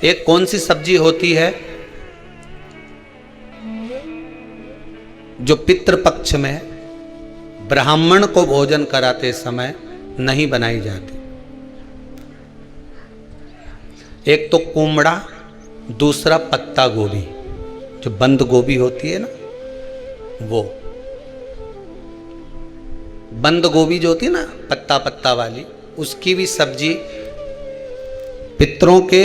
एक कौन सी सब्जी होती है जो पितृपक्ष में ब्राह्मण को भोजन कराते समय नहीं बनाई जाती? एक तो कुमड़ा, दूसरा पत्ता गोभी, जो बंद गोभी होती है ना, वो बंद गोभी जो होती है ना पत्ता पत्ता वाली, उसकी भी सब्जी पितरों के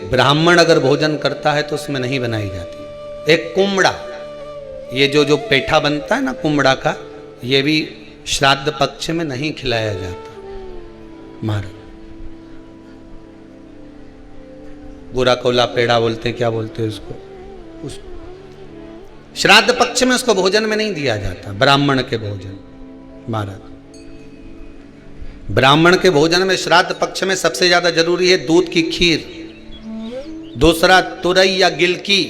ब्राह्मण अगर भोजन करता है तो उसमें नहीं बनाई जाती। एक कुमड़ा, ये जो पेठा बनता है ना कुमड़ा का, ये भी श्राद्ध पक्ष में नहीं खिलाया जाता। महाराज बुरा कोला पेड़ा बोलते हैं, क्या बोलते हैं उसको, उस श्राद्ध पक्ष में उसको भोजन में नहीं दिया जाता। ब्राह्मण के भोजन, महाराज ब्राह्मण के भोजन में श्राद्ध पक्ष में सबसे ज्यादा जरूरी है दूध की खीर, दूसरा तुरई या गिलकी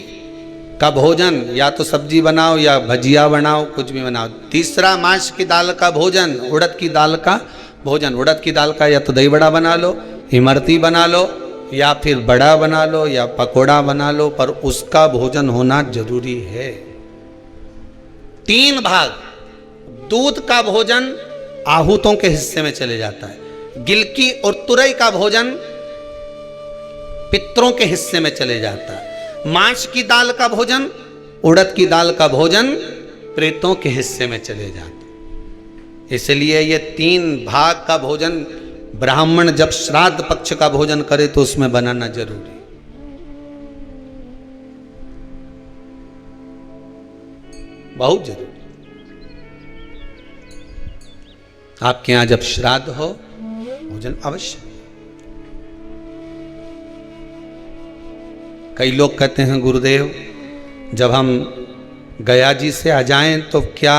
का भोजन, या तो सब्जी बनाओ या भजिया बनाओ, कुछ भी बनाओ। तीसरा मांस की दाल का भोजन, उड़द की दाल का भोजन। उड़द की दाल का या तो दही बड़ा बना लो, इमरती बना लो, या फिर बड़ा बना लो, या पकोड़ा बना लो, पर उसका भोजन होना जरूरी है। 3 भाग दूध का भोजन आहूतों के हिस्से में चले जाता है, गिलकी और तुरई का भोजन पितरों के हिस्से में चले जाता है, मांस की दाल का भोजन, उड़द की दाल का भोजन प्रेतों के हिस्से में चले जाता है। इसलिए ये 3 भाग का भोजन ब्राह्मण जब श्राद्ध पक्ष का भोजन करे तो उसमें बनाना जरूरी। बहुत जरूरी। आपके यहां जब श्राद्ध हो भोजन अवश्य। कई लोग कहते हैं गुरुदेव जब हम गया जी से आ जाएं तो क्या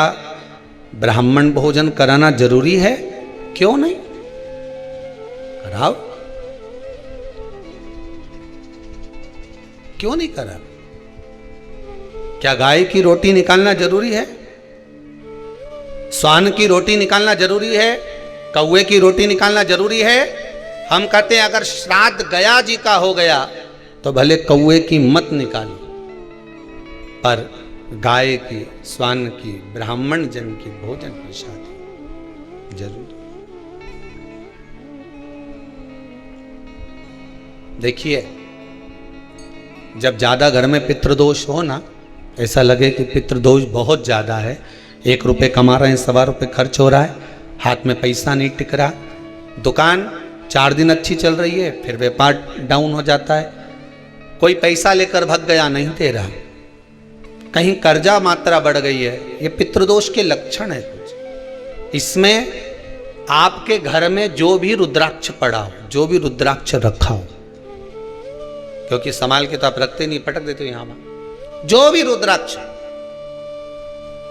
ब्राह्मण भोजन कराना जरूरी है? क्यों नहीं, कराओ, क्यों नहीं करा? क्या गाय की रोटी निकालना जरूरी है? स्वान की रोटी निकालना जरूरी है? कौवे की रोटी निकालना जरूरी है? हम कहते हैं अगर श्राद्ध गया जी का हो गया तो भले कौवे की मत निकालो, पर गाय की, स्वान की, ब्राह्मण जन की भोजन प्रसाद जरूर। देखिए जब ज्यादा घर में पितृदोष हो ना, ऐसा लगे कि पितृदोष बहुत ज्यादा है, 1 रुपये कमा रहे हैं, 1.25 रुपये खर्च हो रहा है, हाथ में पैसा नहीं टिक रहा, दुकान 4 दिन अच्छी चल रही है, फिर व्यापार डाउन हो जाता है, कोई पैसा लेकर भग गया, नहीं दे रहा, कहीं कर्जा मात्रा बढ़ गई है, ये पितृदोष के लक्षण है कुछ। इसमें आपके घर में जो भी रुद्राक्ष पड़ा हो, जो भी रुद्राक्ष रखा हो, क्योंकि संभाल के तो आप रखते नहीं, पटक देते हो यहां, जो भी रुद्राक्ष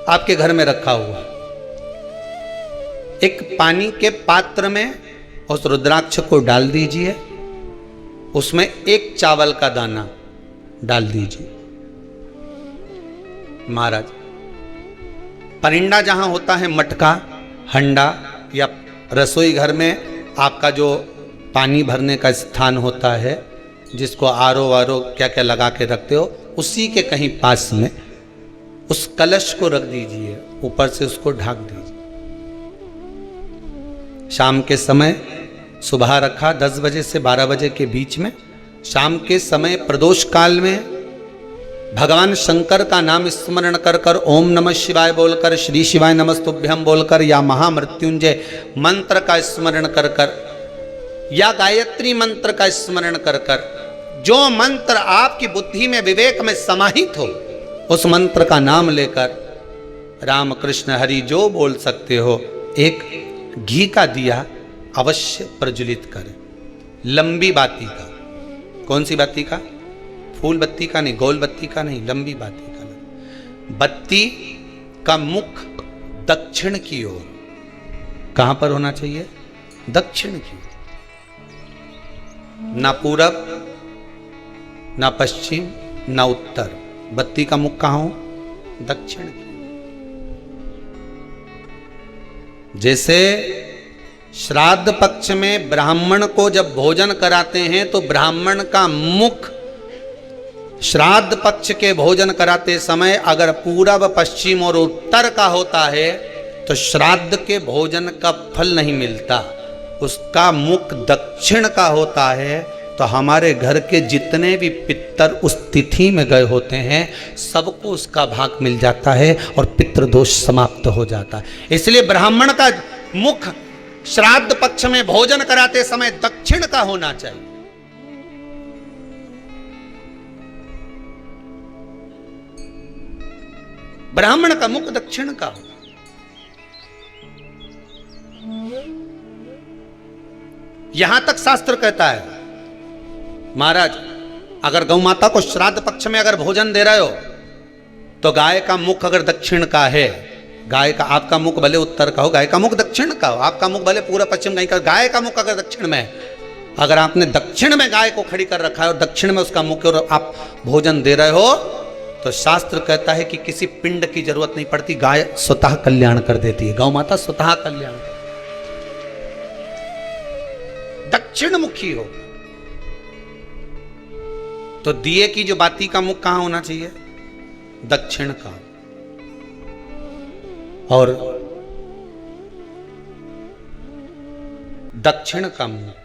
आपके घर में रखा हुआ, एक पानी के पात्र में उस रुद्राक्ष को डाल दीजिए, उसमें 1 चावल का दाना डाल दीजिए। महाराज परिंदा जहां होता है, मटका, हंडा या रसोई घर में आपका जो पानी भरने का स्थान होता है, जिसको आरो वारो क्या क्या लगा के रखते हो, उसी के कहीं पास में उस कलश को रख दीजिए, ऊपर से उसको ढक दीजिए। शाम के समय, सुबह रखा 10 बजे से 12 बजे के बीच में, शाम के समय प्रदोष काल में भगवान शंकर का नाम स्मरण कर कर, ओम नमः शिवाय बोलकर, श्री शिवाय नमस्तुभ्यम बोलकर, या महामृत्युंजय मंत्र का स्मरण कर कर, या गायत्री मंत्र का स्मरण कर कर, जो मंत्र आपकी बुद्धि में, विवेक में समाहित हो, उस मंत्र का नाम लेकर राम कृष्ण हरि जो बोल सकते हो, एक घी का दिया अवश्य प्रज्वलित करें, लंबी बाती का। कौन सी बाती का? फूल बत्ती का नहीं, गोल बत्ती का नहीं, लंबी बाती का। बत्ती का मुख दक्षिण की ओर, कहां पर होना चाहिए? दक्षिण की ओर, ना पूरब, ना पश्चिम, ना उत्तर। बत्ती का मुख कहां हो? दक्षिण की। जैसे श्राद्ध पक्ष में ब्राह्मण को जब भोजन कराते हैं तो ब्राह्मण का मुख श्राद्ध पक्ष के भोजन कराते समय अगर पूरब, पश्चिम और उत्तर का होता है तो श्राद्ध के भोजन का फल नहीं मिलता। उसका मुख दक्षिण का होता है तो हमारे घर के जितने भी पितर उस तिथि में गए होते हैं सबको उसका भाग मिल जाता है और पितृदोष समाप्त हो जाता है। इसलिए ब्राह्मण का मुख श्राद्ध पक्ष में भोजन कराते समय दक्षिण का होना चाहिए। ब्राह्मण का मुख दक्षिण का हो। यहां तक शास्त्र कहता है महाराज, अगर गौ माता को श्राद्ध पक्ष में अगर भोजन दे रहे हो तो गाय का मुख अगर दक्षिण का है, गाय का, आपका मुख भले उत्तर का हो, गाय का मुख दक्षिण का हो, आपका मुख भले पूरा पश्चिम गाय का, गाय का मुख अगर दक्षिण में है, अगर आपने दक्षिण में गाय को खड़ी कर रखा है और दक्षिण में उसका मुख और आप भोजन दे रहे हो तो शास्त्र कहता है कि किसी पिंड की जरूरत नहीं पड़ती, गाय स्वतः कल्याण कर देती है। गौ माता स्वतः कल्याण, दक्षिण मुखी हो तो दिए की जो बाती का मुख कहां होना चाहिए? दक्षिण का। और दक्षिण का मुख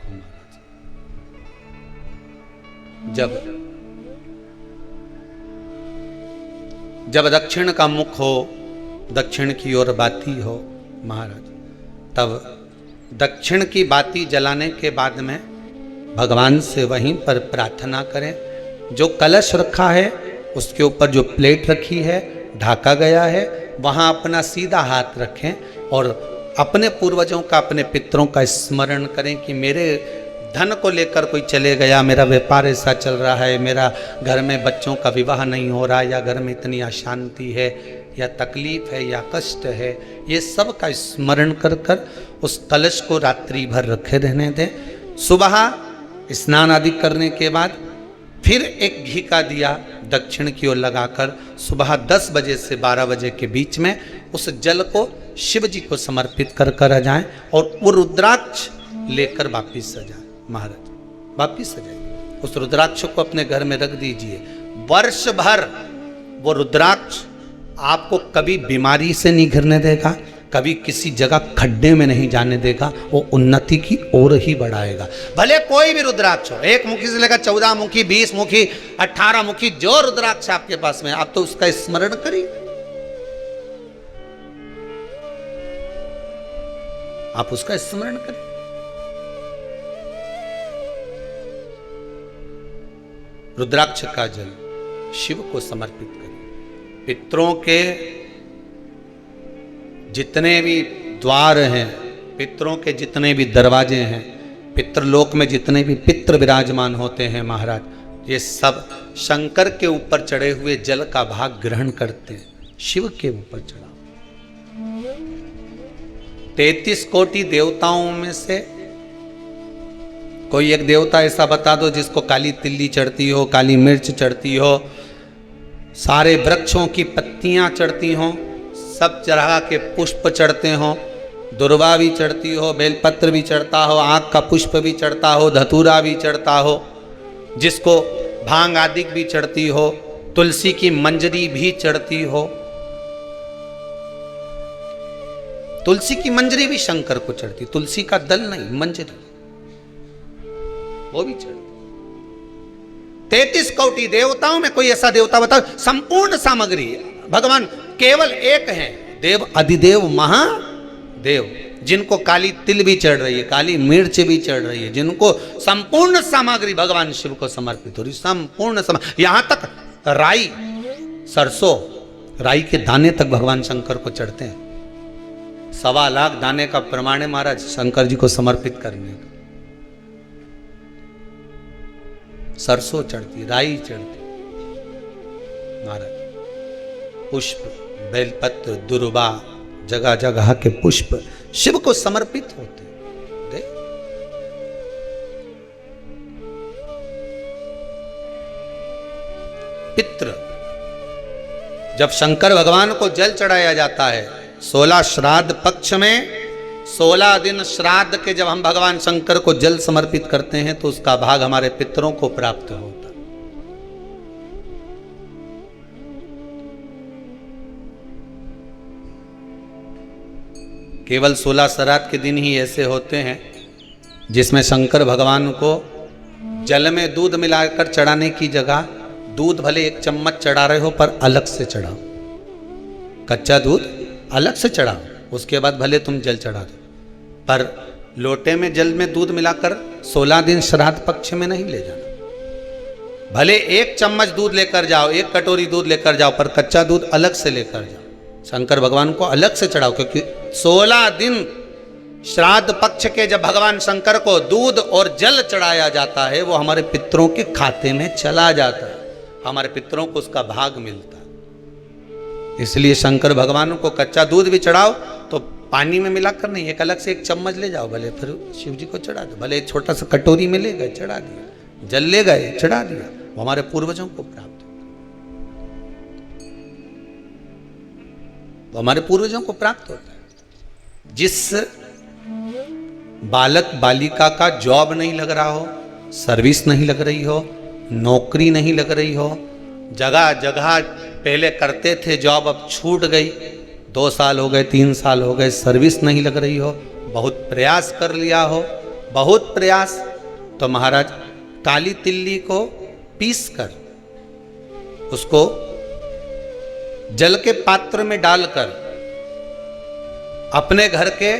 जब दक्षिण का मुख हो, दक्षिण की ओर बाती हो महाराज, तब दक्षिण की बाती जलाने के बाद में भगवान से वहीं पर प्रार्थना करें। जो कलश रखा है उसके ऊपर जो प्लेट रखी है, ढाका गया है, वहां अपना सीधा हाथ रखें और अपने पूर्वजों का, अपने पितरों का स्मरण करें कि मेरे धन को लेकर कोई चले गया, मेरा व्यापार ऐसा चल रहा है, मेरा घर में बच्चों का विवाह नहीं हो रहा, या घर में इतनी अशांति है, या तकलीफ है, या कष्ट है, ये सब का स्मरण कर कर उस कलश को रात्रि भर रखे रहने दें। सुबह स्नान आदि करने के बाद फिर एक घी का दिया दक्षिण की ओर लगाकर सुबह 10 बजे से 12 बजे के बीच में उस जल को शिव जी को समर्पित कर कर आ जाएं और वो रुद्राक्ष लेकर वापिस आ जाए। महाराज वापिस आ जाइए, उस रुद्राक्ष को अपने घर में रख दीजिए। वर्ष भर वो रुद्राक्ष आपको कभी बीमारी से नहीं घिरने देगा, कभी किसी जगह खड्डे में नहीं जाने देगा, वो उन्नति की ओर ही बढ़ाएगा। भले कोई भी रुद्राक्ष हो, 1 मुखी से लेकर 14 मुखी, 20 मुखी, 18 मुखी, जो रुद्राक्ष आपके पास में, आप तो उसका स्मरण करिए, आप उसका स्मरण करिए। रुद्राक्ष का जल शिव को समर्पित करिए। पितरों के जितने भी द्वार हैं, पितरों के जितने भी दरवाजे हैं, पितृलोक में जितने भी पितृ विराजमान होते हैं महाराज, ये सब शंकर के ऊपर चढ़े हुए जल का भाग ग्रहण करते हैं। शिव के ऊपर चढ़ा 33 कोटि देवताओं में से कोई एक देवता ऐसा बता दो जिसको काली तिल्ली चढ़ती हो, काली मिर्च चढ़ती हो, सारे वृक्षों की पत्तियां चढ़ती हों, सब तरह के पुष्प चढ़ते हों, दुर्वा भी चढ़ती हो, बेलपत्र भी चढ़ता हो, आँख का पुष्प भी चढ़ता हो, धतूरा भी चढ़ता हो, जिसको भांग आदि भी चढ़ती हो, तुलसी की मंजरी भी चढ़ती हो। तुलसी की मंजरी भी शंकर को चढ़ती, तुलसी का दल नहीं, मंजरी वो भी चढ़ती। 33 कोटि देवताओं में कोई ऐसा देवता बताओ, संपूर्ण सामग्री भगवान केवल एक है, देव अधिदेव महादेव, जिनको काली तिल भी चढ़ रही है, काली मिर्च भी चढ़ रही है, जिनको संपूर्ण सामग्री भगवान शिव को समर्पित हो रही, संपूर्ण यहां तक राई, सरसों, राई के दाने तक भगवान शंकर को चढ़ते हैं। 1.25 लाख दाने का प्रमाण है महाराज शंकर जी को समर्पित करने का। सरसों चढ़ती, राई चढ़ती महाराज, पुष्प, बेलपत्र, दुर्वा, जगह जगह के पुष्प शिव को समर्पित होते हैं। पितृ, जब शंकर भगवान को जल चढ़ाया जाता है 16 श्राद्ध पक्ष में, 16 दिन श्राद्ध के जब हम भगवान शंकर को जल समर्पित करते हैं तो उसका भाग हमारे पितरों को प्राप्त होता है। केवल 16 श्राद्ध के दिन ही ऐसे होते हैं जिसमें शंकर भगवान को जल में दूध मिलाकर चढ़ाने की जगह दूध भले 1 चम्मच चढ़ा रहे हो पर अलग से चढ़ाओ, कच्चा दूध अलग से चढ़ाओ, उसके बाद भले तुम जल चढ़ा दो, पर लोटे में जल में दूध मिलाकर 16 दिन श्राद्ध पक्ष में नहीं ले जाना। भले 1 चम्मच दूध लेकर जाओ, 1 कटोरी दूध लेकर जाओ, पर कच्चा दूध अलग से लेकर जाओ, शंकर भगवान को अलग से चढ़ाओ। क्योंकि 16 दिन श्राद्ध पक्ष के जब भगवान शंकर को दूध और जल चढ़ाया जाता है, वो हमारे पितरों के खाते में चला जाता है, हमारे पितरों को उसका भाग मिलता है। इसलिए शंकर भगवान को कच्चा दूध भी चढ़ाओ तो पानी में मिलाकर नहीं, एक अलग से 1 चम्मच ले जाओ, भले फिर शिव जी को चढ़ा दो, भले एक छोटा सा कटोरी में ले गए चढ़ा दिया, जल ले गए चढ़ा दिया, वो हमारे पूर्वजों को प्राप्त, वो हमारे पूर्वजों को प्राप्त होता है। जिस बालक बालिका का जॉब नहीं लग रहा हो, सर्विस नहीं लग रही हो, नौकरी नहीं लग रही हो, जगह जगह पहले करते थे जॉब अब छूट गई, 2 साल हो गए 3 साल हो गए सर्विस नहीं लग रही हो, बहुत प्रयास कर लिया हो, बहुत प्रयास, तो महाराज काली तिल्ली को पीस कर उसको जल के पात्र में डालकर अपने घर के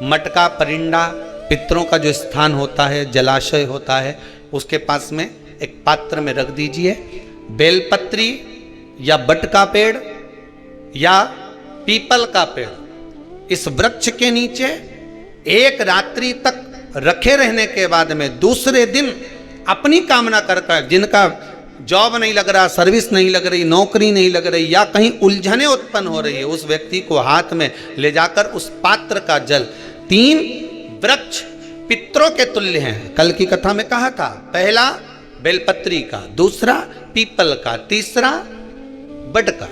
मटका परिंडा पितरों का जो स्थान होता है, जलाशय होता है, उसके पास में एक पात्र में रख दीजिए। बेलपत्री या बट का पेड़ या पीपल का पेड़, इस वृक्ष के नीचे 1 रात्रि तक रखे रहने के बाद में दूसरे दिन अपनी कामना कर, जिनका जॉब नहीं लग रहा, सर्विस नहीं लग रही, नौकरी नहीं लग रही, या कहीं उलझने उत्पन्न हो रही है, उस व्यक्ति को हाथ में ले जाकर उस पात्र का जल, 3 वृक्ष पितरों के तुल्य हैं। कल की कथा में कहा था, पहला बेलपत्री का, दूसरा पीपल का, तीसरा बड का,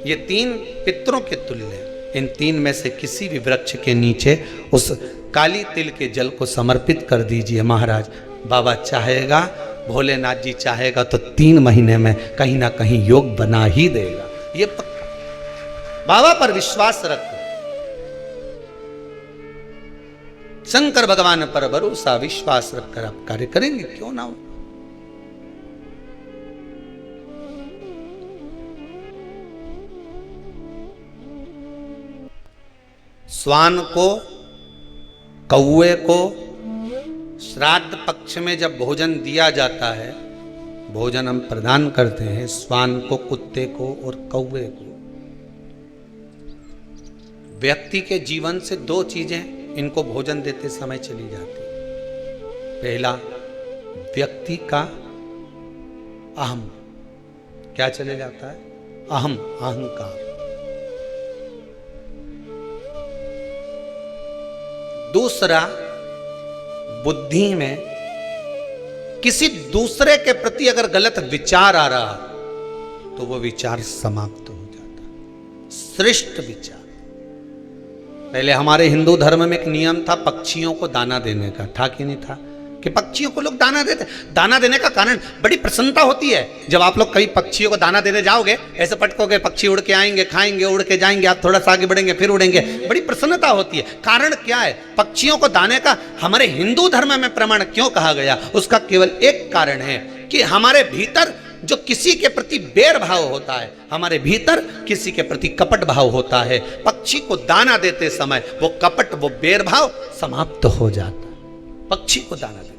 ये 3 पितरों के तुल्य हैं। इन 3 में से किसी भी वृक्ष के नीचे उस काली तिल के जल को समर्पित कर दीजिए। महाराज बाबा चाहेगा, भोलेनाथ जी चाहेगा तो 3 महीने में कहीं ना कहीं योग बना ही देगा, ये पक्का। बाबा पर विश्वास रखो, शंकर भगवान पर भरोसा विश्वास रखकर आप कार्य करेंगे, क्यों ना हो। स्वान को, कौवे को श्राद्ध पक्ष में जब भोजन दिया जाता है, भोजन हम प्रदान करते हैं स्वान को, कुत्ते को और कौवे को। व्यक्ति के जीवन से 2 चीजें इनको भोजन देते समय चली जाती। पहला, व्यक्ति का अहम, क्या चले जाता है, अहम, अहंकार। दूसरा, बुद्धि में किसी दूसरे के प्रति अगर गलत विचार आ रहा तो वो विचार समाप्त हो जाता। श्रेष्ठ विचार। पहले हमारे हिंदू धर्म में एक नियम था पक्षियों को दाना देने का, था कि नहीं था, कि पक्षियों को लोग दाना देते। दाना देने का कारण बड़ी प्रसन्नता होती है। जब आप लोग कई पक्षियों को दाना देने जाओगे, ऐसे पटकोगे, पक्षी उड़ के आएंगे, खाएंगे, उड़ के जाएंगे, आप थोड़ा सा आगे बढ़ेंगे, फिर उड़ेंगे, बड़ी प्रसन्नता होती है। कारण क्या है? पक्षियों को दाने का हमारे हिंदू धर्म में प्रमाण क्यों कहा गया? उसका केवल एक कारण है कि हमारे भीतर जो किसी के प्रति बैर भाव होता है, हमारे भीतर किसी के प्रति कपट भाव होता है, पक्षी को दाना देते समय वो कपट, वो बैर भाव समाप्त हो जाता है। पक्षी को दाना देते।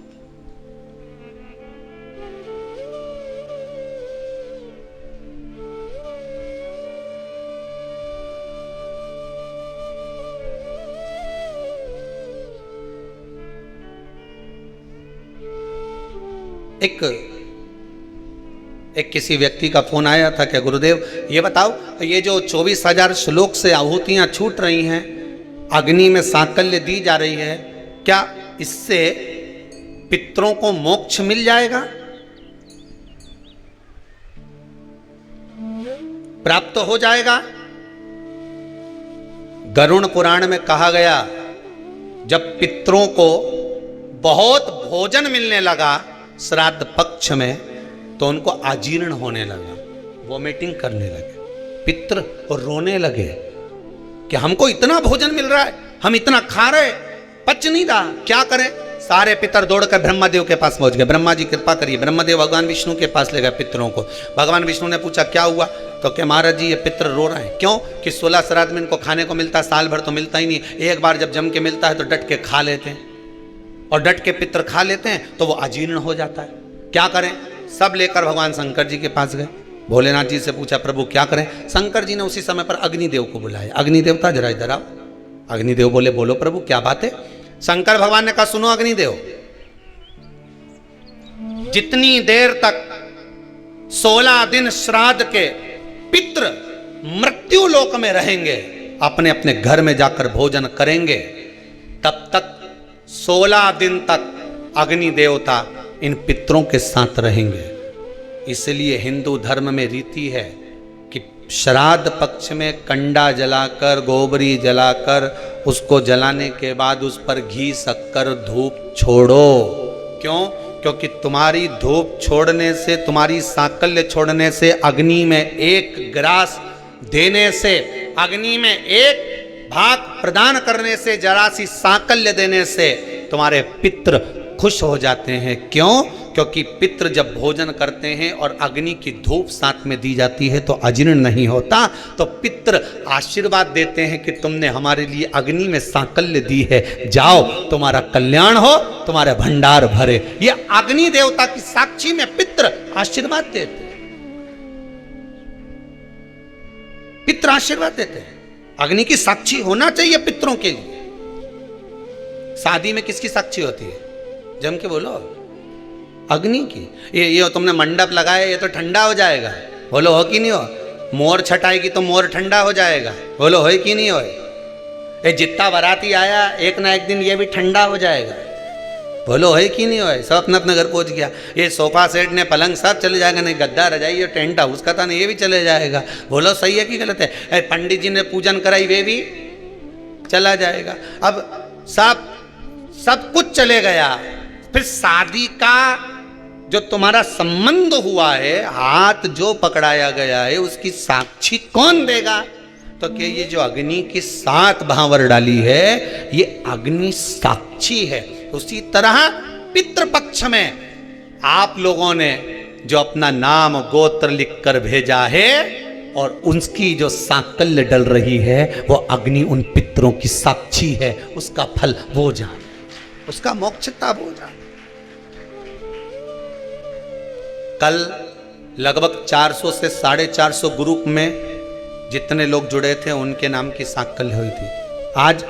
एक किसी व्यक्ति का फोन आया था कि गुरुदेव ये बताओ, ये जो 24,000 श्लोक से आहुतियां छूट रही हैं, अग्नि में सांकल्य दी जा रही है, क्या इससे पितरों को मोक्ष मिल जाएगा, प्राप्त हो जाएगा? गरुड़ पुराण में कहा गया, जब पितरों को बहुत भोजन मिलने लगा श्राद्ध पक्ष में, तो उनको आजीर्ण होने लगा, वोमिटिंग करने लगे, पितर रोने लगे कि हमको इतना भोजन मिल रहा है, हम इतना खा रहे, पच नहीं रहा, क्या करें? सारे पितर दौड़कर ब्रह्मदेव के पास पहुंच गए। ब्रह्मा जी कृपा करिए। ब्रह्मदेव भगवान विष्णु के पास ले गए पितरों को। भगवान विष्णु ने पूछा क्या हुआ? तो क्या महाराज जी ये पितर रो रहे हैं। क्यों? कि 16 श्राद्ध में इनको खाने को मिलता है, साल भर तो मिलता ही नहीं, एक बार जब जम के मिलता है तो डट के खा लेते हैं, और डट के पितर खा लेते हैं तो वो अजीर्ण हो जाता है। क्या करें? सब लेकर भगवान शंकर जी के पास गए। भोलेनाथ जी से पूछा प्रभु क्या करें? शंकर जी ने उसी समय पर अग्निदेव को बुलाया। अग्निदेवता जरा इधर आओ। अग्निदेव बोले बोलो प्रभु क्या बात है? शंकर भगवान ने कहा सुनो अग्निदेव, जितनी देर तक 16 दिन श्राद्ध के पितृ मृत्यु लोक में रहेंगे, अपने अपने घर में जाकर भोजन करेंगे, तब तक 16 दिन तक अग्नि देवता इन पितरों के साथ रहेंगे। इसलिए हिंदू धर्म में रीति है कि श्राद्ध पक्ष में कंडा जलाकर, गोबरी जलाकर, उसको जलाने के बाद उस पर घी शक्कर धूप छोड़ो। क्यों? क्योंकि तुम्हारी धूप छोड़ने से, तुम्हारी सांकल्य छोड़ने से, अग्नि में एक ग्रास देने से, अग्नि में एक भाग प्रदान करने से, जरा सी सांकल्य देने से तुम्हारे पितृ खुश हो जाते हैं। क्यों? क्योंकि पितृ जब भोजन करते हैं और अग्नि की धूप साथ में दी जाती है तो अजीर्ण नहीं होता। तो पितृ आशीर्वाद देते हैं कि तुमने हमारे लिए अग्नि में सांकल्य दी है, जाओ तुम्हारा कल्याण हो, तुम्हारे भंडार भरे। ये अग्नि देवता की साक्षी में पितृ आशीर्वाद देते हैं। पितृ आशीर्वाद देते हैं। अग्नि की साक्षी होना चाहिए पितरों के लिए। शादी में किसकी साक्षी होती है? जम के बोलो, अग्नि की। ये तुमने मंडप लगाया, ये तो ठंडा हो जाएगा, बोलो हो कि नहीं हो? मोर छटाएगी तो मोर ठंडा हो जाएगा, बोलो हो कि नहीं हो? ये जितना बाराती आया एक ना एक दिन ये भी ठंडा हो जाएगा, बोलो है कि नहीं हो? सब अपने अपने घर पहुंच गया। ये सोफा सेट ने पलंग सब चले जाएगा, नहीं गद्दा रजाई और टेंट हाउस का था नहीं, ये भी चले जाएगा, बोलो सही है कि गलत है? पंडित जी ने पूजन कराई, वे भी चला जाएगा। अब सब कुछ चले गया। फिर शादी का जो तुम्हारा संबंध हुआ है, हाथ जो पकड़ाया गया है, उसकी साक्षी कौन देगा? तो क्या ये जो अग्नि की 7 भांवर डाली है, ये अग्नि साक्षी है। उसी तरह पितृपक्ष में आप लोगों ने जो अपना नाम गोत्र लिखकर भेजा है और उसकी जो सांकल्य डल रही है, वो अग्नि उन पितरों की साक्षी है। उसका फल वो जाने, उसका मोक्षता वो जाने। कल लगभग 400 से 450 ग्रुप में जितने लोग जुड़े थे उनके नाम की सांकल्य हुई थी। आज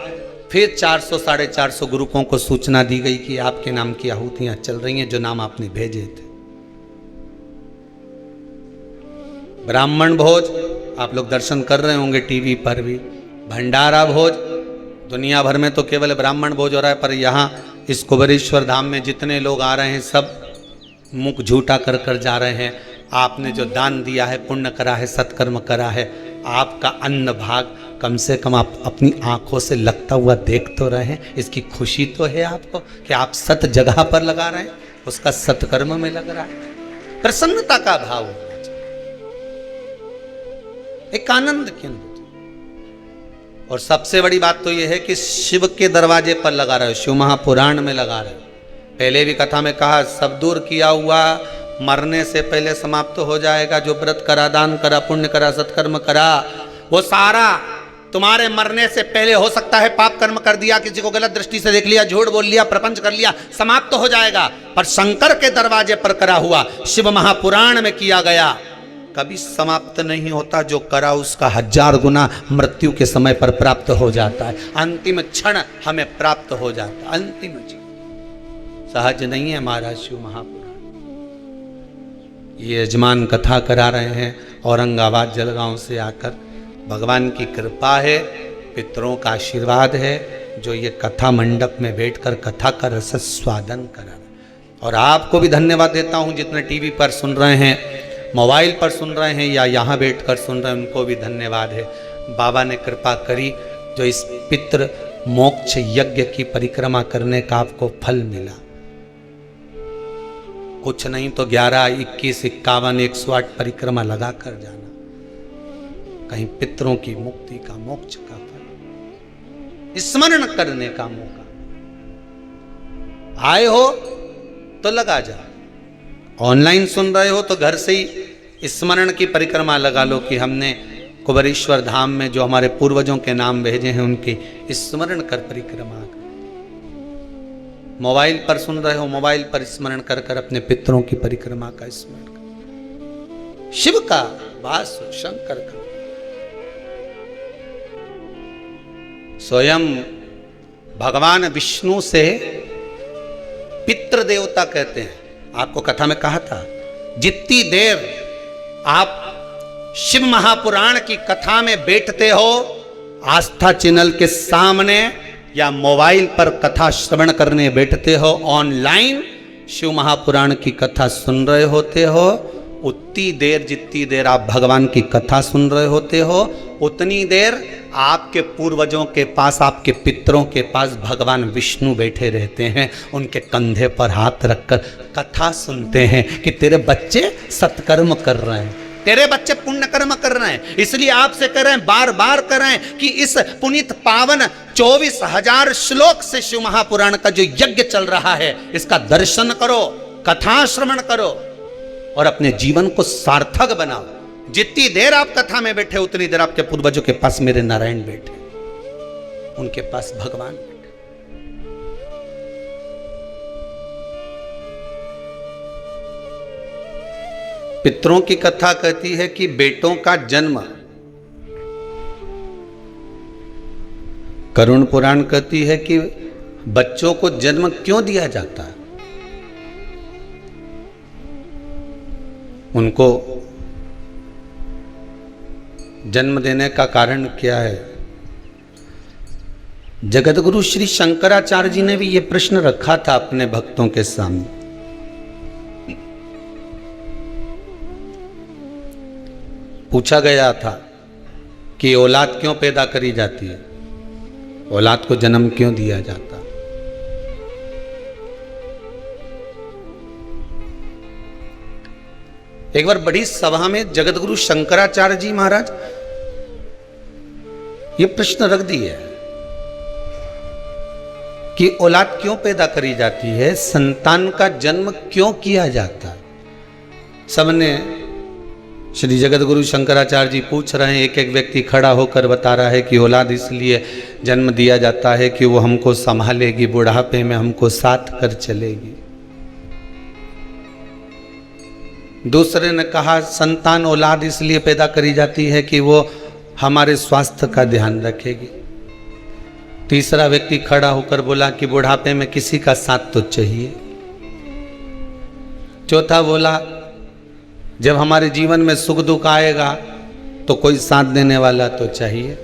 फिर 400 450 ग्रुपों को सूचना दी गई कि आपके नाम की आहुतियां चल रही हैं, जो नाम आपने भेजे थे। ब्राह्मण भोज आप लोग दर्शन कर रहे होंगे टीवी पर भी। भंडारा भोज दुनिया भर में तो केवल ब्राह्मण भोज हो रहा है, पर यहाँ इस कुबेरेश्वर धाम में जितने लोग आ रहे हैं सब मुख झूठा कर कर जा रहे हैं। आपने जो दान दिया है, पुण्य करा है, सत्कर्म करा है, आपका अन्न भाग कम से कम आप अपनी आंखों से लगता हुआ देख तो रहे हैं। इसकी खुशी तो है आपको कि आप सत जगह पर लगा रहे हैं, उसका सत्कर्म में लग रहा है। प्रसन्नता का भाव होना चाहिए, एक आनंद की अनुभूति। और सबसे बड़ी बात तो यह है कि शिव के दरवाजे पर लगा रहे हो, शिव महापुराण में लगा रहे हो। पहले भी कथा में कहा, सब दूर किया हुआ मरने से पहले समाप्त हो जाएगा। जो व्रत करा, दान करा, पुण्य करा, सत्कर्म करा, वो सारा तुम्हारे मरने से पहले हो सकता है पाप कर्म कर दिया, किसी को गलत दृष्टि से देख लिया, झूठ बोल लिया, प्रपंच कर लिया, समाप्त हो जाएगा। पर शंकर के दरवाजे पर करा हुआ, शिव महापुराण में किया गया, कभी समाप्त नहीं होता। जो करा उसका 1000 गुना मृत्यु के समय पर प्राप्त हो जाता है। अंतिम क्षण हमें प्राप्त हो जाता है। अंतिम क्षण सहज नहीं है महाराज शिव महापुराण। ये यजमान कथा करा रहे हैं औरंगाबाद जलगांव से आकर। भगवान की कृपा है, पितरों का आशीर्वाद है, जो ये कथा मंडप में बैठकर कथा का रस स्वादन करा रहे। और आपको भी धन्यवाद देता हूँ जितने टीवी पर सुन रहे हैं, मोबाइल पर सुन रहे हैं या यहाँ बैठकर सुन रहे हैं, उनको भी धन्यवाद है। बाबा ने कृपा करी जो इस पितृ मोक्ष यज्ञ की परिक्रमा करने का आपको फल मिला। कुछ नहीं तो 11, 21, 51, 108 परिक्रमा लगा कर जाना, कहीं पितरों की मुक्ति का, मोक्ष का फल। स्मरण करने का मौका। आए हो तो लगा जा, ऑनलाइन सुन रहे हो तो घर से ही स्मरण की परिक्रमा लगा लो कि हमने कुबेरेश्वर धाम में जो हमारे पूर्वजों के नाम भेजे हैं उनकी स्मरण कर परिक्रमा कर। मोबाइल पर सुन रहे हो, मोबाइल पर स्मरण कर कर अपने पितरों की परिक्रमा का स्मरण कर। शिव का वास शंकर का, स्वयं भगवान विष्णु से पितृ देवता कहते हैं। आपको कथा में कहा था, जितनी देर आप शिव महापुराण की कथा में बैठते हो, आस्था चैनल के सामने या मोबाइल पर कथा श्रवण करने बैठते हो, ऑनलाइन शिव महापुराण की कथा सुन रहे होते हो, उतनी देर जितनी देर आप भगवान की कथा सुन रहे होते हो, उतनी देर आपके पूर्वजों के पास, आपके पितरों के पास भगवान विष्णु बैठे रहते हैं। उनके कंधे पर हाथ रखकर कथा सुनते हैं कि तेरे बच्चे सत्कर्म कर रहे हैं, तेरे बच्चे पुण्य कर्म कर रहे हैं। इसलिए आपसे कह रहे हैं, बार बार कर रहे हैं कि इस पुनीत पावन 24,000 श्लोक से शिव महापुराण का जो यज्ञ चल रहा है, इसका दर्शन करो, कथा श्रवण करो और अपने जीवन को सार्थक बनाओ। जितनी देर आप कथा में बैठे, उतनी देर आपके पूर्वजों के पास मेरे नारायण बैठे, उनके पास भगवान बैठे। पितरों की कथा कहती है कि बेटों का जन्म, करुण पुराण कहती है कि बच्चों को जन्म क्यों दिया जाता है। उनको जन्म देने का कारण क्या है। जगतगुरु श्री शंकराचार्य जी ने भी यह प्रश्न रखा था अपने भक्तों के सामने। पूछा गया था कि औलाद क्यों पैदा करी जाती है, औलाद को जन्म क्यों दिया जाता। एक बार बड़ी सभा में जगतगुरु शंकराचार्य जी महाराज ये प्रश्न रख दिए कि औलाद क्यों पैदा करी जाती है, संतान का जन्म क्यों किया जाता है। सबने, श्री जगतगुरु शंकराचार्य जी पूछ रहे हैं, एक एक व्यक्ति खड़ा होकर बता रहा है कि औलाद इसलिए जन्म दिया जाता है कि वो हमको संभालेगी, बुढ़ापे में हमको साथ कर चलेगी। दूसरे ने कहा संतान औलाद इसलिए पैदा करी जाती है कि वो हमारे स्वास्थ्य का ध्यान रखेगी। तीसरा व्यक्ति खड़ा होकर बोला कि बुढ़ापे में किसी का साथ तो चाहिए। चौथा बोला जब हमारे जीवन में सुख दुख आएगा तो कोई साथ देने वाला तो चाहिए।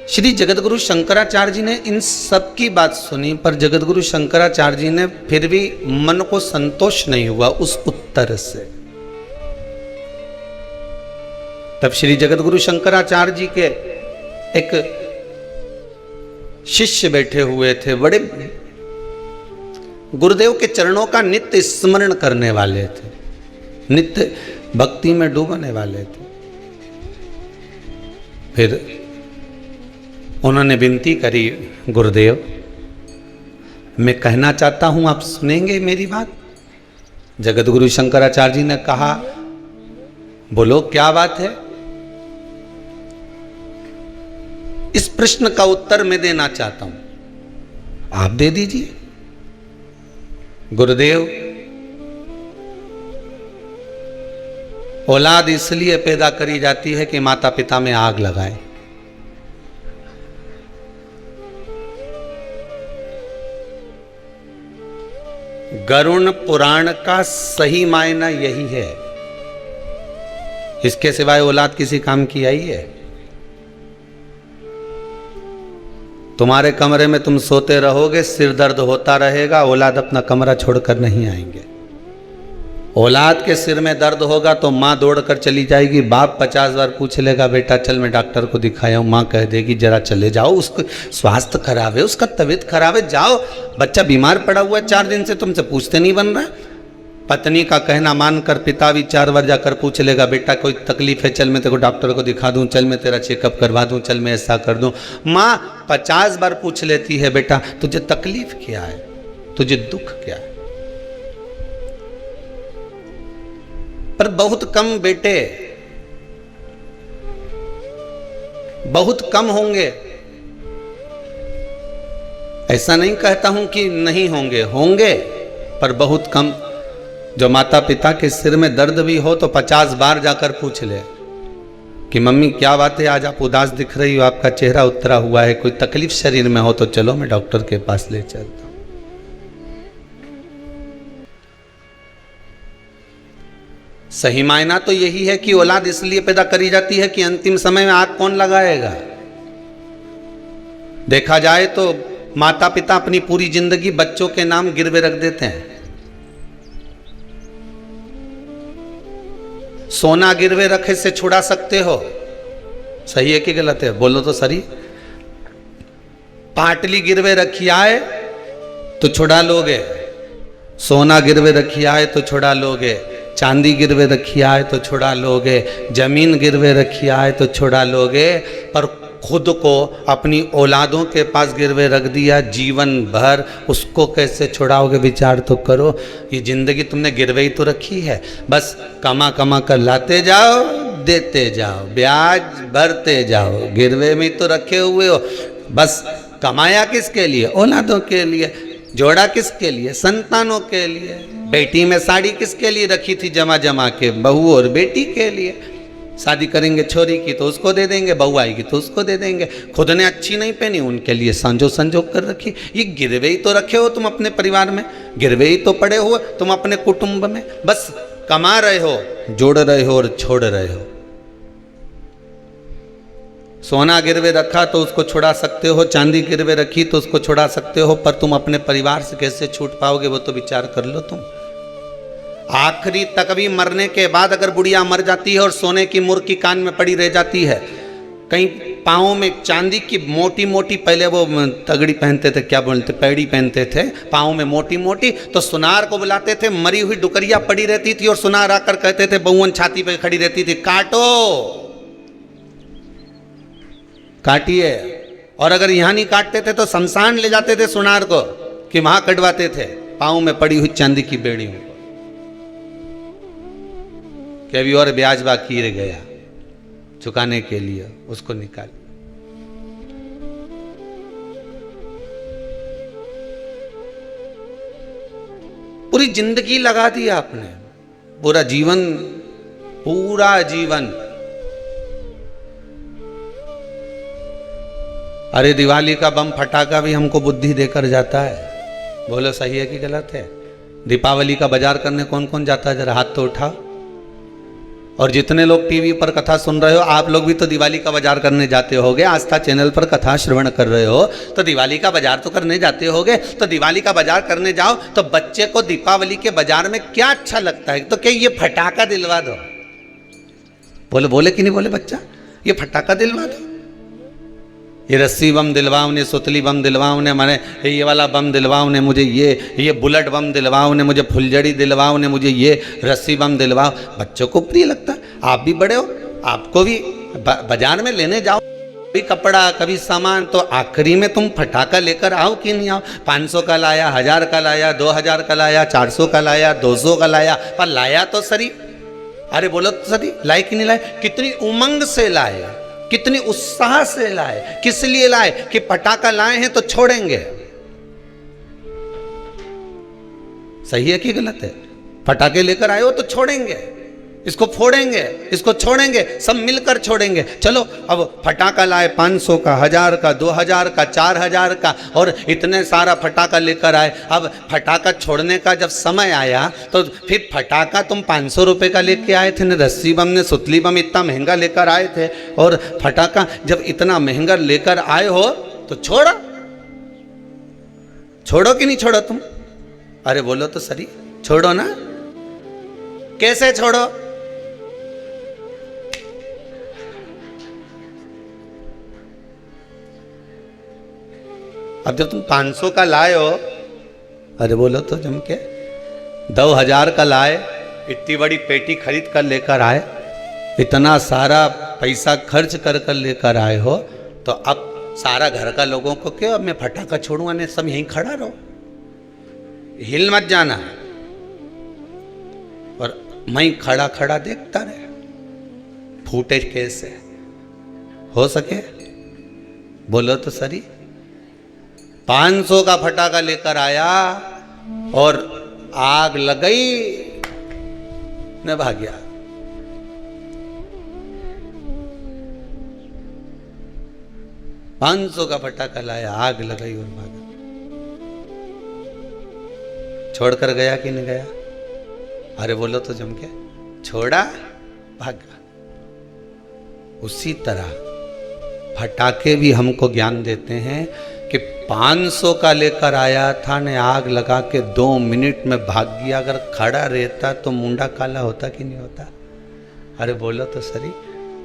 श्री जगतगुरु शंकराचार्य जी ने इन सब की बात सुनी, पर जगतगुरु शंकराचार्य जी ने फिर भी मन को संतोष नहीं हुआ उस उत्तर से। तब श्री जगतगुरु शंकराचार्य जी के एक शिष्य बैठे हुए थे, बड़े गुरुदेव के चरणों का नित्य स्मरण करने वाले थे, नित्य भक्ति में डूबने वाले थे। फिर उन्होंने विनती करी, गुरुदेव मैं कहना चाहता हूं, आप सुनेंगे मेरी बात। जगतगुरु शंकराचार्य जी ने कहा बोलो क्या बात है। इस प्रश्न का उत्तर मैं देना चाहता हूं, आप दे दीजिए। गुरुदेव औलाद इसलिए पैदा करी जाती है कि माता पिता में आग लगाए। गरुण पुराण का सही मायना यही है, इसके सिवाय औलाद किसी काम की आई है। तुम्हारे कमरे में तुम सोते रहोगे, सिर दर्द होता रहेगा, औलाद अपना कमरा छोड़कर नहीं आएंगे। औलाद के सिर में दर्द होगा तो माँ दौड़कर चली जाएगी, बाप 50 बार पूछ लेगा बेटा चल मैं डॉक्टर को दिखाया हूँ, माँ कह देगी जरा चले जाओ, उसको स्वास्थ्य खराब है, उसका तबीयत खराब है, जाओ। बच्चा बीमार पड़ा हुआ है 4 दिन से, तुमसे पूछते नहीं बन रहा। पत्नी का कहना मानकर पिता भी 4 बार जाकर पूछ लेगा, बेटा कोई तकलीफ है, चल मैं तेरे को डॉक्टर को दिखा दूं, चल मैं तेरा चेकअप करवा दूं, चल मैं ऐसा कर दूं। माँ 50 बार पूछ लेती है, बेटा तुझे तकलीफ क्या है, तुझे दुख क्या है। पर बहुत कम बेटे, बहुत कम होंगे। ऐसा नहीं कहता हूं कि नहीं होंगे, होंगे पर बहुत कम। जो माता पिता के सिर में दर्द भी हो तो 50 बार जाकर पूछ ले कि मम्मी क्या बात है, आज आप उदास दिख रही हो, आपका चेहरा उतरा हुआ है, कोई तकलीफ शरीर में हो तो चलो मैं डॉक्टर के पास ले चलता हूं। सही मायना तो यही है कि औलाद इसलिए पैदा करी जाती है कि अंतिम समय में आग कौन लगाएगा। देखा जाए तो माता पिता अपनी पूरी जिंदगी बच्चों के नाम गिरवे रख देते हैं। सोना गिरवे रखे से छुड़ा सकते हो, सही है कि गलत है, बोलो तो सही। पाटली गिरवे रखी आए तो छुड़ा लोगे, सोना गिरवे रखी आए तो छुड़ा लोगे, चांदी गिरवे रखी आए तो छुड़ा लोगे, जमीन गिरवे रखी आए तो छुड़ा लोगे, पर खुद को अपनी औलादों के पास गिरवे रख दिया जीवन भर, उसको कैसे छुड़ाओगे? विचार तो करो। ये जिंदगी तुमने गिरवे ही तो रखी है, बस कमा कमा कर लाते जाओ, देते जाओ, ब्याज भरते जाओ, गिरवे में तो रखे हुए हो। बस कमाया किसके लिए? औलादों के लिए। जोड़ा किसके लिए? संतानों के लिए। बेटी में साड़ी किसके लिए रखी थी जमा जमा के? बहू और बेटी के लिए। शादी करेंगे छोरी की तो उसको दे देंगे, बहू आएगी तो उसको दे देंगे। खुद ने अच्छी नहीं पहनी, उनके लिए संजो संजोग कर रखी। ये गिरवे ही तो रखे हो तुम अपने परिवार में, गिरवे ही तो पड़े हो तुम अपने कुटुंब में। बस कमा रहे हो, जोड़ रहे हो और छोड़ रहे हो। सोना गिरवे रखा तो उसको छुड़ा सकते हो, चांदी गिरवे रखी तो उसको छुड़ा सकते हो, पर तुम अपने परिवार से कैसे छूट पाओगे वो तो विचार कर लो तुम। आखिरी तक भी मरने के बाद अगर बुढ़िया मर जाती है और सोने की मुर्की कान में पड़ी रह जाती है, कहीं पाँव में चांदी की मोटी मोटी, पहले वो तगड़ी पहनते थे, क्या बोलते, पैड़ी पहनते थे पाँव में मोटी मोटी, तो सुनार को बुलाते थे, मरी हुई डुकरिया पड़ी रहती थी और सुनार आकर कहते थे, बहुवन छाती पे खड़ी रहती थी, काटो, काटिए। और अगर यहाँ नहीं काटते थे तो शमशान ले जाते थे सुनार को कि वहां कटवाते थे पाँव में पड़ी हुई चांदी की बेड़ियों को, कि अभी और ब्याज बाकी रह गया चुकाने के लिए, उसको निकाल। पूरी जिंदगी लगा दी आपने, पूरा जीवन, पूरा जीवन। अरे दिवाली का बम फटाका भी हमको बुद्धि देकर जाता है, बोलो सही है कि गलत है? दीपावली का बाजार करने कौन कौन जाता है? जरा हाथ तो उठाओ। और जितने लोग टीवी पर कथा सुन रहे हो, आप लोग भी तो दिवाली का बाजार करने जाते होगे। आस्था चैनल पर कथा श्रवण कर रहे हो तो दिवाली का बाजार तो करने जाते होगे। तो दिवाली का बाजार करने जाओ तो बच्चे को दीपावली के बाजार में क्या अच्छा लगता है? तो क्या ये फटाका दिलवा दो। बोले बोले कि नहीं बोले बच्चा? ये फटाका दिलवा दो, ये रस्सी बम दिलवाओ ने, सुतली बम दिलवाओ ने, माने ये वाला बम दिलवाओ ने मुझे, ये बुलेट बम दिलवाओ ने मुझे, फुलझड़ी दिलवाओ ने मुझे, ये रस्सी बम दिलवाओ। बच्चों को प्रिय लगता है। आप भी बड़े हो, आपको भी बाजार में लेने जाओ कभी कपड़ा कभी सामान, तो आखिरी में तुम फटाका लेकर आओ कि नहीं आओ? 500 का लाया, 1000 का लाया, 2000 का लाया, 400 का लाया, 200 का लाया, पर लाया तो सही। अरे बोलो तो सही, लाए कि नहीं लाए? कितनी उमंग से लाए, कितनी उत्साह से लाए। किस लिए लाए? कि पटाखा लाए हैं तो छोड़ेंगे। सही है कि गलत है? पटाखे लेकर आए हो तो छोड़ेंगे, इसको फोड़ेंगे, इसको छोड़ेंगे, सब मिलकर छोड़ेंगे। चलो अब फटाका लाए 500 का, 1000 का, 2000 का, 4000 का, और इतने सारा फटाका लेकर आए। अब फटाका छोड़ने का जब समय आया तो फिर फटाका तुम 500 रुपये का लेके आए थे न, रस्सी बम ने सुतली बम इतना महंगा लेकर आए थे, और फटाका जब इतना महंगा लेकर आए हो तो छोड़ो, छोड़ो कि नहीं छोड़ो तुम? अरे बोलो तो सही, छोड़ो ना। कैसे छोड़ो? अब जब तुम 500 का लाए हो, अरे बोलो तो जम के, 2,000 का लाए, इतनी बड़ी पेटी खरीद कर लेकर आए, इतना सारा पैसा खर्च कर कर लेकर आए हो, तो अब सारा घर का लोगों को क्यों अब मैं फटाका छोड़ूंगा, नहीं सब यहीं खड़ा रहो, हिल मत जाना। और मैं खड़ा खड़ा देखता रहे, फूटे कैसे हो सके, बोलो तो सही। 500 का फटाका लेकर आया और आग लगई न भाग गया। पांच 500 का फटाका लाया, आग लगाई और भागा। छोड़कर गया कि नहीं गया? अरे बोलो तो जम के, छोड़ा भागा। उसी तरह फटाके भी हमको ज्ञान देते हैं कि 500 का लेकर आया था ने आग लगा के 2 मिनट में भाग गया। अगर खड़ा रहता तो मुंडा काला होता कि नहीं होता? अरे बोलो तो सही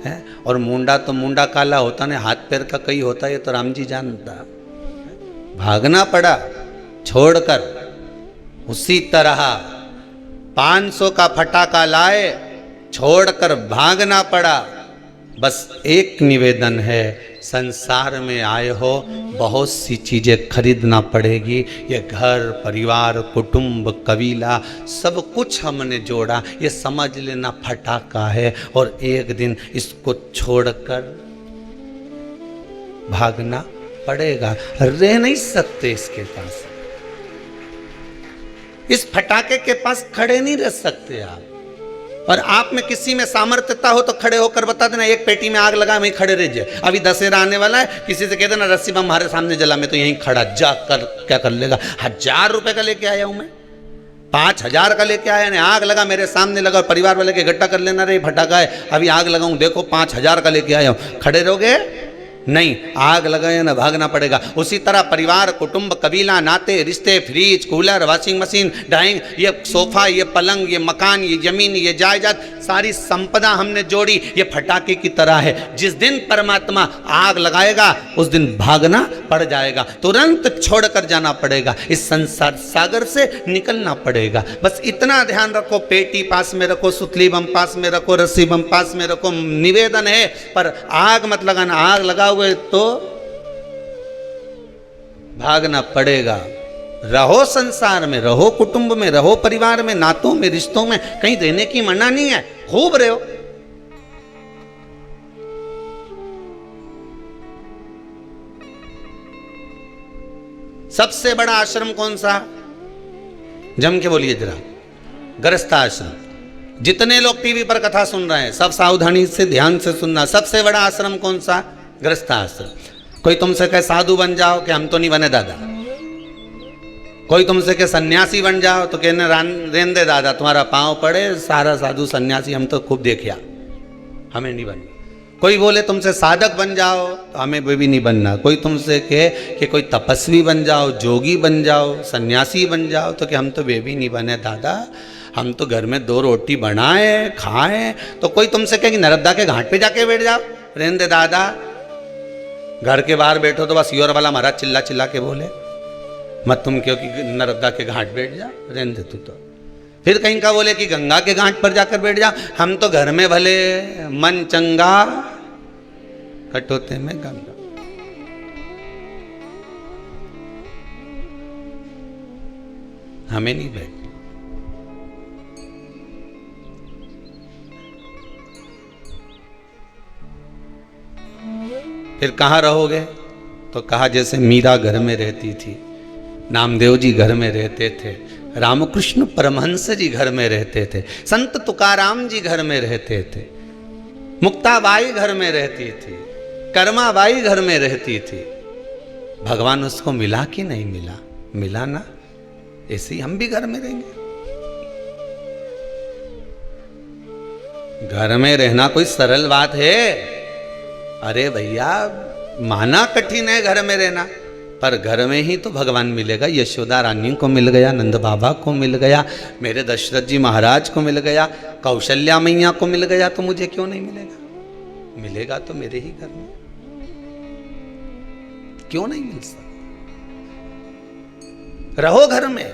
है। और मुंडा तो मुंडा काला होता ने हाथ पैर का कई होता, ये तो राम जी जानता। भागना पड़ा छोड़कर। उसी तरह 500 का फटाका लाए, छोड़कर भागना पड़ा। बस एक निवेदन है, संसार में आए हो बहुत सी चीज़ें खरीदना पड़ेगी। ये घर परिवार कुटुंब कबीला सब कुछ हमने जोड़ा, ये समझ लेना फटाका है। और एक दिन इसको छोड़कर भागना पड़ेगा, रह नहीं सकते इसके पास। इस फटाके के पास खड़े नहीं रह सकते आप। और आप में किसी में सामर्थ्यता हो तो खड़े होकर बता देना, एक पेटी में आग लगा, वहीं खड़े रह जाए। अभी दशहरा आने वाला है, किसी से कह देना रस्सी बम हमारे सामने जला, मैं तो यहीं खड़ा, जा कर क्या कर लेगा। 1000 रुपए का लेके आया हूं मैं, 5000 का लेके आया ने आग लगा मेरे सामने लगा। और परिवार वाले के इकट्ठा कर लेना, रे फटाका है अभी आग लगाऊं, देखो 5000 का लेके आया हूं। खड़े रहोगे? नहीं, आग लगाए ना भागना पड़ेगा। उसी तरह परिवार कुटुंब कबीला नाते रिश्ते fridge cooler washing machine dining, ये सोफा ये पलंग ये मकान ये जमीन ये जायदाद सारी संपदा हमने जोड़ी, ये फटाके की तरह है। जिस दिन परमात्मा आग लगाएगा उस दिन भागना पड़ जाएगा, तुरंत छोड़कर जाना पड़ेगा, इस संसार सागर से निकलना पड़ेगा। बस इतना ध्यान रखो, पेटी पास में रखो, सुतली बम पास में रखो, रस्सी बम पास में रखो। निवेदन है पर आग मत लगाना, आग लगा हुए तो भागना पड़ेगा। रहो संसार में, रहो कुटुंब में, रहो परिवार में, नातों में रिश्तों में, कहीं देने की मना नहीं है, खूब रहो। सबसे बड़ा आश्रम कौन सा? जम के बोलिए जरा। गृहस्थाश्रम। जितने लोग टीवी पर कथा सुन रहे हैं सब सावधानी से ध्यान से सुनना। सबसे बड़ा आश्रम कौन सा? गृहस्थाश्रम। कोई तुमसे कहे साधु बन जाओ, कि हम तो नहीं बने दादा। कोई तुमसे कहे सन्यासी बन जाओ तो कहने रेन दे दादा, तुम्हारा पांव पड़े, सारा साधु सन्यासी हम तो खूब देखिया, हमें नहीं बनना। कोई बोले तुमसे साधक बन जाओ तो हमें वे भी नहीं बनना। कोई तुमसे कहे कि कोई तपस्वी बन जाओ, जोगी बन जाओ, सन्यासी बन जाओ तो कि हम तो वे भी नहीं बने दादा, हम तो घर में 2 रोटी बनाए खाएं। तो कोई तुमसे कहे कि नर्मदा के घाट पे जाके बैठ जाओ, रेन दे दादा, घर के बाहर बैठो तो बस योर वाला महाराज चिल्ला चिल्ला के बोले मत तुम क्योंकि नर्मदा के घाट बैठ जा, रहने दे तू। तो फिर कहीं का बोले कि गंगा के घाट पर जाकर बैठ जा, हम तो घर में भले मन चंगा कटोते में गंगा। हमें नहीं बैठ। फिर कहाँ रहोगे? तो कहा जैसे मीरा घर में रहती थी, नामदेव जी घर में रहते थे, रामकृष्ण परमहंस जी घर में रहते थे, संत तुकाराम जी घर में रहते थे, मुक्ताबाई घर में रहती थी, कर्माबाई घर में रहती थी। भगवान उसको मिला कि नहीं मिला? मिला ना। ऐसे ही हम भी घर में रहेंगे। घर में रहना कोई सरल बात है? अरे भैया माना कठिन है घर में रहना, पर घर में ही तो भगवान मिलेगा। यशोदा रानी को मिल गया, नंद बाबा को मिल गया, मेरे दशरथ जी महाराज को मिल गया, कौशल्या मैया को मिल गया, तो मुझे क्यों नहीं मिलेगा? मिलेगा तो मेरे ही घर में, क्यों नहीं मिल सकता? रहो घर में।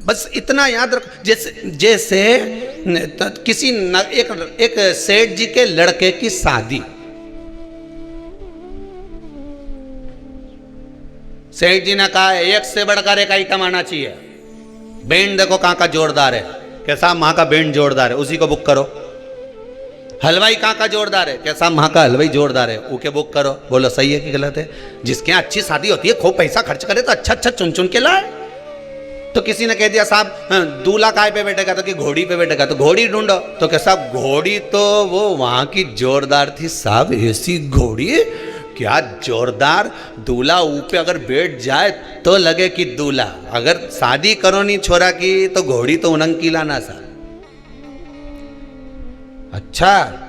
बस इतना याद रखो। जैसे जैसे किसी एक सेठ जी के लड़के की शादी, सेठ जी ने कहा एक से बढ़कर एक आइटम आना चाहिए, बैंड देखो कहाँ का जोरदार है, कैसा वहां का बैंड जोरदार है, उसी को बुक करो। हलवाई कहाँ का जोरदार है, कैसा वहां का हलवाई जोरदार है, ओके बुक करो। बोलो सही है कि गलत है? जिसके यहाँ अच्छी शादी होती है खूब पैसा खर्च करे तो अच्छा अच्छा चुन चुन के लाए। तो किसी ने कह दिया साहब दूल्हा काय पे बैठेगा, तो कि घोड़ी पे बैठेगा, तो घोड़ी ढूंढो। तो कैसा घोड़ी, तो वो वहां की जोरदार थी साहब, ऐसी घोड़ी क्या जोरदार, दूल्हा ऊपर अगर बैठ जाए तो लगे कि दूल्हा। अगर शादी करो नहीं छोरा की तो घोड़ी तो उनंग की लाना सा। अच्छा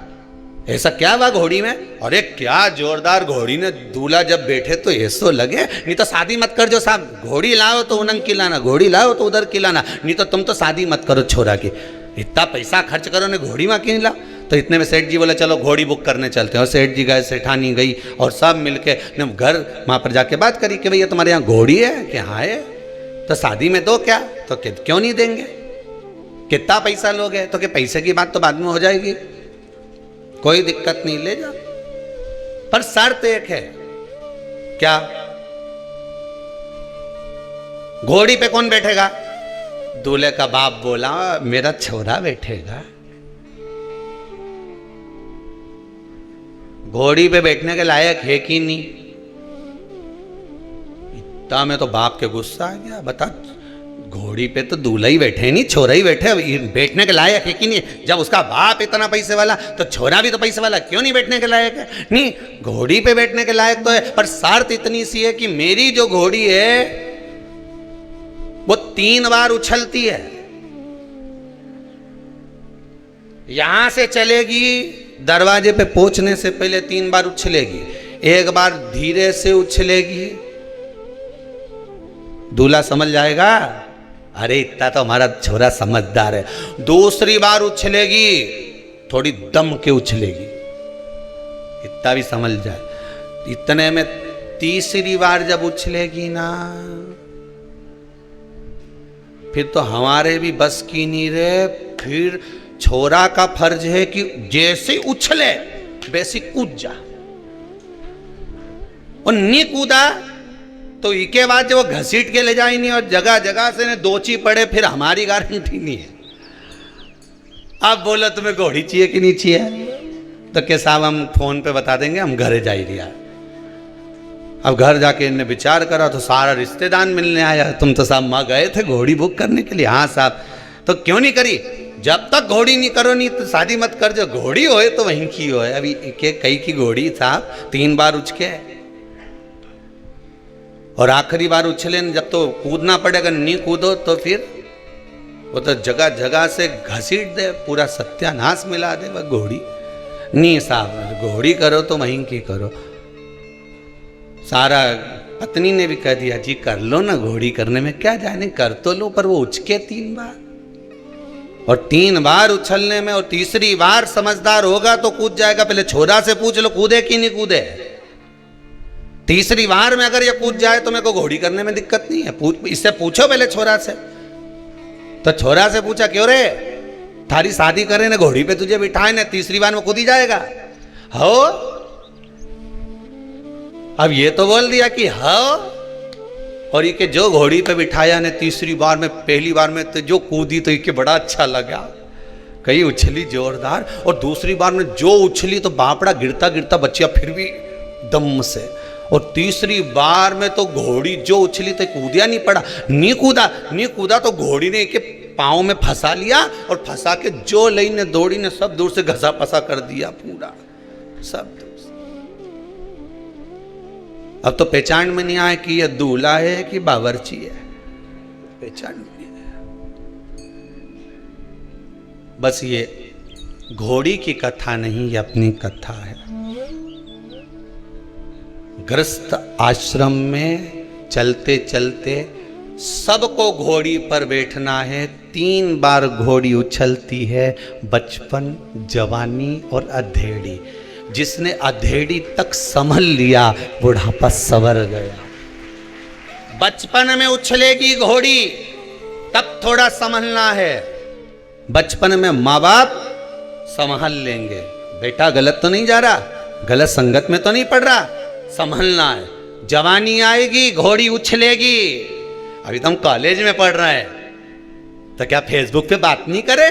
ऐसा क्या हुआ घोड़ी में? अरे क्या जोरदार घोड़ी ने दूल्हा जब बैठे तो ऐसो लगे, नहीं तो शादी मत कर जो साहब, घोड़ी लाओ तो उनंग की लाना, घोड़ी लाओ तो उधर की लाना, नहीं तो तुम तो शादी मत करो छोरा की, इतना पैसा खर्च करो ने घोड़ी में क्यों लाओ। तो इतने में सेठ जी बोले चलो घोड़ी बुक करने चलते हैं। और सेठ जी गए, सेठानी गई और सब मिलके घर वहाँ पर जाके बात करी कि भैया तुम्हारे यहाँ घोड़ी है? कि हाँ है। तो शादी में दो क्या? तो क्यों नहीं देंगे, कितना पैसा लोगे? तो कि पैसे की बात तो बाद में हो जाएगी, कोई दिक्कत नहीं, ले जा, पर शर्त एक है। क्या? घोड़ी पे कौन बैठेगा? दूल्हे का बाप बोला मेरा छोरा बैठेगा। घोड़ी पे बैठने के लायक है कि नहीं? इतना में तो बाप के गुस्सा आ गया, बता घोड़ी पे तो दूल्हा ही बैठे नहीं, छोरा ही बैठे, बैठने के लायक है कि नहीं? जब उसका बाप इतना पैसे वाला तो छोरा भी तो पैसे वाला, क्यों नहीं बैठने के लायक है? नहीं, घोड़ी पे बैठने के लायक तो है, पर शर्त इतनी सी है कि मेरी जो घोड़ी है वो 3 बार उछलती है। यहां से चलेगी, दरवाजे पे पहुंचने से पहले 3 बार उछलेगी, एक बार धीरे से उछलेगी, दूल्हा समझ जाएगा अरे इतना तो हमारा छोरा समझदार है। दूसरी बार उछलेगी, थोड़ी दम के उछलेगी, इतना भी समझ जाए। इतने में तीसरी बार जब उछलेगी ना, फिर तो हमारे भी बस की नहीं रहे। फिर छोरा का फर्ज है कि जैसे उछले वैसे कूद जा, और नहीं कूदा तो इसके बाद जब वो घसीट के ले जाए नहीं और जगह जगह से दोची पड़े, फिर हमारी गारंटी नहीं है। अब बोलो तुम्हें घोड़ी चाहिए कि नहीं चाहिए? तो क्या साहब हम फोन पे बता देंगे, हम घरे जा ही रिया। अब घर जाके इनने विचार करा तो सारा रिश्तेदार मिलने आया, तुम तो साहब माँ गए थे घोड़ी बुक करने के लिए। हाँ साहब, तो क्यों नहीं करी? जब तक घोड़ी नहीं करो नहीं तो शादी मत कर, जो घोड़ी होए तो वहीं की होए। अभी कई की घोड़ी साहब 3 बार उछके, और आखिरी बार उछले जब तो कूदना पड़ेगा, नहीं कूदो तो फिर वो तो जगह जगह से घसीट दे, पूरा सत्यानाश मिला दे वह घोड़ी। नहीं साहब, घोड़ी करो तो वहीं की करो। सारा पत्नी ने भी कह दिया जी कर लो ना, घोड़ी करने में क्या जाने, कर तो लो, पर वो उछके 3 बार, और 3 बार उछलने में, और तीसरी बार समझदार होगा तो कूद जाएगा। पहले छोरा से पूछ लो कूदे कि नहीं कूदे। तीसरी बार में अगर ये कूद जाए तो मेरे को घोड़ी करने में दिक्कत नहीं है, इससे पूछो पहले छोरा से। तो छोरा से पूछा क्यों रे, थारी शादी करे ने घोड़ी पे तुझे बिठाए ने, तीसरी बार में कूद ही जाएगा हो? अब ये तो बोल दिया कि हो, और ये के जो घोड़ी पे बिठाया ने तीसरी बार में, पहली बार में तो जो कूदी तो ये बड़ा अच्छा लगा, कहीं उछली जोरदार, और दूसरी बार में जो उछली तो बापड़ा गिरता गिरता बच्चिया फिर भी दम से, और तीसरी बार में तो घोड़ी जो उछली तो कूदिया नहीं पड़ा, नहीं कूदा तो घोड़ी ने के पाँव में फंसा लिया, और फंसा के जो लई ने दौड़ी ने सब दूर से घसा पसा कर दिया पूरा, सब दूर से। अब तो पहचान में नहीं आया कि यह दूल्हा है कि बावर्ची है, पहचान में नहीं आया। बस ये घोड़ी की कथा नहीं, ये अपनी कथा है। गृहस्थ आश्रम में चलते चलते सबको घोड़ी पर बैठना है। 3 बार घोड़ी उछलती है, बचपन, जवानी और अधेड़ी। जिसने अधेड़ी तक संभल लिया बुढ़ापा सवर गया। बचपन में उछलेगी घोड़ी, तब थोड़ा संभलना है। बचपन में माँ बाप संभाल लेंगे, बेटा गलत तो नहीं जा रहा, गलत संगत में तो नहीं पड़ रहा, संभलना है। जवानी आएगी घोड़ी उछलेगी। अभी तो हम कॉलेज में पढ़ रहे हैं, तो क्या फेसबुक पे बात नहीं करे?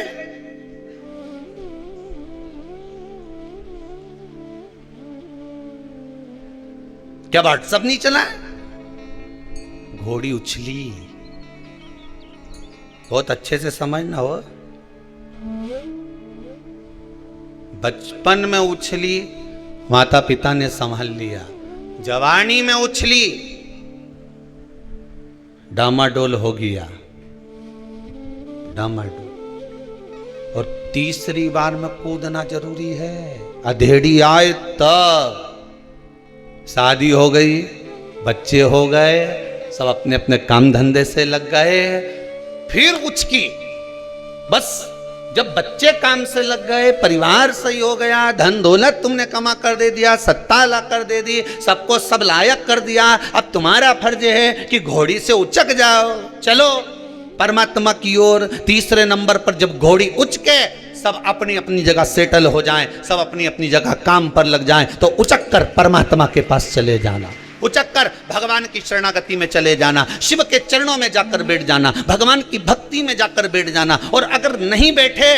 क्या व्हाट्सएप नहीं चला? घोड़ी उछली, बहुत अच्छे से समझना हो। बचपन में उछली, माता पिता ने संभाल लिया। जवानी में उछली, डामाडोल हो गया, डामाडोल। और तीसरी बार में कूदना जरूरी है। अधेड़ी आए तब। शादी हो गई, बच्चे हो गए, सब अपने अपने काम धंधे से लग गए, फिर उचकी। बस जब बच्चे काम से लग गए, परिवार सही हो गया, धन दौलत तुमने कमा कर दे दिया, सत्ता ला कर दे दी, सबको सब लायक कर दिया, अब तुम्हारा फर्ज है कि घोड़ी से उचक जाओ, चलो परमात्मा की ओर। तीसरे नंबर पर जब घोड़ी उचके, सब अपनी अपनी जगह सेटल हो जाएं, सब अपनी अपनी जगह काम पर लग जाएं, तो उचक कर परमात्मा के पास चले जाना, उचक कर भगवान की शरणागति में चले जाना, शिव के चरणों में जाकर बैठ जाना, भगवान की भक्ति में जाकर बैठ जाना। और अगर नहीं बैठे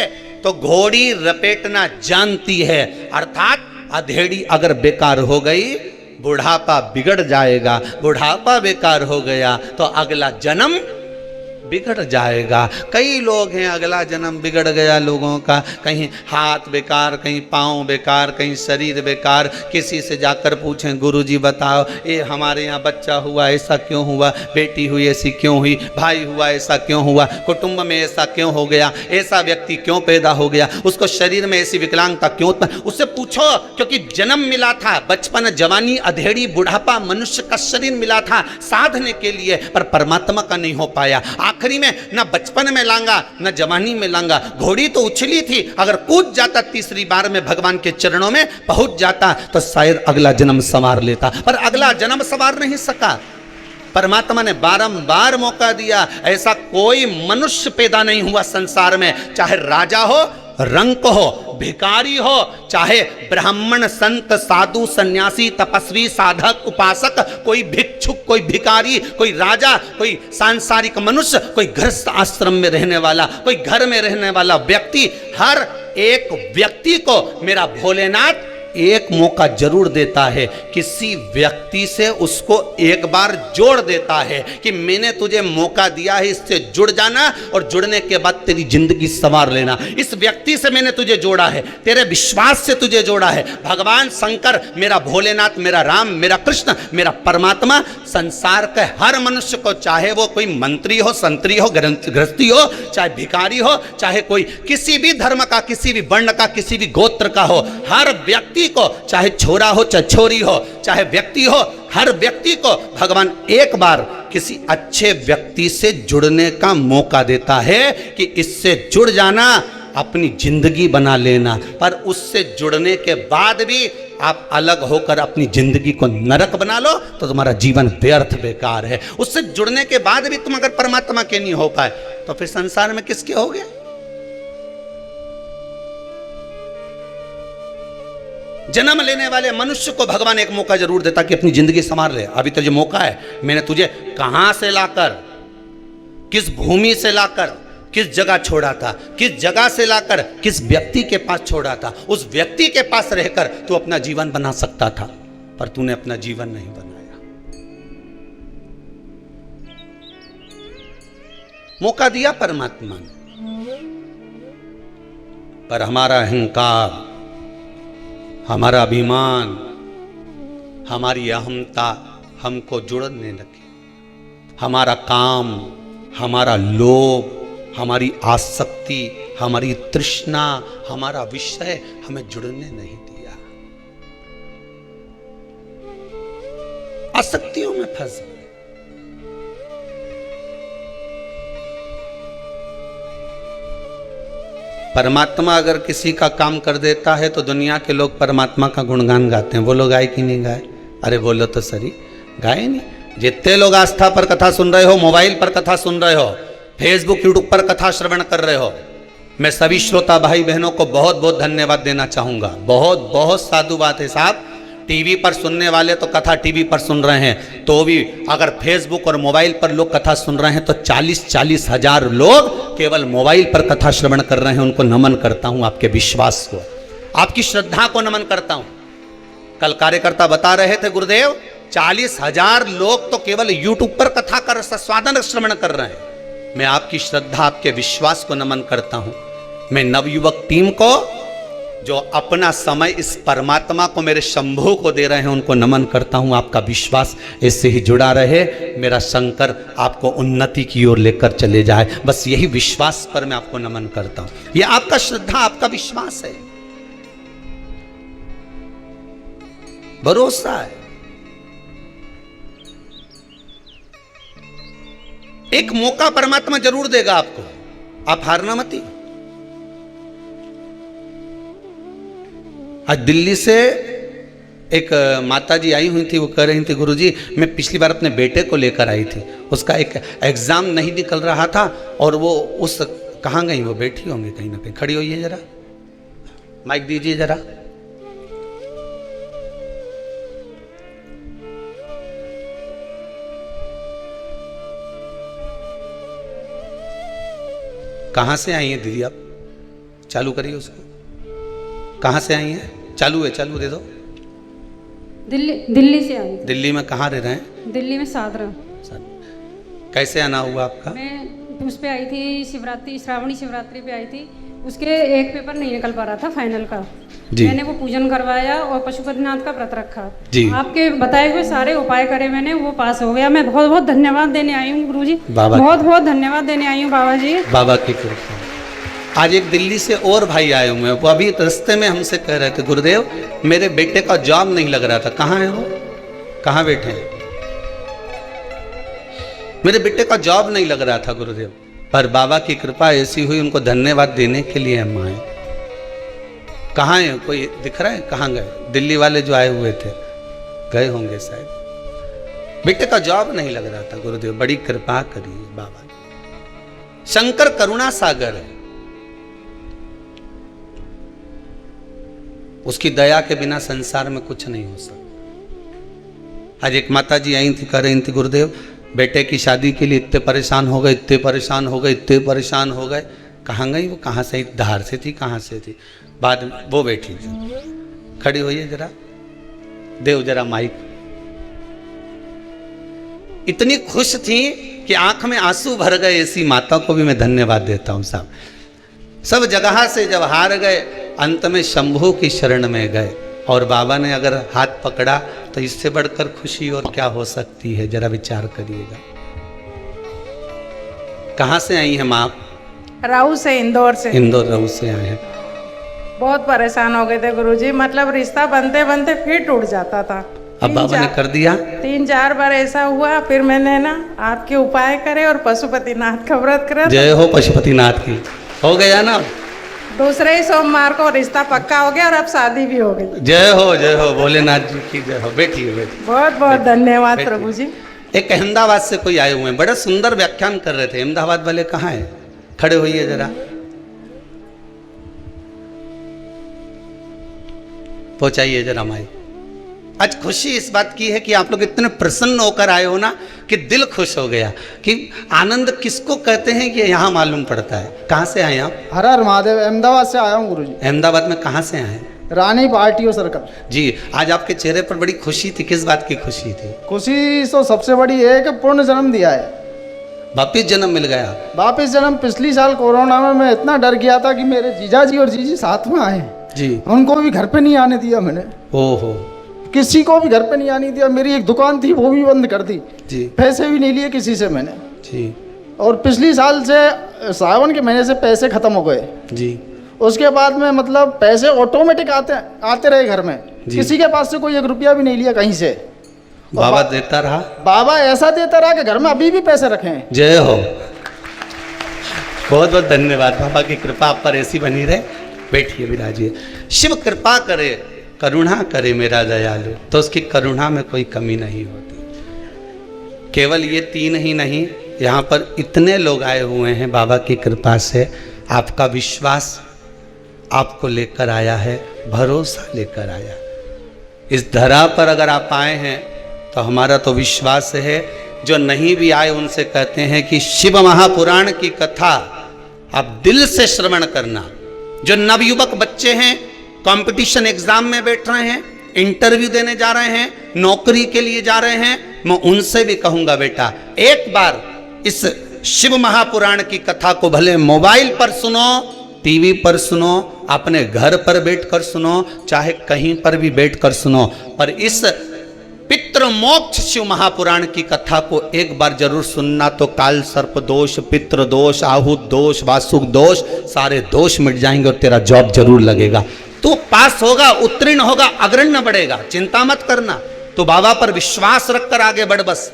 तो घोड़ी रपेटना जानती है, अर्थात अधेड़ी अगर बेकार हो गई, बुढ़ापा बिगड़ जाएगा। बुढ़ापा बेकार हो गया तो अगला जन्म बिगड़ जाएगा। कई लोग हैं अगला जन्म बिगड़ गया लोगों का, कहीं हाथ बेकार, कहीं पाँव बेकार, कहीं शरीर बेकार। किसी से जाकर पूछें, गुरुजी बताओ ये हमारे यहाँ बच्चा हुआ ऐसा क्यों हुआ, बेटी हुई ऐसी क्यों हुई, भाई हुआ ऐसा क्यों हुआ, कुटुंब में ऐसा क्यों हो गया, ऐसा व्यक्ति क्यों पैदा हो गया, उसको शरीर में ऐसी विकलांगता क्यों उत्पन्न। उससे पूछो, क्योंकि जन्म मिला था, बचपन, जवानी, अधेड़ी, बुढ़ापा, मनुष्य का शरीर मिला था साधने के लिए, पर परमात्मा का नहीं हो पाया। आखिरी में ना बचपन में लांगा ना जवानी में लांगा। घोड़ी तो उछली थी, अगर कूद जाता तीसरी बार में भगवान के चरणों में पहुंच जाता तो शायद अगला जन्म संवार लेता, पर अगला जन्म संवार नहीं सका। परमात्मा ने बारंबार मौका दिया। ऐसा कोई मनुष्य पैदा नहीं हुआ संसार में, चाहे राजा हो, रंक हो, भिखारी हो, चाहे ब्राह्मण, संत, साधु, सन्यासी, तपस्वी, साधक, उपासक, कोई भिक्षुक, कोई भिखारी, कोई राजा, कोई सांसारिक मनुष्य, कोई गृहस्थ आश्रम में रहने वाला, कोई घर में रहने वाला व्यक्ति, हर एक व्यक्ति को मेरा भोलेनाथ एक मौका जरूर देता है। किसी व्यक्ति से उसको एक बार जोड़ देता है कि मैंने तुझे मौका दिया है, इससे जुड़ जाना और जुड़ने के बाद तेरी जिंदगी संवार लेना। इस व्यक्ति से मैंने तुझे जोड़ा है, तेरे विश्वास से तुझे जोड़ा है। भगवान शंकर, मेरा भोलेनाथ, मेरा राम, मेरा कृष्ण, मेरा परमात्मा संसार के हर मनुष्य को, चाहे वो कोई मंत्री हो, संतरी हो, गृहस्थी हो, चाहे भिखारी हो, चाहे कोई किसी भी धर्म का, किसी भी वर्ण का, किसी भी गोत्र का हो, हर व्यक्ति को, चाहे छोरा हो चाहे छोरी हो, चाहे व्यक्ति हो, हर व्यक्ति को भगवान एक बार किसी अच्छे व्यक्ति से जुड़ने का मौका देता है कि इससे जुड़ जाना, अपनी जिंदगी बना लेना। पर उससे जुड़ने के बाद भी आप अलग होकर अपनी जिंदगी को नरक बना लो तो तुम्हारा जीवन व्यर्थ बेकार है। उससे जुड़ने के बाद भी तुम अगर परमात्मा के नहीं हो पाए तो फिर संसार में किसके हो गए? जन्म लेने वाले मनुष्य को भगवान एक मौका जरूर देता कि अपनी जिंदगी संवार ले। अभी तुझे मौका है, मैंने तुझे कहां से लाकर, किस भूमि से लाकर, किस जगह छोड़ा था, किस जगह से लाकर किस व्यक्ति के पास छोड़ा था। उस व्यक्ति के पास रहकर तू अपना जीवन बना सकता था, पर तूने अपना जीवन नहीं बनाया। मौका दिया परमात्मा ने, पर हमारा अहंकार, हमारा अभिमान, हमारी अहमता हमको जुड़ने लगी। हमारा काम, हमारा लोभ, हमारी आसक्ति, हमारी तृष्णा, हमारा विषय हमें जुड़ने नहीं दिया। आसक्तियों में फंस गए। परमात्मा अगर किसी का काम कर देता है तो दुनिया के लोग परमात्मा का गुणगान गाते हैं। वो लोग गाए कि नहीं गाए? अरे बोलो तो सही, गाए नहीं? जितने लोग आस्था पर कथा सुन रहे हो, मोबाइल पर कथा सुन रहे हो, फेसबुक यूट्यूब पर कथा श्रवण कर रहे हो, मैं सभी श्रोता भाई बहनों को बहुत बहुत धन्यवाद देना चाहूंगा। बहुत बहुत साधु बात है साहब। टीवी पर सुनने वाले तो कथा टीवी पर सुन रहे हैं, तो भी अगर फेसबुक और मोबाइल पर लोग कथा सुन रहे हैं तो 40-40 हजार लोग केवल मोबाइल पर कथा श्रवण कर रहे हैं। उनको नमन करता हूं, आपके विश्वास को, आपकी श्रद्धा को नमन करता हूं। कल कार्यकर्ता बता रहे थे गुरुदेव 40,000 लोग तो केवल यूट्यूब पर कथा कर स्वादन श्रवण कर रहे हैं। मैं आपकी श्रद्धा, आपके विश्वास को नमन करता हूं। मैं नवयुवक टीम को जो अपना समय इस परमात्मा को, मेरे शंभू को दे रहे हैं, उनको नमन करता हूं। आपका विश्वास इससे ही जुड़ा रहे, मेरा शंकर आपको उन्नति की ओर लेकर चले जाए, बस यही विश्वास पर मैं आपको नमन करता हूं। यह आपका श्रद्धा, आपका विश्वास है, भरोसा है। एक मौका परमात्मा जरूर देगा आपको, आप हारना मत। आज दिल्ली से एक माताजी आई हुई थी, वो कह रही थी गुरुजी मैं पिछली बार अपने बेटे को लेकर आई थी, उसका एक एग्जाम नहीं निकल रहा था और वो उस कहाँ गई, वो बैठी होंगी कहीं ना कहीं, खड़ी होइए जरा, माइक दीजिए जरा। कहाँ से आई हैं दीदी आप? चालू करिए उसको। कहाँ से आई हैं? चालू है, चालू दे दो। दिल्ली से आई। दिल्ली में कहाँ रह रहे हैं? दिल्ली में सादरा। कैसे आना हुआ आपका? मैं उस पे आई थी शिवरात्रि, श्रावणी शिवरात्रि पे आई थी। उसके एक पेपर नहीं निकल पा रहा था फाइनल का जी। मैंने वो पूजन करवाया और पशुपतिनाथ का व्रत रखा जी। आपके बताए हुए सारे उपाय करे मैंने, वो पास हो गया। मैं बहुत बहुत धन्यवाद देने आई हूँ गुरु जी, बहुत बहुत धन्यवाद देने आई हूँ बाबा जी, बाबा की कृपा। आज एक दिल्ली से और भाई आए हुए हैं, वो अभी रास्ते में हमसे कह रहे थे गुरुदेव मेरे बेटे का जॉब नहीं लग रहा था। कहाँ है वो? कहाँ बैठे हैं? मेरे बेटे का जॉब नहीं लग रहा था गुरुदेव, पर बाबा की कृपा ऐसी हुई, उनको धन्यवाद देने के लिए हम आए। कहाँ है? कोई दिख रहा है? कहाँ गए? दिल्ली वाले जो आए हुए थे गए होंगे शायद। बेटे का जॉब नहीं लग रहा था गुरुदेव, बड़ी कृपा करिए बाबा। शंकर करुणा सागर है, उसकी दया के बिना संसार में कुछ नहीं हो सकता। आज एक माता जी आई थी, कह रही थी गुरुदेव बेटे की शादी के लिए इतने परेशान हो गए, इतने परेशान हो गए, इतने परेशान हो गए। कहाँ गई वो? कहाँ से? धार से थी, कहाँ से थी? बाद में वो बैठी थी, खड़ी हुई है, जरा देव जरा माइक। इतनी खुश थी कि आंख में आंसू भर गए। ऐसी माता को भी मैं धन्यवाद देता हूँ साहब। सब जगह से जब हार गए, अंत में शंभू की शरण में गए और बाबा ने अगर हाथ पकड़ा तो इससे बढ़कर खुशी और क्या हो सकती है? जरा विचार करिएगा। कहाँ से आई हैं माँ आप? राऊ से, इंदौर से। इंदौर राऊ से आए हैं। बहुत परेशान हो गए थे गुरुजी, मतलब रिश्ता बनते बनते फिर टूट जाता था। अब बाबा ने कर दिया। 3-4 बार ऐसा हुआ, फिर मैंने ना आपके उपाय करे और पशुपतिनाथ का व्रत करा। जय हो पशुपतिनाथ की। हो गया ना? दूसरे ही सोमवार को रिश्ता पक्का हो गया और अब शादी भी हो गई। जय हो भोलेनाथ जी की जय हो। बैठिए बैठिए। बहुत बहुत धन्यवाद प्रभु जी। एक अहमदाबाद से कोई आए हुए हैं, बड़ा सुंदर व्याख्यान कर रहे थे। अहमदाबाद वाले कहाँ हैं? खड़े होइए जरा, पहुंचाइए जरा माइक। आज खुशी इस बात की है कि आप लोग इतने प्रसन्न होकर आए हो ना कि दिल खुश हो गया। कि आनंद किसको कहते हैं कि यहाँ मालूम पड़ता है। कहाँ से आए आप? हर हर महादेव, अहमदाबाद से आया हूँ गुरुजी। अहमदाबाद में कहाँ से आए? रानी पार्टियों सर्कल जी। आज आपके चेहरे पर बड़ी खुशी थी, किस बात की खुशी थी? खुशी तो सबसे बड़ी है कि पूर्ण जन्म दिया है, वापिस जन्म मिल गया। वापिस जन्म। पिछली साल कोरोना में मैं इतना डर गया था कि मेरे जीजा जी और जीजी साथ में आए जी, उनको भी घर पे नहीं आने दिया मैंने। ओहो, किसी को भी घर पे नहीं आने दिया। मेरी एक दुकान थी वो भी बंद कर दी जी, पैसे भी नहीं लिए किसी से मैंने जी। और पिछली साल से सावन के महीने से पैसे खत्म हो गए जी। उसके बाद में मतलब पैसे ऑटोमेटिक आते रहे घर में, किसी के पास से कोई 1 रुपया भी नहीं लिया कहीं से। बाबा देता रहा, बाबा ऐसा देता रहा कि घर में अभी भी पैसे रखे हैं। जय हो, बहुत बहुत धन्यवाद। बाबा की कृपा आप पर ऐसी बनी रहे। बैठिए, विराजिए। शिव कृपा करे, करुणा करे मेरा दयालु, तो उसकी करुणा में कोई कमी नहीं होती। केवल ये 3 ही नहीं, यहाँ पर इतने लोग आए हुए हैं बाबा की कृपा से, आपका विश्वास आपको लेकर आया है, भरोसा लेकर आया। इस धरा पर अगर आप आए हैं तो हमारा तो विश्वास है, जो नहीं भी आए उनसे कहते हैं कि शिव महापुराण की कथा आप दिल से श्रवण करना। जो नवयुवक बच्चे हैं, कंपटीशन एग्जाम में बैठ रहे हैं, इंटरव्यू देने जा रहे हैं, नौकरी के लिए जा रहे हैं, मैं उनसे भी कहूंगा बेटा एक बार इस शिव महापुराण की कथा को भले मोबाइल पर सुनो, टीवी पर सुनो, अपने घर पर बैठकर सुनो, चाहे कहीं पर भी बैठकर सुनो, पर इस पितृ मोक्ष शिव महापुराण की कथा को एक बार जरूर सुनना। तो काल सर्प दोष, पितृ दोष, आहूत दोष, वासुक दोष, सारे दोष मिट जाएंगे और तेरा जॉब जरूर लगेगा। तू पास होगा, उत्तीर्ण होगा, अग्रण्य बढ़ेगा, चिंता मत करना। तो बाबा पर विश्वास रखकर आगे बढ़, बस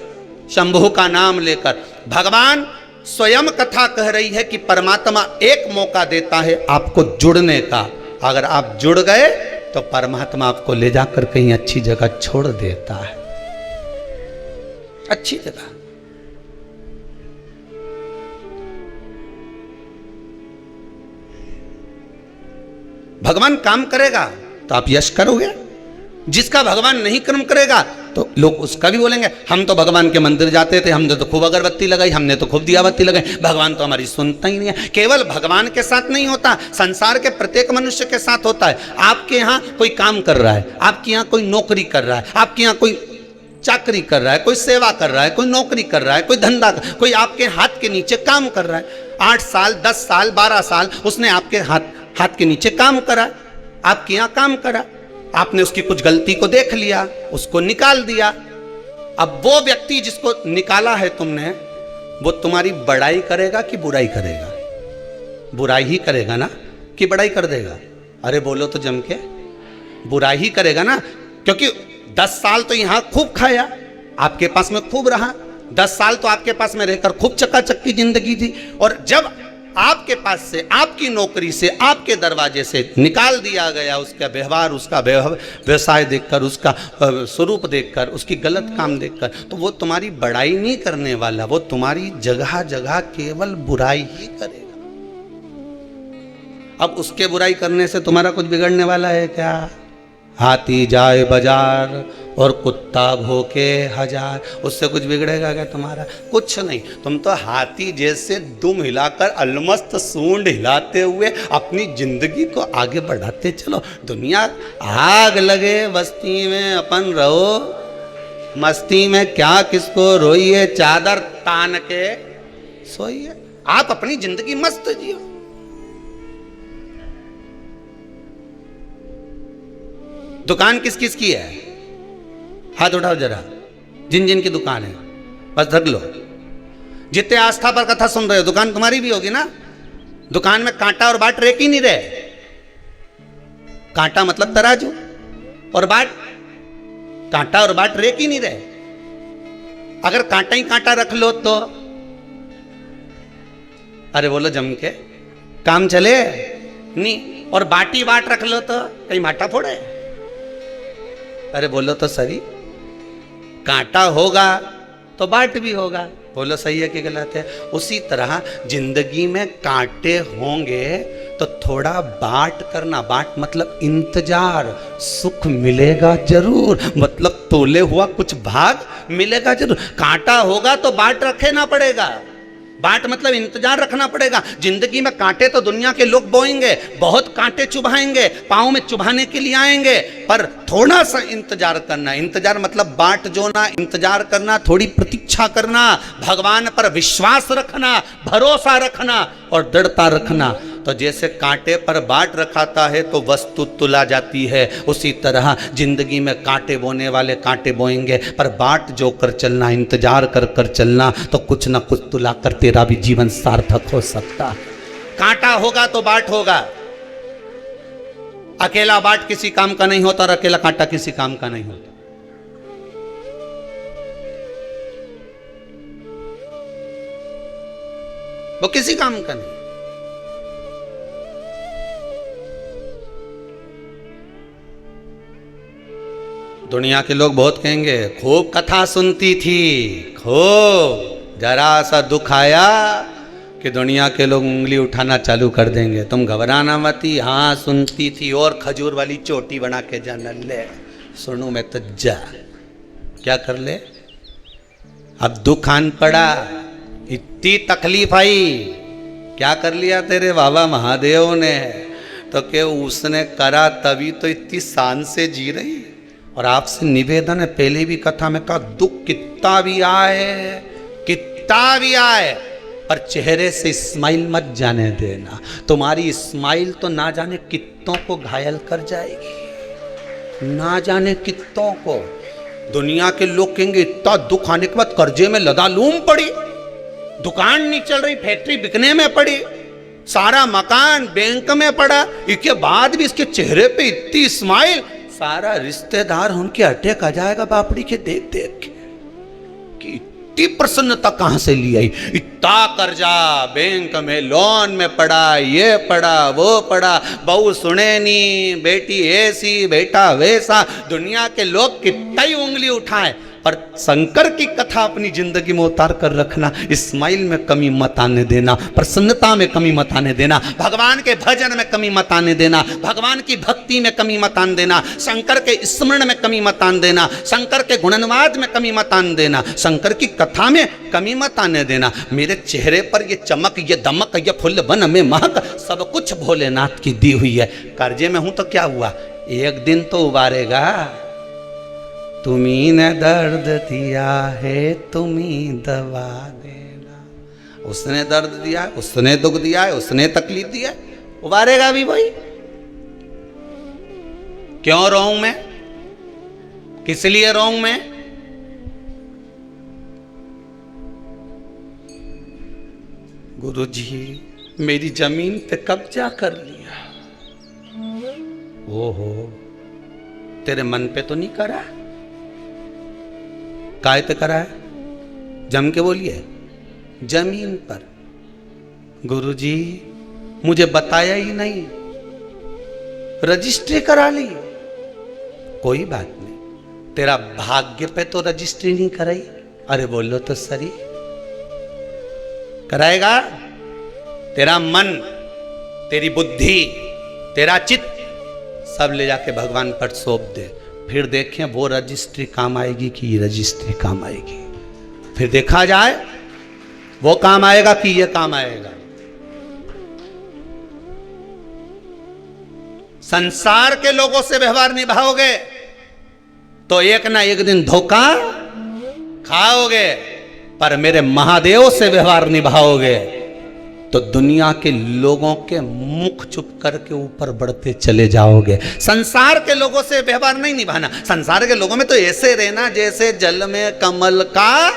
शंभु का नाम लेकर। भगवान स्वयं कथा कह रही है कि परमात्मा एक मौका देता है आपको जुड़ने का। अगर आप जुड़ गए तो परमात्मा आपको ले जाकर कहीं अच्छी जगह छोड़ देता है, अच्छी जगह। भगवान काम करेगा तो आप यश करोगे, जिसका भगवान नहीं कर्म करेगा तो लोग उसका भी बोलेंगे हम तो भगवान के मंदिर जाते थे, हमने तो खूब अगरबत्ती लगाई, हमने तो खूब दियाबत्ती लगाई, भगवान तो हमारी सुनता ही नहीं है। केवल भगवान के साथ नहीं होता, संसार के प्रत्येक मनुष्य के साथ होता है। आपके यहाँ कोई काम कर रहा है, आपके यहाँ कोई नौकरी कर रहा है, आपके यहाँ कोई चाकरी कर रहा है, कोई सेवा कर रहा है, कोई नौकरी कर रहा है, कोई धंधा, कोई आपके हाथ के नीचे काम कर रहा है। 8 साल 10 साल 12 साल उसने आपके हाथ के नीचे काम करा, आपके यहाँ काम करा, आपने उसकी कुछ गलती को देख लिया, उसको निकाल दिया। अब वो व्यक्ति जिसको निकाला है तुमने, वो तुम्हारी बड़ाई करेगा कि बुराई करेगा? बुराई ही करेगा ना, कि बड़ाई कर देगा? अरे बोलो तो जम के, बुराई ही करेगा ना, क्योंकि 10 साल तो यहां खूब खाया, आपके पास में खूब रहा, 10 साल तो आपके पास में रहकर खूब चकाचक की जिंदगी थी, और जब आपके पास से, आपकी नौकरी से, आपके दरवाजे से निकाल दिया गया, उसका व्यवहार, उसका व्यवसाय देखकर, उसका स्वरूप देखकर, उसकी गलत काम देखकर, तो वो तुम्हारी बड़ाई नहीं करने वाला, वो तुम्हारी जगह जगह केवल बुराई ही करेगा। अब उसके बुराई करने से तुम्हारा कुछ बिगड़ने वाला है क्या? हाथी जाए बाजार और कुत्ता भोके हजार, उससे कुछ बिगड़ेगा क्या तुम्हारा? कुछ नहीं। तुम तो हाथी जैसे दुम हिलाकर, अलमस्त सूंड हिलाते हुए अपनी जिंदगी को आगे बढ़ाते चलो। दुनिया आग लगे बस्ती में, अपन रहो मस्ती में, क्या किसको रोइए, चादर तान के सोइए। आप अपनी जिंदगी मस्त जियो। दुकान किस किस की है? हाथ उठाओ जरा, जिन जिन की दुकान है, बस धर लो। जितने आस्था पर कथा सुन रहे हो, दुकान तुम्हारी भी होगी ना। दुकान में कांटा और बाट रेक ही नहीं रहे। कांटा मतलब तराजू, और बाट, कांटा और बाट रेक ही नहीं रहे। अगर कांटा ही कांटा रख लो तो, अरे बोलो जम के, काम चले नहीं। और बाटी बाट रख लो तो कहीं माटा फोड़े? अरे बोलो तो सही, कांटा होगा तो बाट भी होगा। बोलो सही है कि गलत है? उसी तरह जिंदगी में कांटे होंगे तो थोड़ा बाट करना। बाट मतलब इंतजार, सुख मिलेगा जरूर, मतलब तोले हुआ कुछ भाग मिलेगा जरूर। कांटा होगा तो बाट रखे ना पड़ेगा। बाट मतलब इंतजार रखना पड़ेगा। जिंदगी में कांटे तो दुनिया के लोग बोएंगे, बहुत कांटे चुभाएंगे, पाँव में चुभाने के लिए आएंगे, पर थोड़ा सा इंतजार करना। इंतजार मतलब बाट जोना, इंतजार करना, थोड़ी प्रतीक्षा करना, भगवान पर विश्वास रखना, भरोसा रखना और दृढ़ता रखना। तो जैसे कांटे पर बाट रखाता है तो वस्तु तुला जाती है, उसी तरह जिंदगी में कांटे बोने वाले कांटे बोएंगे, पर बाट जो कर चलना, इंतजार कर कर चलना, तो कुछ ना कुछ तुला कर तेरा भी जीवन सार्थक हो सकता है। कांटा होगा तो बाट होगा। अकेला बाट किसी काम का नहीं होता और अकेला कांटा किसी काम का नहीं होता। वो किसी काम का नहीं। दुनिया के लोग बहुत कहेंगे खूब कथा सुनती थी, खूब जरा सा दुख आया कि दुनिया के लोग उंगली उठाना चालू कर देंगे। तुम घबराना मती। हाँ सुनती थी, और खजूर वाली चोटी बना के जाना, ले सुनू मैं तो जा। क्या कर ले? अब दुख आन पड़ा, इतनी तकलीफ आई, क्या कर लिया तेरे बाबा महादेव ने? तो के उसने करा तभी तो इतनी शान से जी रही। और आपसे निवेदन है, पहले भी कथा में कहा, दुख कितना भी आए, कितना भी आए, पर चेहरे से स्माइल मत जाने देना। तुम्हारी स्माइल तो ना जाने कितनों को घायल कर जाएगी, ना जाने कितनों को। दुनिया के लोग कहेंगे इतना दुख आने के बाद कर्जे में लदालूम पड़ी, दुकान नहीं चल रही, फैक्ट्री बिकने में पड़ी, सारा मकान बैंक में पड़ा, इसके बाद भी इसके चेहरे पे इतनी स्माइल, सारा रिश्तेदार उनके अटैक आ जाएगा बापड़ी के देख देख के कि इतनी प्रसन्नता कहां से ली आई। इतना कर्जा बैंक में लोन में पड़ा, ये पड़ा वो पड़ा, बहू सुने नहीं, बेटी ऐसी बेटा वैसा, दुनिया के लोग कितना ही उंगली उठाए, पर शंकर की कथा अपनी जिंदगी में उतार कर रखना। स्माइल में कमी मत आने देना, प्रसन्नता में कमी मत आने देना, भगवान के भजन में कमी मत आने देना, भगवान की भक्ति में कमी मत आने देना, शंकर के स्मरण में कमी मत आने देना, शंकर के गुणनवाद में कमी मत आने देना, शंकर की कथा में कमी मत आने देना। मेरे चेहरे पर ये चमक, ये दमक, ये फुल बन में महक, सब कुछ भोलेनाथ की दी हुई है। कर्जे में हूं तो क्या हुआ, एक दिन तो उबारेगा। तुम्ही ने दर्द दिया है, तुम्ही दवा देना। उसने दर्द दिया है, उसने दुख दिया है, उसने तकलीफ दिया है, उबारेगा भी वही। क्यों रोऊं मैं, किस लिए रोऊं मैं? गुरु जी मेरी जमीन पे कब्जा कर लिया। ओहो, तेरे मन पे तो नहीं करा, काय पे करा है? जम के बोलिए, जमीन पर। गुरुजी मुझे बताया ही नहीं, रजिस्ट्री करा ली। कोई बात नहीं, तेरा भाग्य पे तो रजिस्ट्री नहीं कराई। अरे बोलो तो सरी, कराएगा? तेरा मन, तेरी बुद्धि, तेरा चित्त सब ले जाके भगवान पर सौंप दे, फिर देखें वो रजिस्ट्री काम आएगी कि ये रजिस्ट्री काम आएगी। फिर देखा जाए वो काम आएगा कि ये काम आएगा। संसार के लोगों से व्यवहार निभाओगे तो एक ना एक दिन धोखा खाओगे, पर मेरे महादेव से व्यवहार निभाओगे तो दुनिया के लोगों के मुख चुप करके ऊपर बढ़ते चले जाओगे। संसार के लोगों से व्यवहार नहीं निभाना। संसार के लोगों में तो ऐसे रहना जैसे जल में कमल का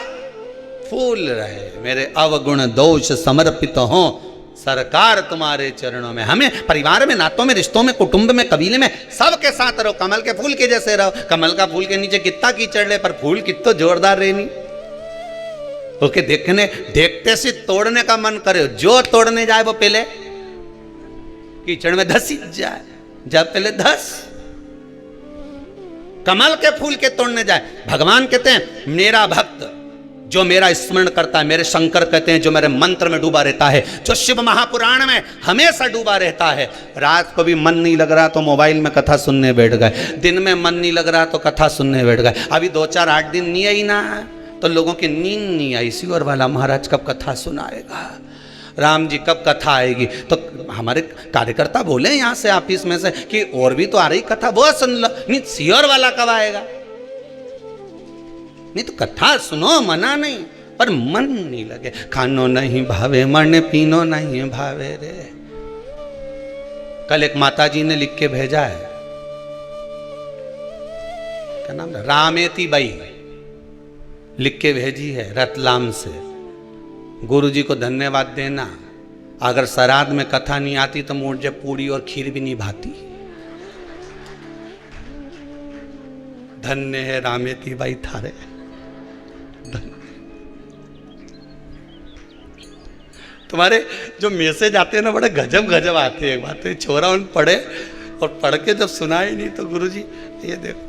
फूल रहे। मेरे अवगुण दोष समर्पित हो सरकार तुम्हारे चरणों में। हमें परिवार में, नातों में, रिश्तों में, कुटुंब में, कबीले में सबके साथ रहो, कमल के फूल के जैसे रहो। कमल का फूल के नीचे कितना कीचड़ ले, पर फूल कितना जोरदार रहनी। ओके, देखते से तोड़ने का मन करे, जो तोड़ने जाए वो पहले कीचड़ में धस जाए, जब पहले धस। कमल के फूल के तोड़ने जाए। भगवान कहते हैं मेरा भक्त जो मेरा स्मरण करता है, मेरे शंकर कहते हैं जो मेरे मंत्र में डूबा रहता है, जो शिव महापुराण में हमेशा डूबा रहता है। रात को भी मन नहीं लग रहा तो मोबाइल में कथा सुनने बैठ गए, दिन में मन नहीं लग रहा तो कथा सुनने बैठ गए। अभी 2-4-8 दिन नहीं आई ना तो लोगों की नींद नहीं आई। शिवर वाला महाराज कब कथा सुनाएगा, राम जी कब कथा आएगी। तो हमारे कार्यकर्ता बोले यहाँ से ऑफिस में से कि और भी तो आ रही कथा, वो सुन लो। नहीं, शिवर वाला कब आएगा? नहीं तो कथा सुनो, मना नहीं, पर मन नहीं लगे। खानो नहीं भावे मन, पीनो नहीं भावे रे। कल एक माता जी ने लिख के भेजा है, क्या नाम है, रामेती बाई लिख के भेजी है रतलाम से। गुरु जी को धन्यवाद देना। अगर श्राद्ध में कथा नहीं आती तो मुझे पूड़ी और खीर भी नहीं भाती। धन्य है रामेती बाई थारे। तुम्हारे जो मैसेज आते हैं ना बड़े गजब गजब आते हैं। बात तो छोरा उन पढ़े और पढ़ के जब सुनाई नहीं तो गुरु जी ये देखो,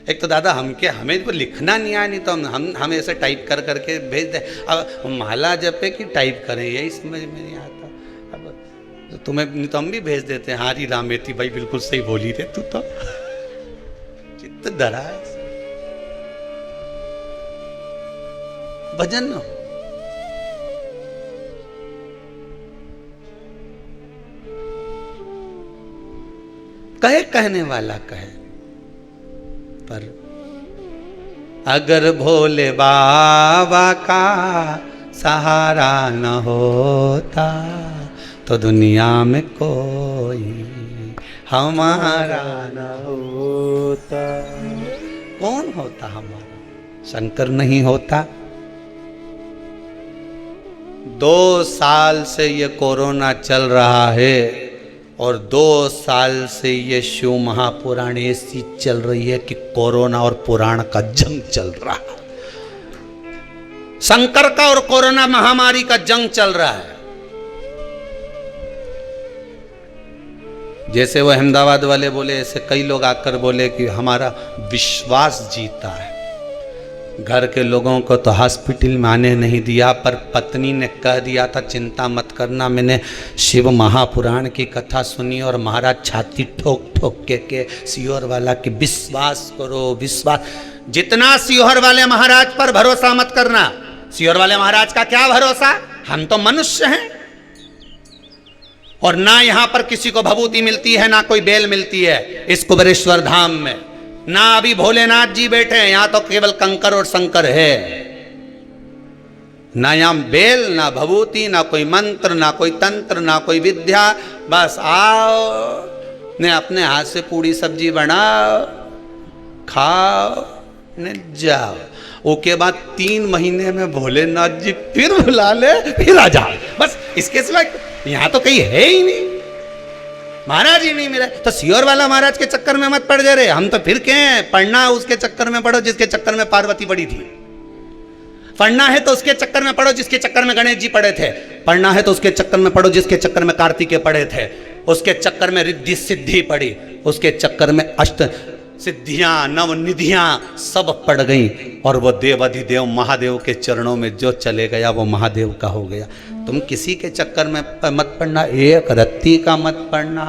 एक तो दादा हमें तो लिखना नहीं आया, नहीं तो हम ऐसे टाइप कर करके भेज दे। अब माला जपे कि टाइप करें यही समझ में नहीं आता। अब तो तुम्हें नहीं तो हम भी भेज देते हैं, हारी रामेती भाई बिल्कुल सही बोली रे तू तो चित्त धरा है। भजन कहे कहने वाला कहे, पर अगर भोले बाबा का सहारा न होता तो दुनिया में कोई हमारा न होता। कौन होता हमारा? शंकर नहीं होता। 2 साल से ये कोरोना चल रहा है और 2 साल से ये शिव महापुराण ऐसी चल रही है कि कोरोना और पुराण का जंग चल रहा है। शंकर का और कोरोना महामारी का जंग चल रहा है। जैसे वो अहमदाबाद वाले बोले, ऐसे कई लोग आकर बोले कि हमारा विश्वास जीता है। घर के लोगों को तो हॉस्पिटल में आने नहीं दिया, पर पत्नी ने कह दिया था चिंता मत करना। मैंने शिव महापुराण की कथा सुनी और महाराज छाती ठोक ठोक के सियोर वाला कि विश्वास करो, विश्वास। जितना सियोर वाले महाराज पर भरोसा मत करना। सियोर वाले महाराज का क्या भरोसा, हम तो मनुष्य हैं। और ना यहां पर किसी को भभूति मिलती है, ना कोई बेल मिलती है इस कुबेरेश्वर धाम में। ना अभी भोलेनाथ जी बैठे हैं, यहां तो केवल कंकर और शंकर है। ना यहां बेल, ना भभूति, ना कोई मंत्र, ना कोई तंत्र, ना कोई विद्या। बस आओ ने अपने हाथ से पूड़ी सब्जी बनाओ, खाओ ने जाओ। उसके बाद 3 महीने में भोलेनाथ जी फिर बुला ले, फिर आ जाओ। बस इसके सिवा यहां तो कहीं है ही नहीं, महाराज ही नहीं मिले। तो सियोर वाला महाराज के चक्कर में मत पड़ जा रहे। हम तो फिर के हैं, पढ़ना उसके चक्कर में पढ़ो जिसके चक्कर में पार्वती पड़ी थी। पढ़ना है तो उसके चक्कर में पढ़ो जिसके चक्कर में गणेश जी पढ़े थे। पढ़ना है तो उसके चक्कर में पढ़ो जिसके चक्कर में कार्तिकेय पढ़े थे। उसके चक्कर में रिद्धि सिद्धि पड़ी, उसके चक्कर में अष्ट सिद्धियां नवनिधियां सब पड़ गई। और वो देवाधिदेव महादेव के चरणों में जो चले गया वो महादेव का हो गया। तुम किसी के चक्कर में मत पड़ना, एक रत्ती का मत पड़ना।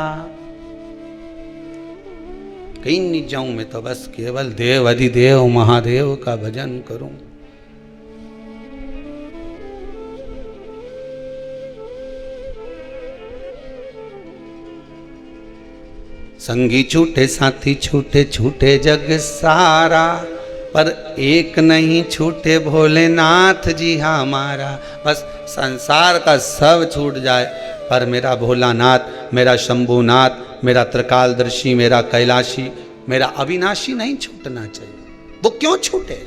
कहीं नहीं जाऊं मैं तो बस केवल देव अधिदेव महादेव का भजन करूं। संगी छूटे साथी छूटे, छूटे जग सारा, पर एक नहीं छूटे भोलेनाथ जी हमारा। बस संसार का सब छूट जाए, पर मेरा भोलानाथ, मेरा शंभुनाथ, मेरा त्रिकालदर्शी, मेरा कैलाशी, मेरा अविनाशी नहीं छूटना चाहिए। वो क्यों छूटे?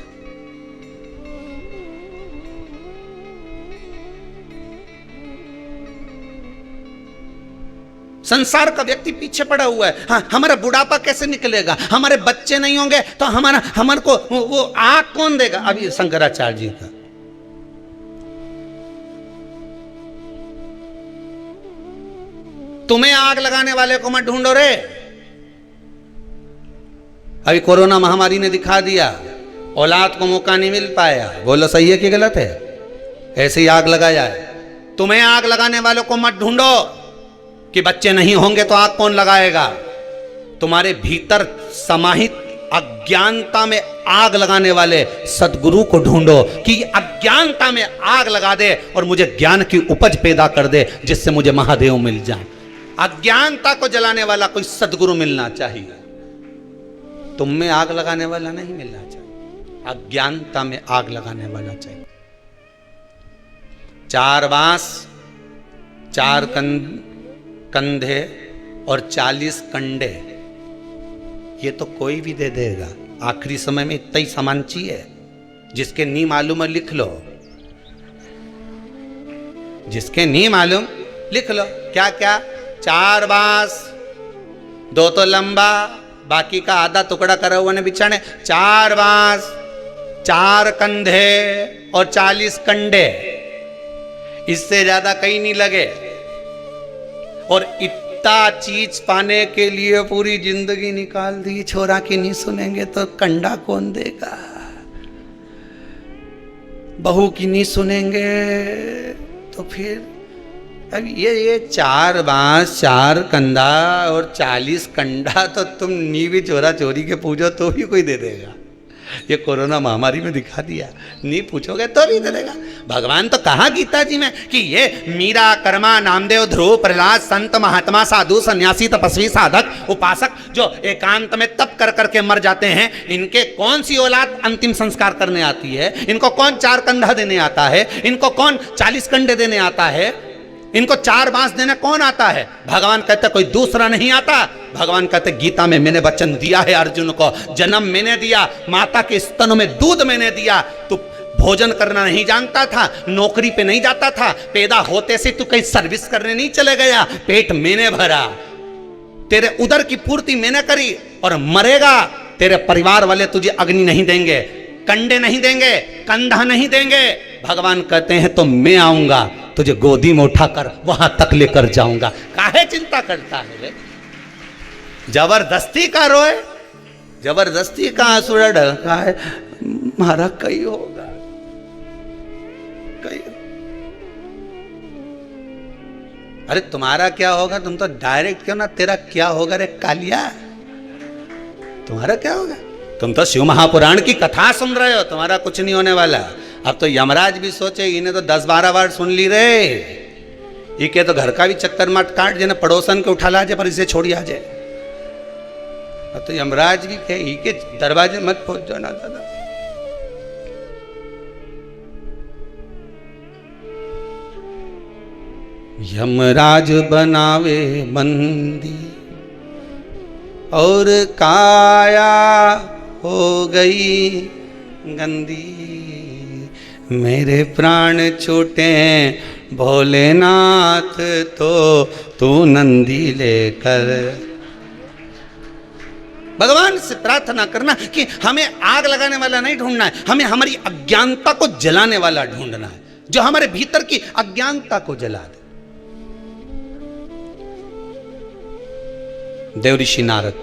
संसार का व्यक्ति पीछे पड़ा हुआ है। हाँ, हमारा बुढ़ापा कैसे निकलेगा, हमारे बच्चे नहीं होंगे तो हमारे को वो आग कौन देगा। अभी शंकराचार्य जी का तुम्हें आग लगाने वाले को मत ढूंढो रे। अभी कोरोना महामारी ने दिखा दिया, औलाद को मौका नहीं मिल पाया। बोलो सही है कि गलत है? ऐसे ही आग लगाया है। तुम्हें आग लगाने वालों को मत ढूंढो कि बच्चे नहीं होंगे तो आग कौन लगाएगा। तुम्हारे भीतर समाहित अज्ञानता में आग लगाने वाले सदगुरु को ढूंढो कि अज्ञानता में आग लगा दे और मुझे ज्ञान की उपज पैदा कर दे, जिससे मुझे महादेव मिल जाए। अज्ञानता को जलाने वाला कोई सदगुरु मिलना चाहिए। तुम में आग लगाने वाला नहीं मिलना चाहिए, अज्ञानता में आग लगाने वाला चाहिए। 4 बांस, 4 कंधे और 40 कंडे, ये तो कोई भी दे देगा। आखिरी समय में इतना ही सामान चाहिए। जिसके नहीं मालूम है लिख लो, जिसके नहीं मालूम लिख लो। क्या क्या? 4 बांस, 2 तो लंबा, बाकी का आधा टुकड़ा करा हुआ ने बिछाने। 4 बांस, 4 कंधे और 40 कंडे, इससे ज्यादा कहीं नहीं लगे। और इतना चीज पाने के लिए पूरी जिंदगी निकाल दी, छोरा की नहीं सुनेंगे तो कंडा कौन देगा, बहू की नहीं सुनेंगे तो फिर अब ये 4 बांस 4 कंधा और 40 कंडा तो तुम नी भी चोरा चोरी के पूछो तो भी कोई दे देगा। ये कोरोना महामारी में दिखा दिया, नहीं पूछोगे तो भी दे देगा। भगवान तो कहा गीता जी में कि ये मीरा, कर्मा, नामदेव, ध्रुव, प्रहलाद, संत, महात्मा, साधु, सन्यासी, तपस्वी, साधक, उपासक जो एकांत में तप कर करके मर जाते हैं, इनके कौन सी औलाद अंतिम संस्कार करने आती है? इनको कौन 4 कंधा देने आता है? इनको कौन 40 कंडे देने आता है? इनको 4 बांस देने कौन आता है? भगवान कहते कोई दूसरा नहीं आता। भगवान कहते गीता में मैंने वचन दिया है अर्जुन को, जन्म मैंने दिया, माता के स्तनों में दूध मैंने दिया, तू भोजन करना नहीं जानता था, नौकरी पे नहीं जाता था, पैदा होते से तू कहीं सर्विस करने नहीं चले गया, पेट मैंने भरा, तेरे उदर की पूर्ति मैंने करी, और मरेगा तेरे परिवार वाले तुझे अग्नि नहीं देंगे, कंडे नहीं देंगे, कंधा नहीं देंगे। भगवान कहते हैं तो मैं आऊंगा, तुझे गोदी में उठाकर वहां तक लेकर जाऊंगा। काहे चिंता करता है? जबरदस्ती का रोए, जबरदस्ती का आंसुड़ा ढलका है, मारा कई होगा कई। अरे तुम्हारा क्या होगा? तुम तो डायरेक्ट क्यों ना, तेरा क्या होगा रे कालिया? तुम्हारा क्या होगा? तुम तो शिव महापुराण की कथा सुन रहे हो, तुम्हारा कुछ नहीं होने वाला। अब तो यमराज भी सोचे, इन्हें तो 10-12 बार सुन ली रे, ये के तो घर का भी चक्कर मत काट, जिन्हें पड़ोसन के उठा ला जाए पर इसे छोड़ी आ जाए। अब तो यमराज भी कहे ही के दरवाजे मत पहुंच जाना दादा। यमराज बनावे बंदी और काया हो गई गंदी, मेरे प्राण छूटे भोलेनाथ तो तू नंदी लेकर। भगवान से प्रार्थना करना कि हमें आग लगाने वाला नहीं ढूंढना है, हमें हमारी अज्ञानता को जलाने वाला ढूंढना है, जो हमारे भीतर की अज्ञानता को जला दे। देवऋषि नारद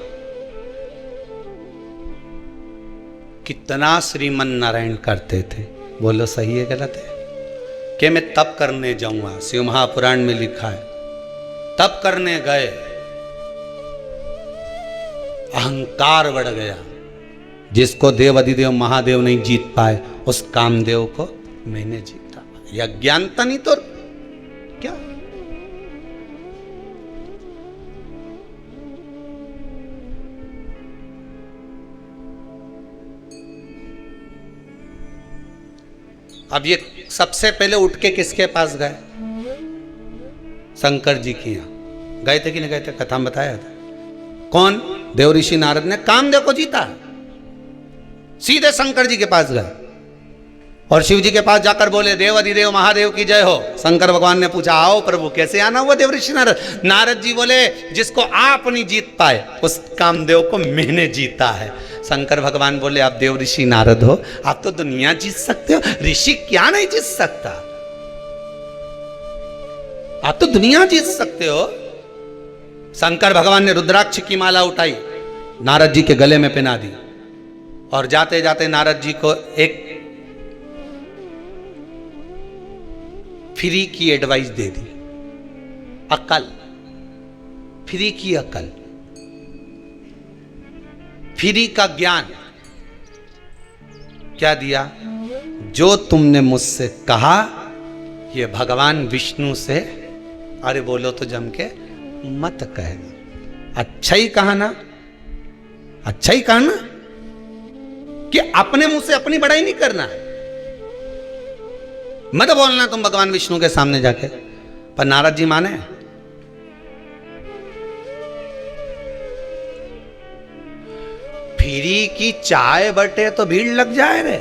कितना श्रीमन नारायण करते थे, बोलो सही है गलत है? कि मैं तप करने जाऊंगा, शिव महापुराण में लिखा है, तप करने गए, अहंकार बढ़ गया, जिसको देव अधिदेव महादेव नहीं जीत पाए उस कामदेव को मैंने जीता। यह अज्ञानता नहीं तो क्या? अब ये सबसे पहले उठ के किसके पास गए? शंकर जी के यहां गए थे कि नहीं गए थे? कथा में बताया था। कौन? देवऋषि नारद ने कामदेव को जीता, सीधे शंकर जी के पास गए और शिव जी के पास जाकर बोले देव अधिदेव महादेव की जय हो। शंकर भगवान ने पूछा आओ प्रभु कैसे आना हुआ देवऋषि नारद? नारद जी बोले जिसको आप नहीं जीत पाए उस कामदेव को मैंने जीता है। शंकर भगवान बोले आप देवऋषि नारद हो, आप तो दुनिया जीत सकते हो, ऋषि क्या नहीं जीत सकता? आप तो दुनिया जीत सकते हो। शंकर भगवान ने रुद्राक्ष की माला उठाई, नारद जी के गले में पहना दी और जाते जाते नारद जी को एक फ्री की एडवाइस दे दी, अकल, फ्री की अकल, फ्री का ज्ञान। क्या दिया? जो तुमने मुझसे कहा ये भगवान विष्णु से, अरे बोलो तो जम के मत कहना, अच्छा ही कहा ना, अच्छा ही कहा ना, कि अपने मुंह से अपनी बड़ाई नहीं करना, मत बोलना तुम भगवान विष्णु के सामने जाके। पर नारद जी माने? फ्री की चाय बटे तो भीड़ लग जाए रे,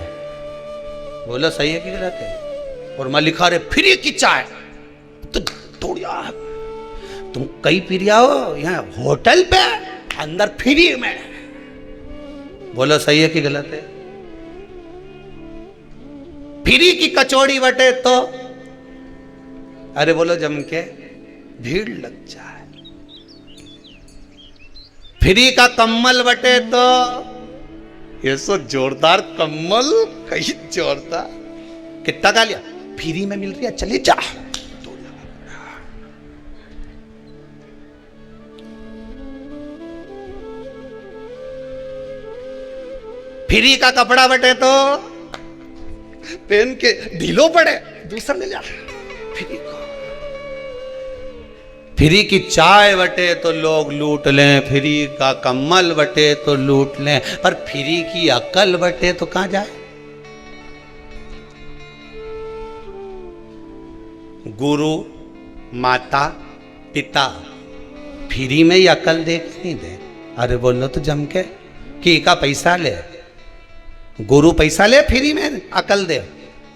बोलो सही है कि गलत है? और मैं लिखा रे फ्री की चाय तो थोड़ा तुम कई पी रहा हो, यहाँ होटल पे अंदर फ्री में, बोलो सही है कि गलत है? फ्री की कचौड़ी बटे तो अरे बोलो जम के भीड़ लग जाए। फ्री का कम्बल बटे तो ये सो जोरदार कम्बल, कहीं जोरदार। कितना का लिया? फ्री में मिल रही है, चले जा। फ्री का कपड़ा बटे तो पहन के ढीलो पड़े, दूसरा ले जा। फ्री को, फ्री की चाय बटे तो लोग लूट लें, फ्री का कम्बल बटे तो लूट लें, पर फ्री की अकल बटे तो कहां जाए? गुरु माता पिता फ्री में ही अकल देख नहीं दे। अरे बोलो तो जम के कि का पैसा ले, गुरु पैसा ले, फ्री में अकल दे।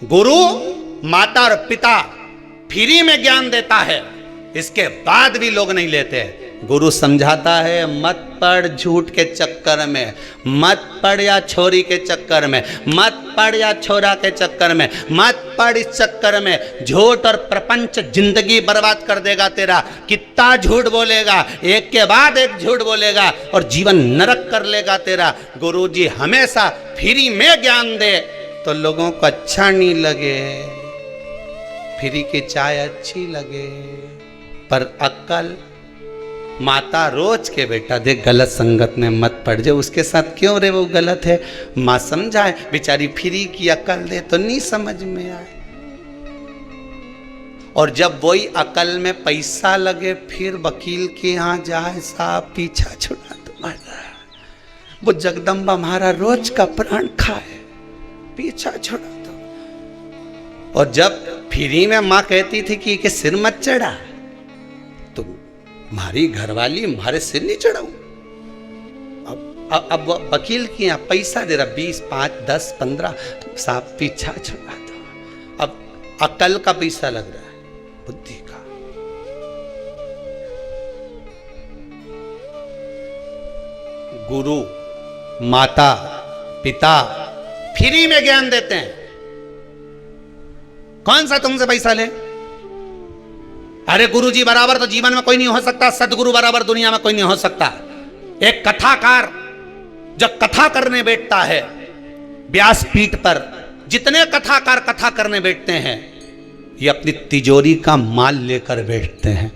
गुरु माता और पिता फ्री में ज्ञान देता है, इसके बाद भी लोग नहीं लेते। गुरु समझाता है मत पड़ झूठ के चक्कर में, मत पड़ या छोरी के चक्कर में, मत पड़ या छोरा के चक्कर में, मत पड़ इस चक्कर में। झूठ और प्रपंच जिंदगी बर्बाद कर देगा तेरा। कितना झूठ बोलेगा, एक के बाद एक झूठ बोलेगा और जीवन नरक कर लेगा तेरा। गुरुजी हमेशा फ्री में ज्ञान दे तो लोगों को अच्छा नहीं लगे, फ्री की चाय अच्छी लगे, पर अक्ल माता रोज के बेटा देख गलत संगत में मत पड़ जाए। उसके साथ क्यों रे, वो गलत है। माँ समझाए, बेचारी फ्री की अकल दे तो नहीं समझ में आए। और जब वही अकल में पैसा लगे फिर वकील के यहाँ जाए, साहब पीछा छुड़ा तुम्हारा, वो जगदम्बा हमारा रोज का प्राण खाए, पीछा छुड़ा दो। और जब फ्री में माँ कहती थी कि सिर मत चढ़ा, तो हमारी घरवाली हमारे सिर नहीं चढ़ाऊ। अब वकील के यहाँ पैसा दे रहा, 20, 5, 10, 15, साहब पीछा छुड़ा दो। अब अकल का पैसा लग रहा है, बुद्धि का। गुरु माता पिता फ्री में ज्ञान देते हैं, कौन सा तुमसे पैसा ले? अरे गुरुजी बराबर तो जीवन में कोई नहीं हो सकता, सदगुरु बराबर दुनिया में कोई नहीं हो सकता। एक कथाकार जब कथा करने बैठता है व्यासपीठ पर, जितने कथाकार कथा करने बैठते हैं ये अपनी तिजोरी का माल लेकर बैठते हैं।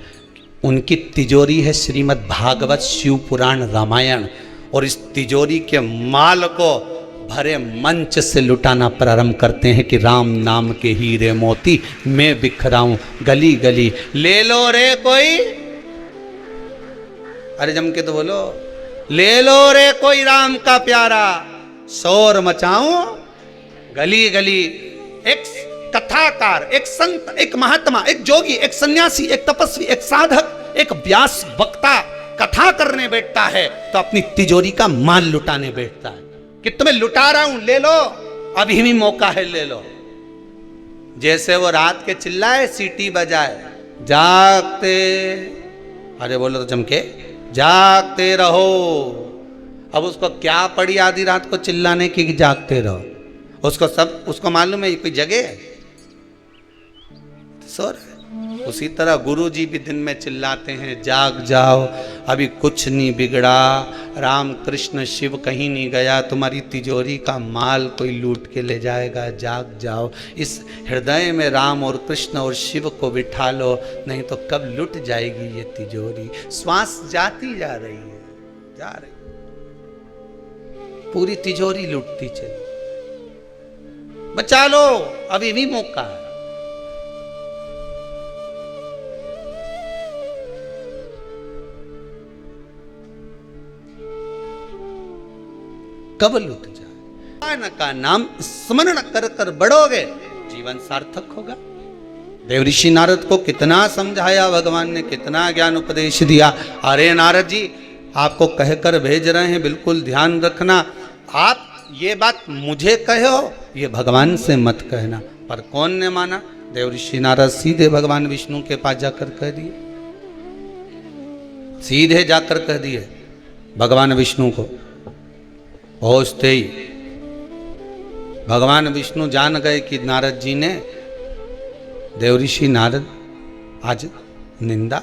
उनकी तिजोरी है श्रीमद् भागवत, शिव पुराण, रामायण, और इस तिजोरी के माल को भरे मंच से लुटाना प्रारंभ करते हैं कि राम नाम के हीरे मोती मैं बिखराऊं गली गली, ले लो रे कोई। अरे जम के तो बोलो, ले लो रे कोई राम का प्यारा, शोर मचाऊं गली गली। एक कथाकार, एक संत, एक महात्मा, एक जोगी, एक सन्यासी, एक तपस्वी, एक साधक, एक व्यास वक्ता कथा करने बैठता है तो अपनी तिजोरी का माल लुटाने बैठता है कि तुम्हें लुटा रहा हूं, ले लो, अभी भी मौका है, ले लो। जैसे वो रात के चिल्लाए, सीटी बजाए, जागते, अरे बोलो तो चमके, जागते रहो। अब उसको क्या पड़ी आधी रात को चिल्लाने की कि जागते रहो? उसको मालूम है कोई जगह है, सो रहे। उसी तरह गुरु जी भी दिन में चिल्लाते हैं, जाग जाओ, अभी कुछ नहीं बिगड़ा, राम कृष्ण शिव कहीं नहीं गया, तुम्हारी तिजोरी का माल कोई लूट के ले जाएगा, जाग जाओ। इस हृदय में राम और कृष्ण और शिव को बिठा लो, नहीं तो कब लुट जाएगी ये तिजोरी। श्वास जाती जा रही है, जा रही, पूरी तिजोरी लुटती चली। बचा लो, अभी भी मौका है। कब लुट जाए। भगवान का नाम स्मरण कर कर बढ़ोगे, जीवन सार्थक होगा। देव ऋषि नारद को कितना समझाया भगवान ने, कितना ज्ञान उपदेश दिया। अरे नारद जी, आपको कहकर भेज रहे हैं, बिल्कुल ध्यान रखना। आप ये बात मुझे कहो, ये भगवान से मत कहना। पर कौन ने माना? देव ऋषि नारद सीधे भगवान विष्णु के पास जाकर कह दिए, सीधे जाकर कह दिए भगवान विष्णु को। पहुंचते ही भगवान विष्णु जान गए कि नारद जी ने, देव ऋषि नारद आज निंदा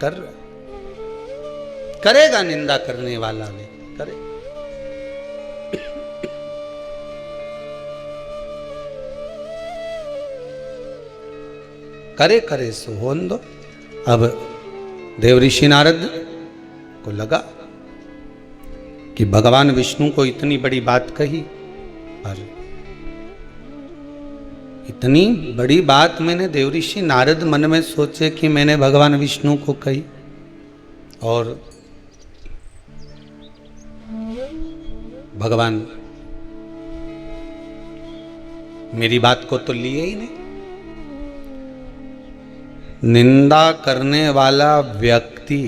कर रहे। करेगा निंदा करने वाला भी करे। करे करे सो होन दो। अब देव ऋषि नारद को लगा कि भगवान विष्णु को इतनी बड़ी बात कही, और इतनी बड़ी बात मैंने देव ऋषि नारद मन में सोचे कि मैंने भगवान विष्णु को कही, और भगवान मेरी बात को तो लिए ही नहीं। निंदा करने वाला व्यक्ति,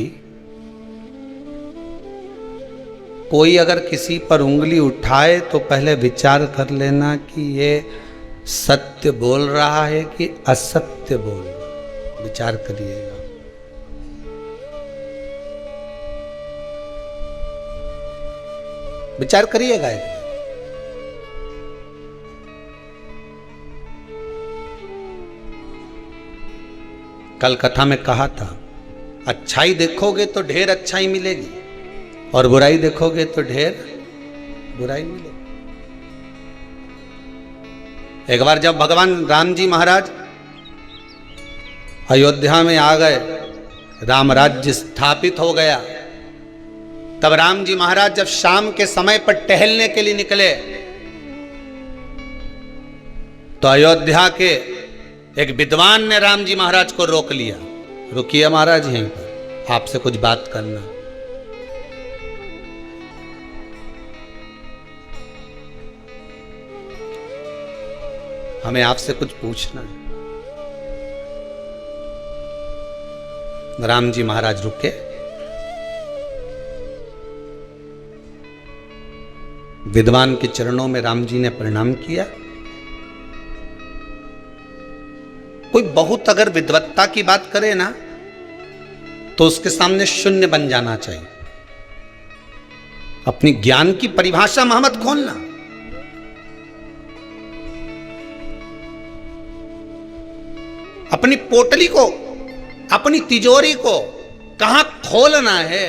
कोई अगर किसी पर उंगली उठाए तो पहले विचार कर लेना कि ये सत्य बोल रहा है कि असत्य बोल रहा है। विचार करिएगा। विचार करिएगा। कल कथा में कहा था, अच्छाई देखोगे तो ढेर अच्छाई मिलेगी और बुराई देखोगे तो ढेर बुराई मिलेगी। एक बार जब भगवान राम जी महाराज अयोध्या में आ गए, राम राज्य स्थापित हो गया, तब राम जी महाराज जब शाम के समय पर टहलने के लिए निकले तो अयोध्या के एक विद्वान ने राम जी महाराज को रोक लिया। रुकिए महाराज, यहीं पर आपसे कुछ बात करना। हमें आपसे कुछ पूछना है। राम जी महाराज रुके, विद्वान के चरणों में राम जी ने प्रणाम किया। कोई बहुत अगर विद्वत्ता की बात करे ना तो उसके सामने शून्य बन जाना चाहिए। अपनी ज्ञान की परिभाषा में मत खोलना। अपनी पोटली को, अपनी तिजोरी को कहां खोलना है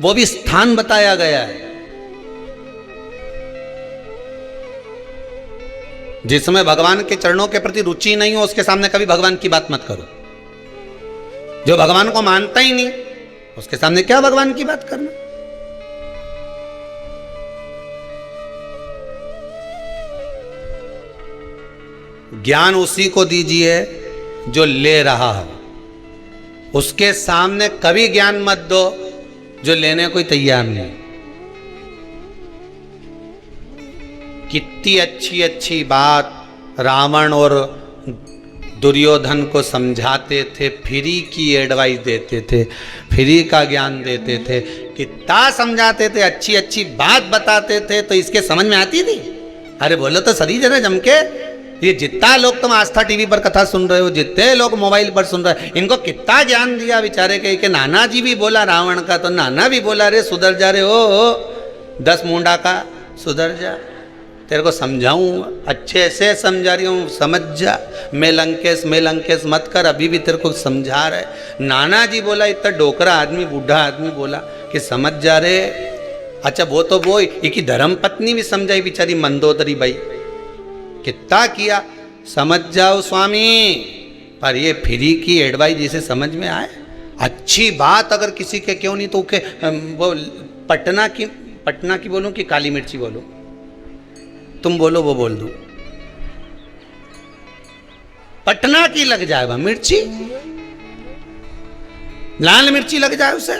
वो भी स्थान बताया गया है। जिसमें भगवान के चरणों के प्रति रुचि नहीं हो उसके सामने कभी भगवान की बात मत करो। जो भगवान को मानता ही नहीं उसके सामने क्या भगवान की बात करना। ज्ञान उसी को दीजिए जो ले रहा है, उसके सामने कभी ज्ञान मत दो जो लेने कोई तैयार नहीं। कितनी अच्छी अच्छी बात रावण और दुर्योधन को समझाते थे, फ्री की एडवाइस देते थे, फ्री का ज्ञान देते थे, कितना समझाते थे, अच्छी अच्छी बात बताते थे, तो इसके समझ में आती थी। अरे बोलो तो सही जरा जम के। ये जितना लोग तुम आस्था टीवी पर कथा सुन रहे हो, जितने लोग मोबाइल पर सुन रहे हो, इनको कितना ज्ञान दिया बेचारे के नाना जी भी बोला रावण का, तो नाना भी बोला रे सुधर जा रे हो 10 मुंडा का सुधर जा, तेरे को समझाऊं, अच्छे से समझा रही हूँ, समझ जा, मैं लंकेश मत कर, अभी भी तेरे को समझा रहे। नाना जी बोला, इतना डोकरा आदमी, बूढ़ा आदमी बोला कि समझ जा रे। अच्छा वो तो वो एक धर्म पत्नी भी समझाई बेचारी मंदोदरी भाई, कितना किया, समझ जाओ स्वामी। पर ये फ्री की एडवाइस जिसे समझ में आए, अच्छी बात अगर किसी के क्यों नहीं तो के वो पटना की बोलूं कि काली मिर्ची बोलूं, तुम बोलो वो बोल दूं। पटना की लग जाए वह मिर्ची, लाल मिर्ची लग जाए उसे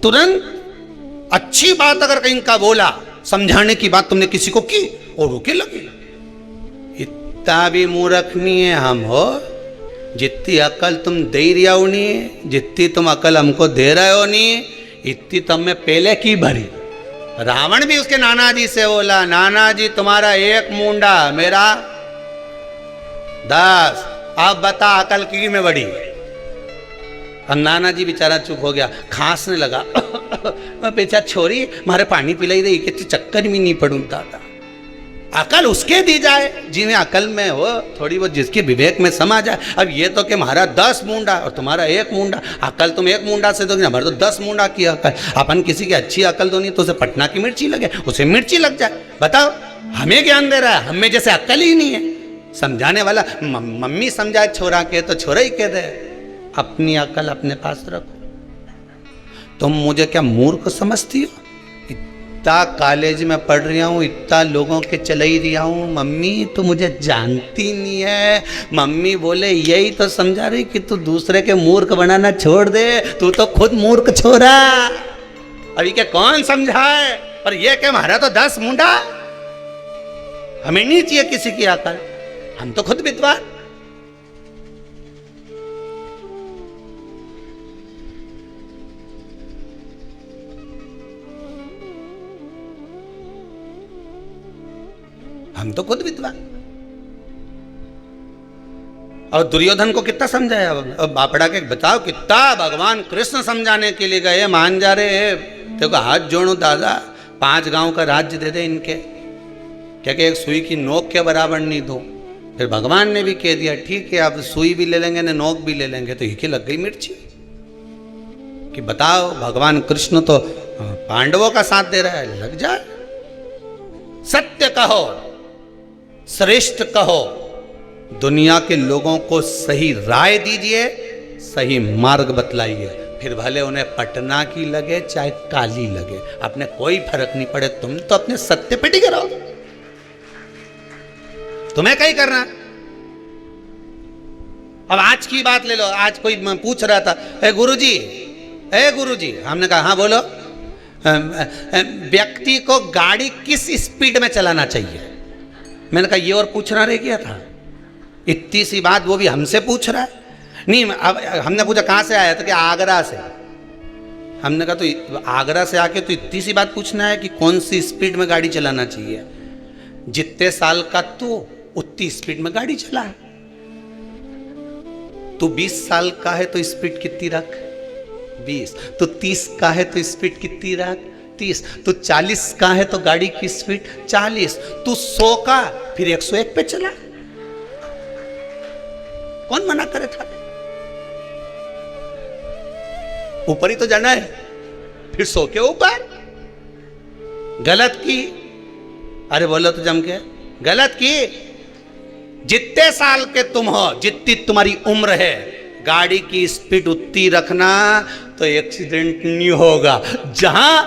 तुरंत। अच्छी बात अगर कहीं का बोला, समझाने की बात तुमने किसी को की और रुके लगे। इतना भी मूर्ख नहीं है हम हो। जितनी अकल तुम दे रही हो नहीं, जितनी तुम अकल हमको दे रहे हो नहीं, इतनी तुम में पहले की भरी। रावण भी उसके नाना जी से बोला, नाना जी तुम्हारा 1 मुंडा, मेरा 10, अब बता अकल की में बड़ी। अब नाना जी बेचारा चुप हो गया, खांसने लगा। मैं बेचारा छोरी मारे पानी पिलाई दे, कि चक्कर में नहीं पड़ूं दादा। अकल उसके दी जाए जिन्हें अकल में हो, थोड़ी बहुत जिसकी विवेक में समा जाए। अब ये तो कि हमारा 10 मुंडा और तुम्हारा 1 मुंडा, अकल तुम 1 मुंडा से दोगे, हमारे तो 10 मुंडा की अकल। अपन किसी की अच्छी अकल दो नहीं तो उसे पटना की मिर्ची लगे, उसे मिर्ची लग जाए। बताओ, हमें ज्ञान दे रहा है, हमें जैसे अकल ही नहीं है। समझाने वाला मम्मी समझाए छोरा के तो छोरा ही कह दे। अपनी अकल अपने पास रखो। तुम मुझे क्या मूर्ख समझती हो? इतना कॉलेज में पढ़ रहा हूँ, इतना लोगों के चले ही रहा हूँ, मम्मी तो मुझे जानती नहीं है। मम्मी बोले यही तो समझा रही कि तू दूसरे के मूर्ख बनाना छोड़ दे, तू तो खुद मूर्ख छोरा। अभी क्या कौन समझाए? पर ये क्या हमारा तो 10 मुंडा, हमें नहीं चाहिए किसी की अकल, हम तो खुद विद्वान। हम तो खुद विद्वान। और दुर्योधन को कितना समझाया? अब बापड़ा के बताओ, कितना भगवान कृष्ण समझाने के लिए गए, मान जा रहे। देखो हाथ जोड़ो दादा, 5 गांव का राज्य दे दे इनके, क्या कि एक सुई की नोक के बराबर नहीं दो। फिर भगवान ने भी कह दिया ठीक है, आप सुई भी ले लेंगे ना नोक भी ले लेंगे, तो एक ही लग गई मिर्ची। कि बताओ, भगवान कृष्ण तो पांडवों का साथ दे रहा है, लग जाए। सत्य कहो, श्रेष्ठ कहो, दुनिया के लोगों को सही राय दीजिए, सही मार्ग बतलाइए, फिर भले उन्हें पटना की लगे चाहे काली लगे, अपने कोई फर्क नहीं पड़े। तुम तो अपने सत्य पे टिके रहो, तुम्हें कहीं करना। अब आज की बात ले लो, आज कोई पूछ रहा था, ए गुरुजी, हमने कहा हाँ बोलो, व्यक्ति को गाड़ी किस स्पीड में चलाना चाहिए? मैंने कहा ये और पूछना रह गया था, इतनी सी बात वो भी हमसे पूछ रहा है। नहीं, अब हमने पूछा कहाँ से आया था, कि आगरा से। हमने कहा तो आगरा से आके तो इतनी सी बात पूछना है कि कौन सी स्पीड में गाड़ी चलाना चाहिए? जितने साल का तू उतनी स्पीड में गाड़ी चला। तू 20 साल का है तो स्पीड कितनी रख? 20। तो 30 का है तो स्पीड कितनी रख? 30। तो 40 का है तो गाड़ी की स्पीड 40। तू 100 का फिर 101 पे चला। कौन मना करे था? ऊपर ही तो जाना है, फिर 100 के ऊपर। गलत की, अरे बोलो तो जम के, गलत की। जितने साल के तुम हो, जितनी तुम्हारी उम्र है, गाड़ी की स्पीड उतनी रखना तो एक्सीडेंट नहीं होगा। जहां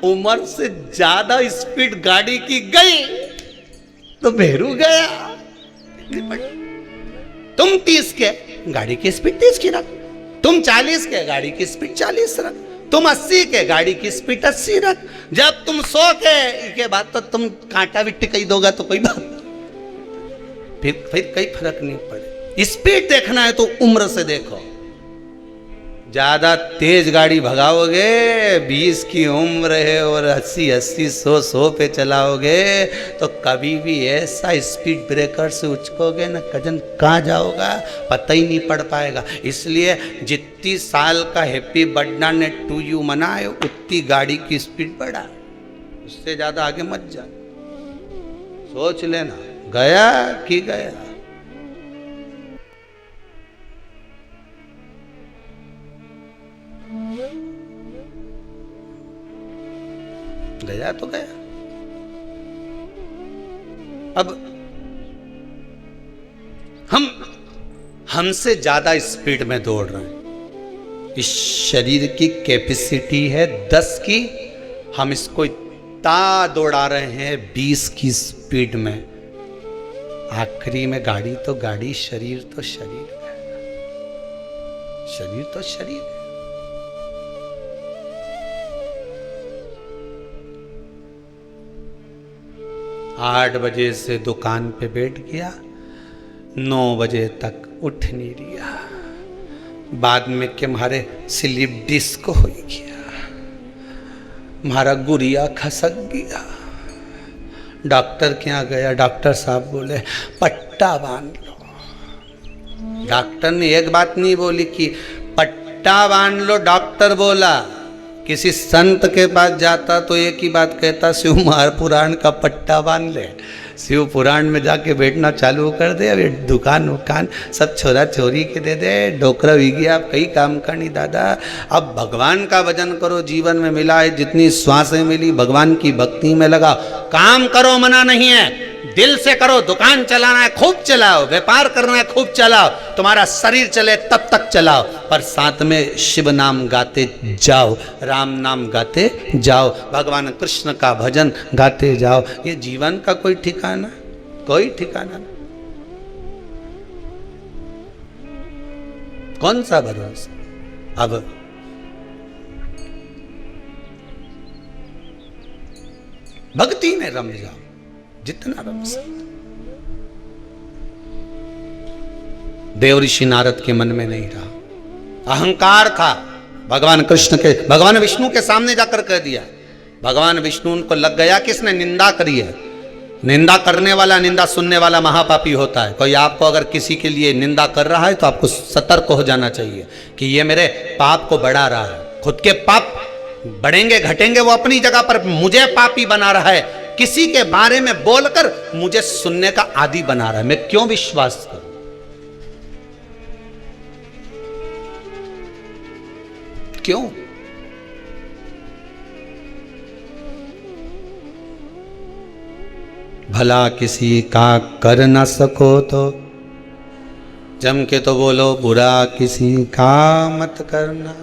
उम्र से ज्यादा स्पीड गाड़ी की गई तो भेरू गया। तुम 30 के, गाड़ी की स्पीड 30 की रख। तुम 40 के, गाड़ी की स्पीड 40 रख। तुम 80 के, गाड़ी की स्पीड 80 रख। जब तुम 100 के बाद तो तुम कांटा भी टिकाई दोगा तो कोई बात, फिर कोई फर्क नहीं पड़े। स्पीड देखना है तो उम्र से देखो। ज्यादा तेज गाड़ी भगाओगे, 20 की उम्र है और 80 100 पे चलाओगे तो कभी भी ऐसा स्पीड ब्रेकर से उचकोगे ना, कजन कहाँ जाओगा पता ही नहीं पड़ पाएगा। इसलिए जितनी साल का हैप्पी बर्थडे टू यू मनाए, उतनी गाड़ी की स्पीड बढ़ा, उससे ज्यादा आगे मत जा। सोच लेना, गया कि गया। गया तो गया। अब हमसे ज्यादा स्पीड में दौड़ रहे हैं। इस शरीर की कैपेसिटी है 10 की, हम इसको इतना दौड़ा रहे हैं 20 की स्पीड में। आखिरी में गाड़ी तो गाड़ी, शरीर तो शरीर, शरीर तो शरीर। 8 बजे से दुकान पे बैठ गया, 9 बजे तक उठ नहीं रिया। बाद में के मारे स्लिप डिस्क हो गया, मारा गुड़िया खसक गया। डॉक्टर के यहाँ गया, डॉक्टर साहब बोले पट्टा बांध लो। डॉक्टर ने एक बात नहीं बोली कि पट्टा बांध लो, डॉक्टर बोला। किसी संत के पास जाता तो एक ही बात कहता, शिव महापुराण का पट्टा बांध ले। शिव पुराण में जाके बैठना चालू कर दे। अब दुकान वुकान सब छोरा छोरी के दे दे, डोकरा भी गया, अब कई काम करनी दादा। अब भगवान का भजन करो, जीवन में मिला है जितनी श्वासें मिली भगवान की भक्ति में लगा। काम करो मना नहीं है, दिल से करो। दुकान चलाना है खूब चलाओ, व्यापार करना है खूब चलाओ, तुम्हारा शरीर चले तब तक चलाओ, पर साथ में शिव नाम गाते जाओ, राम नाम गाते जाओ, भगवान कृष्ण का भजन गाते जाओ। ये जीवन का कोई ठिकाना, कोई ठिकाना नहीं। कौन सा भरोसा। अब भक्ति में रम जाओ जितना रम सकते। देव ऋषि नारद के मन में नहीं रहा, अहंकार था। भगवान कृष्ण के, भगवान विष्णु के सामने जाकर कह दिया। भगवान विष्णु उनको लग गया कि इसने निंदा करी है। निंदा करने वाला, निंदा सुनने वाला महापापी होता है। कोई आपको अगर किसी के लिए निंदा कर रहा है तो आपको सतर्क हो जाना चाहिए कि ये मेरे पाप को बढ़ा रहा है। खुद के पाप बढ़ेंगे घटेंगे वो अपनी जगह पर, मुझे पापी बना रहा है। किसी के बारे में बोलकर मुझे सुनने का आदी बना रहा है, मैं क्यों विश्वास करूं। क्यों? भला किसी का कर ना सको तो जम के तो बोलो, बुरा किसी का मत करना।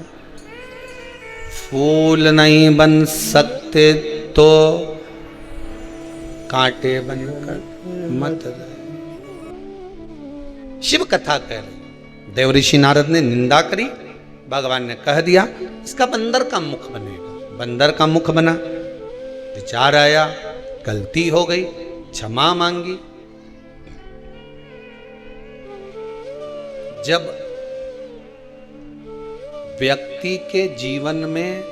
फूल नहीं बन सकते तो कांटे बनकर मत रहे। शिव कथा कह रहे। देव ऋषि नारद ने निंदा करी, भगवान ने कह दिया इसका बंदर का मुख बनेगा। बंदर का मुख बना, विचार आया, गलती हो गई, क्षमा मांगी। जब व्यक्ति के जीवन में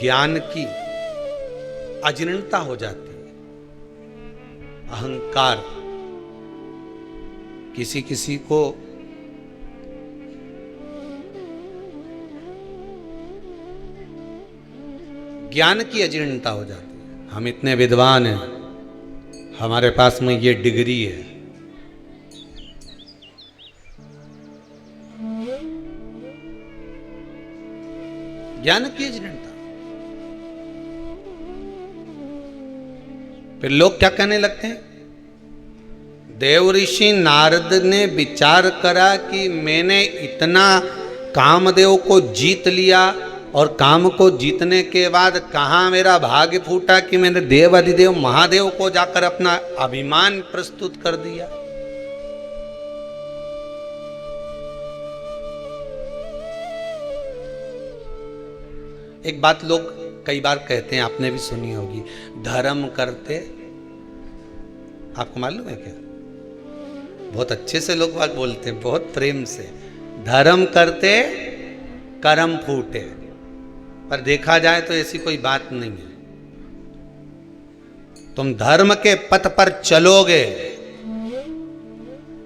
ज्ञान की अजीर्णता हो जाती है, अहंकार, किसी किसी को ज्ञान की अजीर्णता हो जाती है। हम इतने विद्वान हैं, हमारे पास में ये डिग्री है, ज्ञान की अजीर्णता। फिर लोग क्या कहने लगते हैं, देव ऋषि नारद ने विचार करा कि मैंने इतना कामदेव को जीत लिया और काम को जीतने के बाद कहाँ मेरा भाग्य फूटा कि मैंने देव अधिदेव महादेव को जाकर अपना अभिमान प्रस्तुत कर दिया। एक बात लोग कई बार कहते हैं, आपने भी सुनी होगी, धर्म करते, आपको मालूम है क्या? बहुत अच्छे से लोग बात बोलते हैं, बहुत प्रेम से, धर्म करते कर्म फूटे। पर देखा जाए तो ऐसी कोई बात नहीं है। तुम धर्म के पथ पर चलोगे,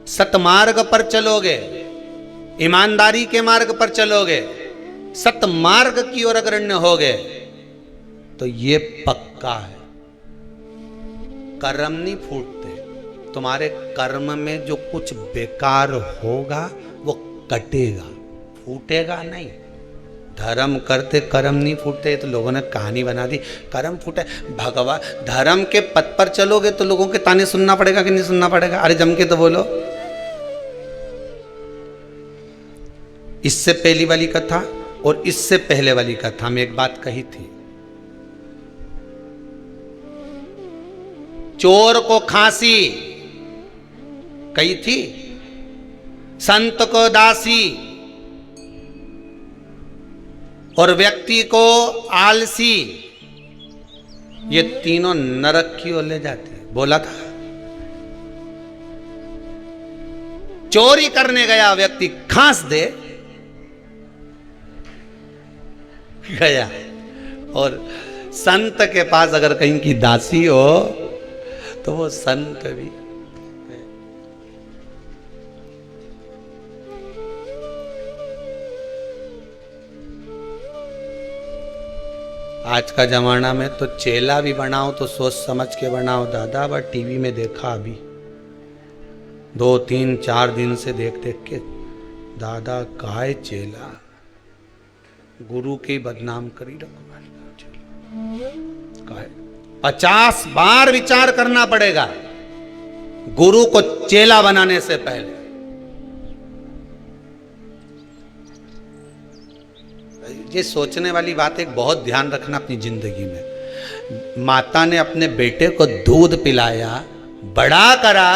सतमार्ग पर चलोगे, ईमानदारी के मार्ग पर चलोगे, सतमार्ग की ओर अग्रण्य होगे तो ये पक्का है, कर्म नहीं फूटते। तुम्हारे कर्म में जो कुछ बेकार होगा वो कटेगा, फूटेगा नहीं। धर्म करते कर्म नहीं फूटते, तो लोगों ने कहानी बना दी कर्म फूटे। भगवान, धर्म के पथ पर चलोगे तो लोगों के ताने सुनना पड़ेगा कि नहीं सुनना पड़ेगा? अरे जम के तो बोलो। इससे पहली वाली कथा और इससे पहले वाली कथा में एक बात कही थी, चोर को खांसी कही थी, संत को दासी और व्यक्ति को आलसी, ये तीनों नरक की ओर ले जाते हैं, बोला था। चोरी करने गया व्यक्ति खांस दे गया, और संत के पास अगर कहीं की दासी हो तो वो संत भी। आज का जमाना में तो चेला भी बनाओ तो सोच समझ के बनाओ दादा। बट टीवी में देखा अभी 2-3-4 दिन से देख देख के दादा काय चेला, गुरु के बदनाम करी रखवाली। 50 बार विचार करना पड़ेगा गुरु को चेला बनाने से पहले। ये सोचने वाली बात एक बहुत ध्यान रखना अपनी जिंदगी में। माता ने अपने बेटे को दूध पिलाया, बड़ा करा,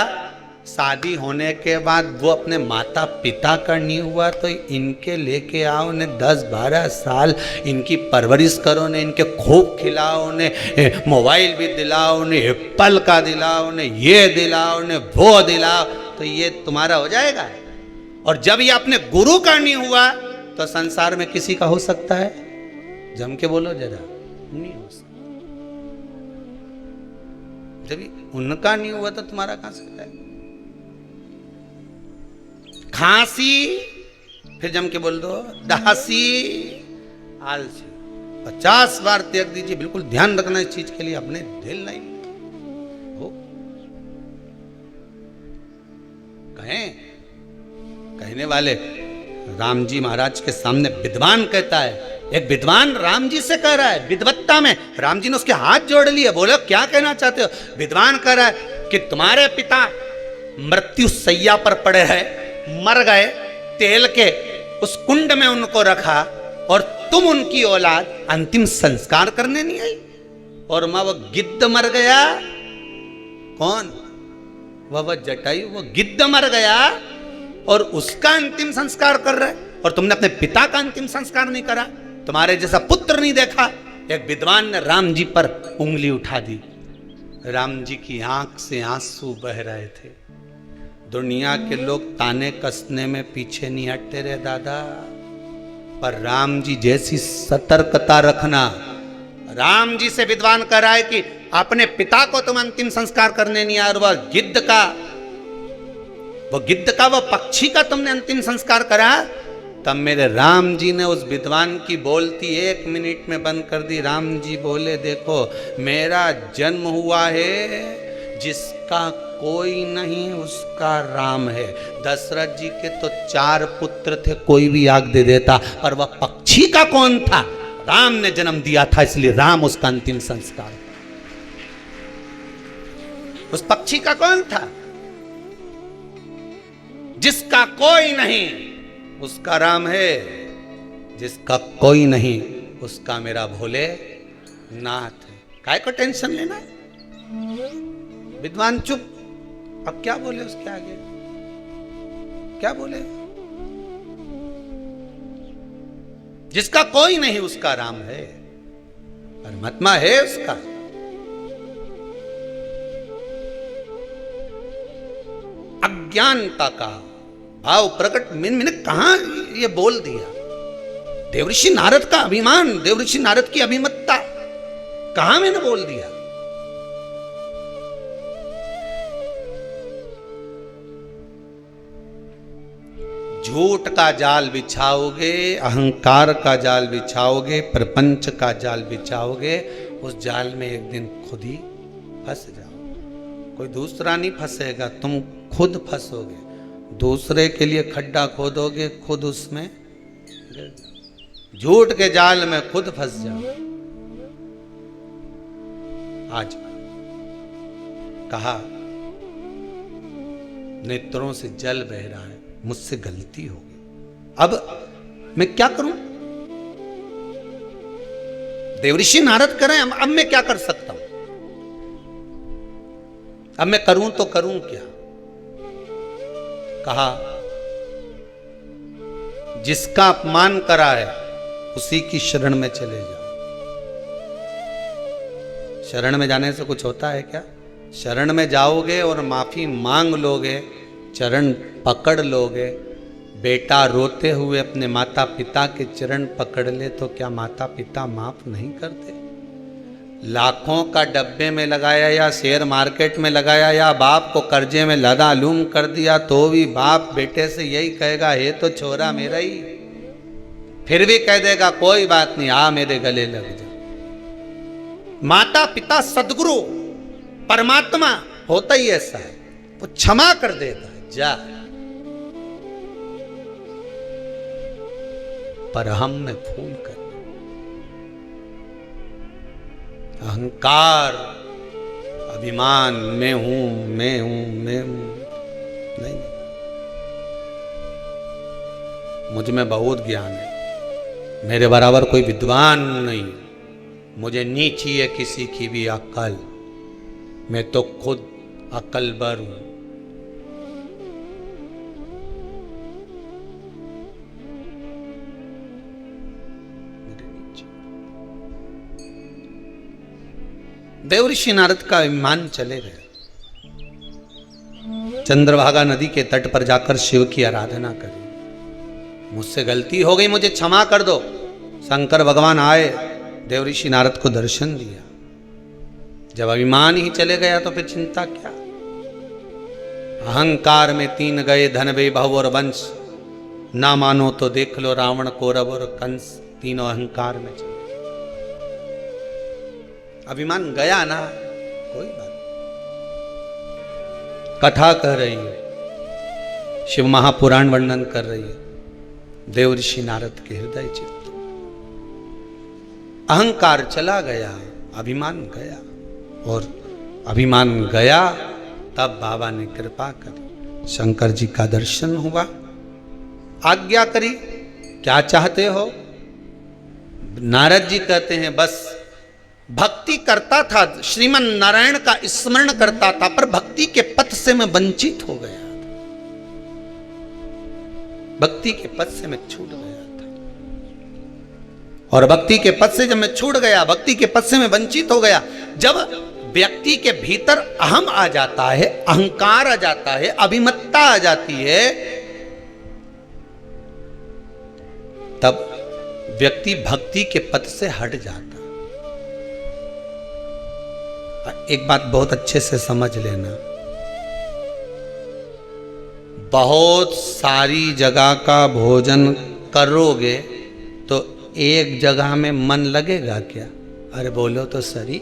शादी होने के बाद वो अपने माता पिता का नहीं हुआ तो इनके लेके आओ, उन्हें 10-12 साल इनकी परवरिश करो, उन्हें इनके खूब खिलाओ, उन्हें मोबाइल भी दिलाओ, उन्हें एप्पल का दिलाओ, उन्हें ये दिलाओ, उन्हें वो दिलाओ, तो ये तुम्हारा हो जाएगा। और जब ये अपने गुरु का नहीं हुआ तो संसार में किसी का हो सकता है? जम के बोलो जरा, नहीं हो सकता। जब उनका नहीं हुआ तो तुम्हारा कहां सकता है? खांसी, फिर जम के बोल दो दासी, आलसी। 50 बार त्याग दीजिए। बिल्कुल ध्यान रखना इस चीज के लिए, अपने दिल नहीं हो। कहने वाले राम जी महाराज के सामने विद्वान कहता है, एक विद्वान राम जी से कह रहा है विद्वत्ता में, राम जी ने उसके हाथ जोड़ लिए, बोलो क्या कहना चाहते हो? विद्वान कह रहा है कि तुम्हारे पिता मृत्यु सैया पर पड़े हैं, मर गए, तेल के उस कुंड में उनको रखा और तुम उनकी औलाद अंतिम संस्कार करने नहीं आई। और मां वो गिद्ध मर गया, कौन? वह जटायु, वो गिद्ध मर गया और उसका अंतिम संस्कार कर रहे, और तुमने अपने पिता का अंतिम संस्कार नहीं करा, तुम्हारे जैसा पुत्र नहीं देखा। एक विद्वान ने राम जी पर उंगली उठा दी। राम जी की आंख से आंसू बह रहे थे। दुनिया के लोग ताने कसने में पीछे नहीं हटते रहे दादा, पर राम जी जैसी सतर्कता रखना। राम जी से विद्वान कह रहा है कि अपने पिता को तुम अंतिम संस्कार करने नहीं आए, और वह गिद्ध का वह पक्षी का तुमने अंतिम संस्कार करा। तब मेरे राम जी ने उस विद्वान की बोलती 1 मिनट में बंद कर दी। राम जी बोले, देखो मेरा जन्म हुआ है, जिसका कोई नहीं उसका राम है। दशरथ जी के तो 4 पुत्र थे, कोई भी आग दे देता, पर वह पक्षी का कौन था? राम ने जन्म दिया था, इसलिए राम उसका अंतिम संस्कार। उस पक्षी का कौन था? जिसका कोई नहीं उसका राम है, जिसका कोई नहीं उसका मेरा भोले नाथ है। काय को टेंशन लेना? विद्वान चुप। अब क्या बोले उसके आगे? क्या बोले? जिसका कोई नहीं उसका राम है, परमात्मा है उसका। अज्ञानता का भाव प्रकट मैंने कहां ये बोल दिया? देवऋषि नारद का अभिमान, देवऋषि नारद की अभिमतता कहां मैंने बोल दिया? झूठ का जाल बिछाओगे, अहंकार का जाल बिछाओगे, प्रपंच का जाल बिछाओगे, उस जाल में एक दिन खुद ही फंस जाओ। कोई दूसरा नहीं फंसेगा, तुम खुद फंसोगे। दूसरे के लिए खड्डा खोदोगे, खुद उसमें झूठ के जाल में खुद फंस जाओ। आज कहा नेत्रों से जल बह रहा है, मुझसे गलती हो गई, अब मैं क्या करूं? देवऋषि नारद करें, अब मैं क्या कर सकता हूं? अब मैं करूं तो करूं क्या? कहा जिसका अपमान करा है उसी की शरण में चले जाओ। शरण में जाने से कुछ होता है क्या? शरण में जाओगे और माफी मांग लोगे, चरण पकड़ लोगे। बेटा रोते हुए अपने माता पिता के चरण पकड़ ले तो क्या माता पिता माफ नहीं करते? लाखों का डब्बे में लगाया या शेयर मार्केट में लगाया या बाप को कर्जे में लदालूम कर दिया तो भी बाप बेटे से यही कहेगा, हे तो छोरा मेरा ही, फिर भी कह देगा कोई बात नहीं, आ मेरे गले लग जा। माता पिता सदगुरु परमात्मा होता ही ऐसा है, वो क्षमा कर देता है, जा। पर हम में फूल कर अहंकार, अभिमान, मैं हूं मैं हूं मैं हूं, नहीं, मुझ में बहुत ज्ञान है, मेरे बराबर कोई विद्वान नहीं, मुझे नहीं चाहिए किसी की भी अक्ल, मैं तो खुद अक्लबर हूं। देवऋषि नारद का विमान चले गए, चंद्रभागा नदी के तट पर जाकर शिव की आराधना करी। मुझसे गलती हो गई, मुझे क्षमा कर दो। शंकर भगवान आए, देवऋषि नारद को दर्शन दिया। जब अभिमान ही चले गया तो फिर चिंता क्या। अहंकार में 3 गए, धन वैभव और वंश, ना मानो तो देख लो रावण, कौरव और कंस, तीनों अहंकार में चले। अभिमान गया ना, कोई बात। कथा कह रही है, शिव महापुराण वर्णन कर रही है, देवऋषि नारद के हृदय चित्त। अहंकार चला गया, अभिमान गया, और अभिमान गया तब बाबा ने कृपा करी, शंकर जी का दर्शन हुआ, आज्ञा करी, क्या चाहते हो। नारद जी कहते हैं बस भक्ति करता था, श्रीमन नारायण का स्मरण करता था, पर भक्ति के पथ से मैं वंचित हो गया था, भक्ति के पथ से मैं छूट गया था। और भक्ति के पथ से जब मैं छूट गया, भक्ति के पथ से मैं वंचित हो गया, जब व्यक्ति के भीतर अहम आ जाता है, अहंकार आ जाता है, अभिमत्ता आ जाती है, तब व्यक्ति भक्ति के पथ से हट जाता। एक बात बहुत अच्छे से समझ लेना, बहुत सारी जगह का भोजन करोगे तो एक जगह में मन लगेगा क्या? अरे बोलो तो सही,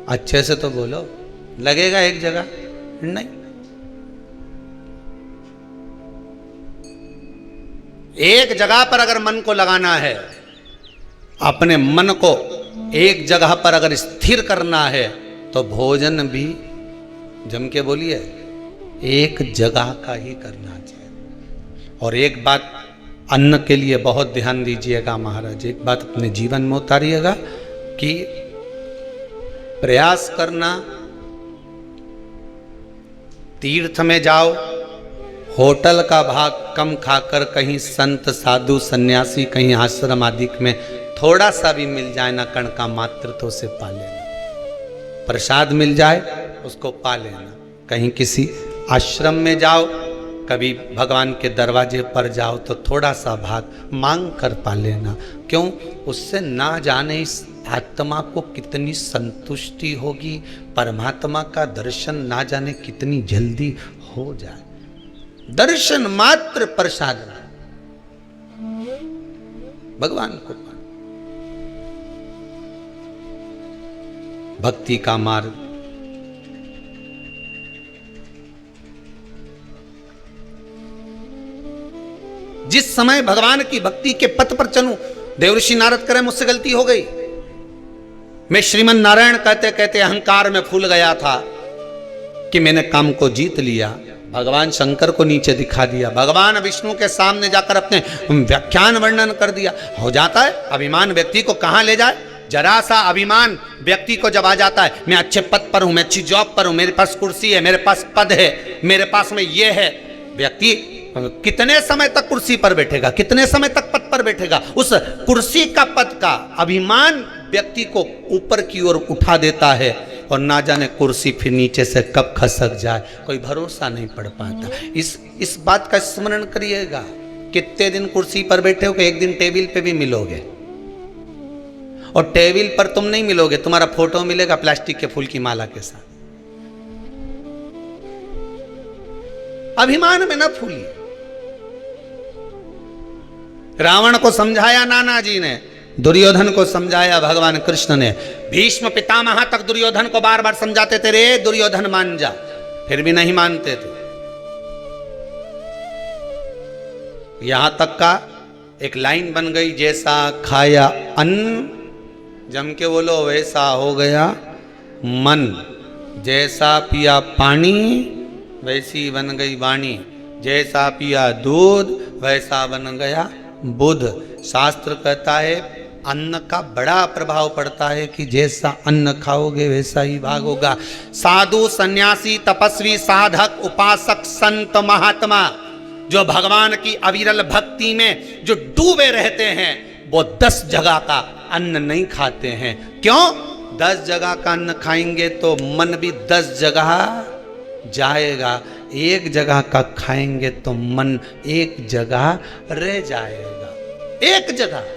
अच्छे से तो बोलो, लगेगा एक जगह? नहीं। एक जगह पर अगर मन को लगाना है, अपने मन को एक जगह पर अगर स्थिर करना है, तो भोजन भी जम के बोलिए एक जगह का ही करना चाहिए। और एक बात अन्न के लिए बहुत ध्यान दीजिएगा महाराज, एक बात अपने जीवन में उतारिएगा कि प्रयास करना, तीर्थ में जाओ, होटल का भाग कम खाकर कहीं संत साधु सन्यासी कहीं आश्रम आदि में थोड़ा सा भी मिल जाए ना, कण का मात्र तो उसे पा लेना। प्रसाद मिल जाए उसको पा लेना। कहीं किसी आश्रम में जाओ, कभी भगवान के दरवाजे पर जाओ तो थोड़ा सा भाग मांग कर पा लेना। क्यों? उससे ना जाने इस आत्मा को कितनी संतुष्टि होगी, परमात्मा का दर्शन ना जाने कितनी जल्दी हो जाए। दर्शन मात्र प्रसाद भगवान को पाना, भक्ति का मार्ग। जिस समय भगवान की भक्ति के पथ पर चलूं, देवऋषि नारद करें मुझसे गलती हो गई, मैं श्रीमन नारायण कहते कहते अहंकार में फूल गया था कि मैंने काम को जीत लिया, भगवान शंकर को नीचे दिखा दिया, भगवान विष्णु के सामने जाकर अपने व्याख्यान वर्णन कर दिया। हो जाता है अभिमान व्यक्ति को कहां ले जाए। जरा सा अभिमान व्यक्ति को जब आ जाता है, मैं अच्छे पद पर हूं, मैं अच्छी जॉब पर हूं, मेरे पास कुर्सी है, मेरे पास पद है, मेरे पास में ये है, व्यक्ति कितने समय तक कुर्सी पर बैठेगा, कितने समय तक पद पर बैठेगा। उस कुर्सी का पद का अभिमान व्यक्ति को ऊपर की ओर उठा देता है, और ना जाने कुर्सी फिर नीचे से कब खसक जाए, कोई भरोसा नहीं पड़ पाता। इस बात का स्मरण करिएगा। कितने दिन कुर्सी पर बैठे हो, एक दिन टेबल पे भी मिलोगे, और टेबल पर तुम नहीं मिलोगे, तुम्हारा फोटो मिलेगा प्लास्टिक के फूल की माला के साथ। अभिमान में न फूलिए। रावण को समझाया नाना जी ने, दुर्योधन को समझाया भगवान कृष्ण ने। भीष्म पितामह तक दुर्योधन को बार बार समझाते थे, रे दुर्योधन मान जा, फिर भी नहीं मानते थे। यहां तक का एक लाइन बन गई, जैसा खाया अन्न, जम के बोलो, वैसा हो गया मन। जैसा पिया पानी वैसी बन गई वाणी। जैसा पिया दूध वैसा बन गया बुध। शास्त्र कहता है अन्न का बड़ा प्रभाव पड़ता है कि जैसा अन्न खाओगे वैसा ही भागोगा। साधु सन्यासी तपस्वी साधक उपासक संत महात्मा जो भगवान की अविरल भक्ति में जो डूबे रहते हैं, वो 10 जगह का अन्न नहीं खाते हैं। क्यों? 10 जगह का अन्न खाएंगे तो मन भी 10 जगह जाएगा, एक जगह का खाएंगे तो मन एक जगह रह जाएगा। एक जगह।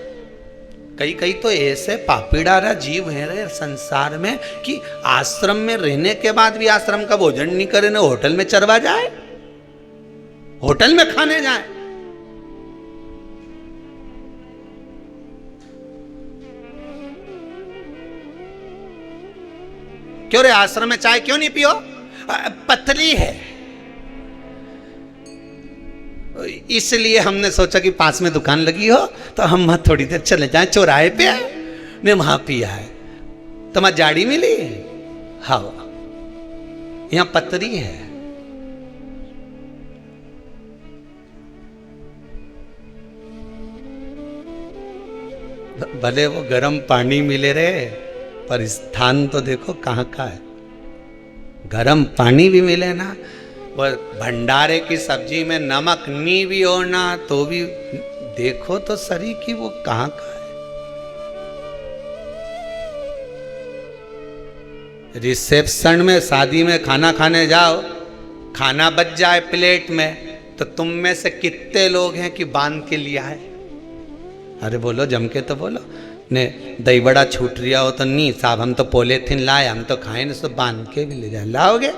कई तो ऐसे पापीडारा जीव हैं रे संसार में कि आश्रम में रहने के बाद भी आश्रम का भोजन नहीं करे, ना होटल में चरवा जाए, होटल में खाने जाए। क्यों रे? आश्रम में चाय क्यों नहीं पियो? पतली है, इसलिए हमने सोचा कि पास में दुकान लगी हो तो हम वहां थोड़ी देर चले जाएं, चौराहे पे ने वहां पिया है। तुम्हारी जाड़ी मिली? हाँ, यहां पतरी है। भले वो गर्म पानी मिले रे, पर स्थान तो देखो कहाँ का है। गर्म पानी भी मिले ना, वो भंडारे की सब्जी में नमक नहीं भी हो ना, तो भी देखो तो सही कि वो कहाँ का है। रिसेप्शन में शादी में खाना खाने जाओ, खाना बच जाए प्लेट में, तो तुम में से कितने लोग हैं कि बांध के लिया है? अरे बोलो, जम के तो बोलो। ने दही बड़ा छूट रिया हो तो नहीं साहब, हम तो पॉलीथिन लाए, हम तो खाए नहीं, तो बांध के भी ले जाए। लाओगे?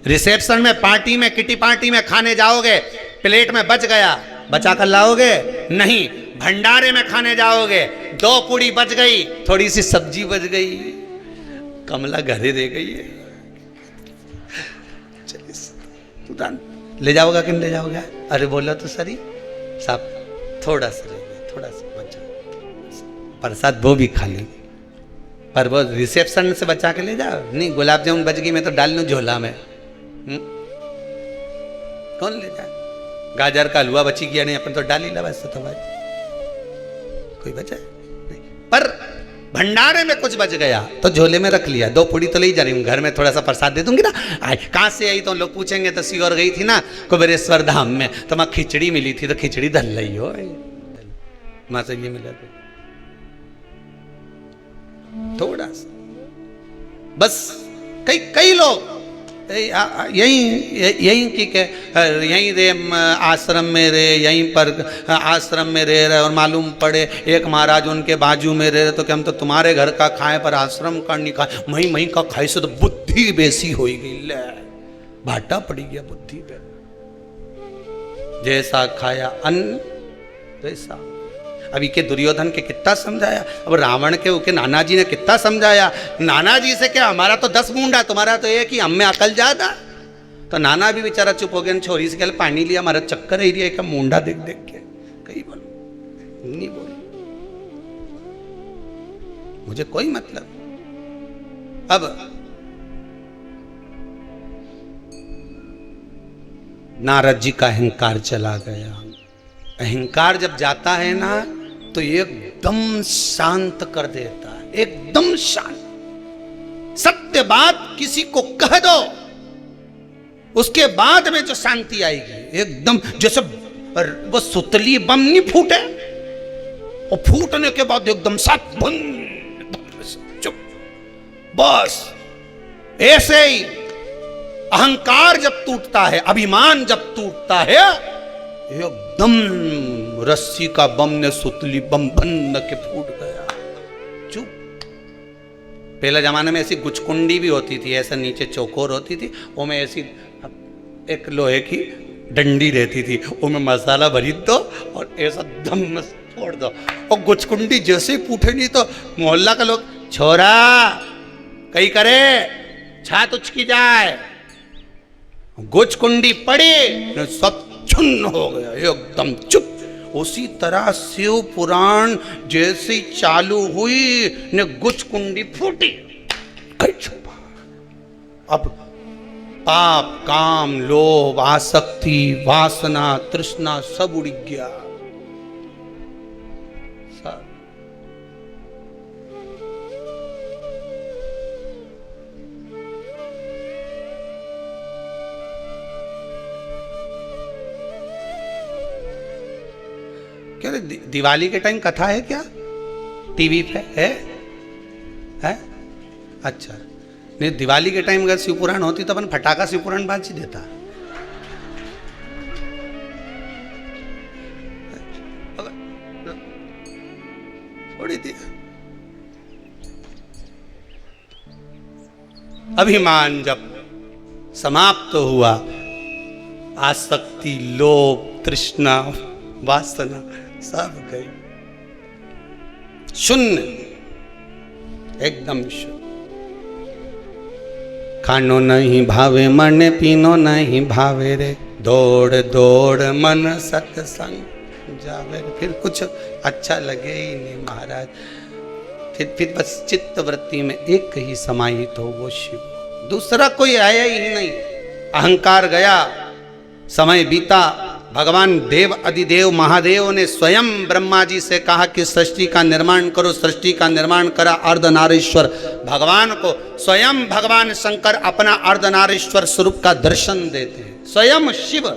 रिसेप्शन में, पार्टी में, किटी पार्टी में खाने जाओगे, प्लेट में बच गया, बचा कर लाओगे? नहीं। भंडारे में खाने जाओगे, 2 पूड़ी बच गई, थोड़ी सी सब्जी बच गई, कमला घरे दे गई है, ले जाओगे कि नहीं ले जाओगे? अरे बोला तो सही साहब, थोड़ा सा रह गया, थोड़ा सा बचा, प्रसाद वो भी खा लेंगे, पर वो रिसेप्शन से बचा के ले जाओ। नहीं, गुलाब जामुन बच गई, मैं तो डाल लूँ झोला में। कौन ले जाए? गाजर का हलवा बची गया, नहीं अपन तो डाल ही ला, वैसे तो भाई कोई बचा नहीं। पर भंडारे में कुछ बच गया तो झोले में रख लिया, 2 पूड़ी तो ले जा रही हूँ, घर में थोड़ा सा प्रसाद दे दूंगी ना। कहाँ से आई तो लोग पूछेंगे, तो सीहोर गई थी ना कुबेरेश्वर धाम में, तो वहाँ खिचड़ी मिली थी, तो खिचड़ी धल रही हो, वहां से ये मिला थोड़ा सा बस। कई लोग यहीं की के यहीं रे आश्रम में रे, यहीं पर आश्रम में रह रहे, और मालूम पड़े एक महाराज उनके बाजू में रह रहे, तो क्या हम तो तुम्हारे घर का खाए पर आश्रम का नहीं खाए, मही का खाए से तो बुद्धि बेसी हो गई, ले भाटा पड़ी गया बुद्धि पे। जैसा खाया अन्न वैसा। अभी के दुर्योधन के कितना समझाया, अब रावण के नाना जी ने कितना समझाया। नाना जी से क्या, हमारा तो 10 मुंडा, तुम्हारा तो एक ही, हम में अकल ज्यादा। तो नाना भी बेचारा चुप हो गया, छोरी से कल पानी लिया, हमारा चक्कर ही रही का मुंडा देख देख के। कहीं बोलो नहीं बोलो, मुझे कोई मतलब। अब नारद जी का अहंकार चला गया। अहंकार जब जाता है ना तो एकदम शांत कर देता है, एकदम शांत। सत्य बात किसी को कह दो, उसके बाद में जो शांति आएगी, एकदम जैसे वो सुतली बम नहीं फूटे, और फूटने के बाद एकदम साथ बंद, चुप, बस। ऐसे ही अहंकार जब टूटता है, अभिमान जब टूटता है, एकदम रस्सी का बम ने सुतली बम बन के फूट गया, चुप। पहले जमाने में ऐसी गुचकुंडी भी होती थी, ऐसा नीचे चौकोर होती थी, वो में ऐसी एक लोहे की डंडी रहती थी, उनमें मसाला भरी दो और ऐसा दम में छोड़ दो, और गुचकुंडी जैसे ही पूछे नहीं तो मोहल्ला का लोग, छोरा कहीं करे छात उचकी जाए, गुचकुंडी पड़ी सब चुन्न हो गया एकदम चुप। उसी तरह शिव पुराण जैसी चालू हुई ने गुचकुंडी फूटी, अब पाप काम लोभ आसक्ति वासना तृष्णा सब उड़ गया। क्या दिवाली के टाइम कथा है क्या टीवी पे है? अच्छा नहीं, दिवाली के टाइम अगर शिव पुराण होती तो अपन फटाका शिव पुराण बाज ही देता। थोड़ी थी अभिमान जब समाप्त हुआ, आसक्ति लोभ तृष्णा वासना सब गई, शून्य एकदम शून्य। खानो नहीं भावे मन पीनो नहीं भावे रे, दौड़ दौड़ मन सत्संग जावे रे। फिर कुछ अच्छा लगे ही नहीं महाराज, फिर बस चित्त वृत्ति में एक ही समाहित हो वो शिव, दूसरा कोई आया ही नहीं। अहंकार गया, समय बीता, भगवान देव अधिदेव महादेव ने स्वयं ब्रह्मा जी से कहा कि सृष्टि का निर्माण करो। सृष्टि का निर्माण करा अर्धनारीश्वर भगवान को। स्वयं भगवान शंकर अपना अर्धनारीश्वर स्वरूप का दर्शन देते हैं। स्वयं शिव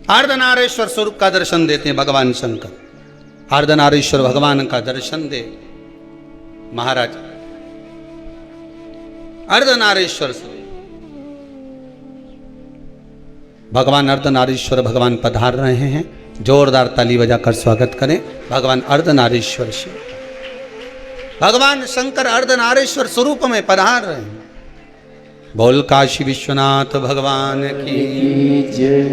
अर्धनारीश्वर स्वरूप का दर्शन देते हैं भगवान शंकर। अर्धनारीश्वर भगवान का दर्शन दे महाराज, अर्धनारीश्वर स्वरूप भगवान अर्धनारीश्वर भगवान पधार रहे हैं। जोरदार ताली बजाकर स्वागत करें भगवान अर्धनारीश्वर शिव। भगवान शंकर अर्धनारीश्वर स्वरूप में पधार रहे हैं। बोल काशी विश्वनाथ भगवान की जय।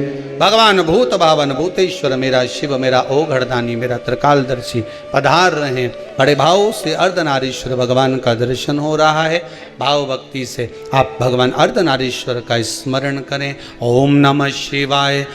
भगवान भूत भावन भूतेश्वर मेरा शिव मेरा ओघड़दानी मेरा त्रिकालदर्शी पधार रहे हैं। बड़े भाव से अर्धनारीश्वर भगवान का दर्शन हो रहा है। भाव भक्ति से आप भगवान अर्धनारीश्वर का स्मरण करें। ओम नमः शिवाय।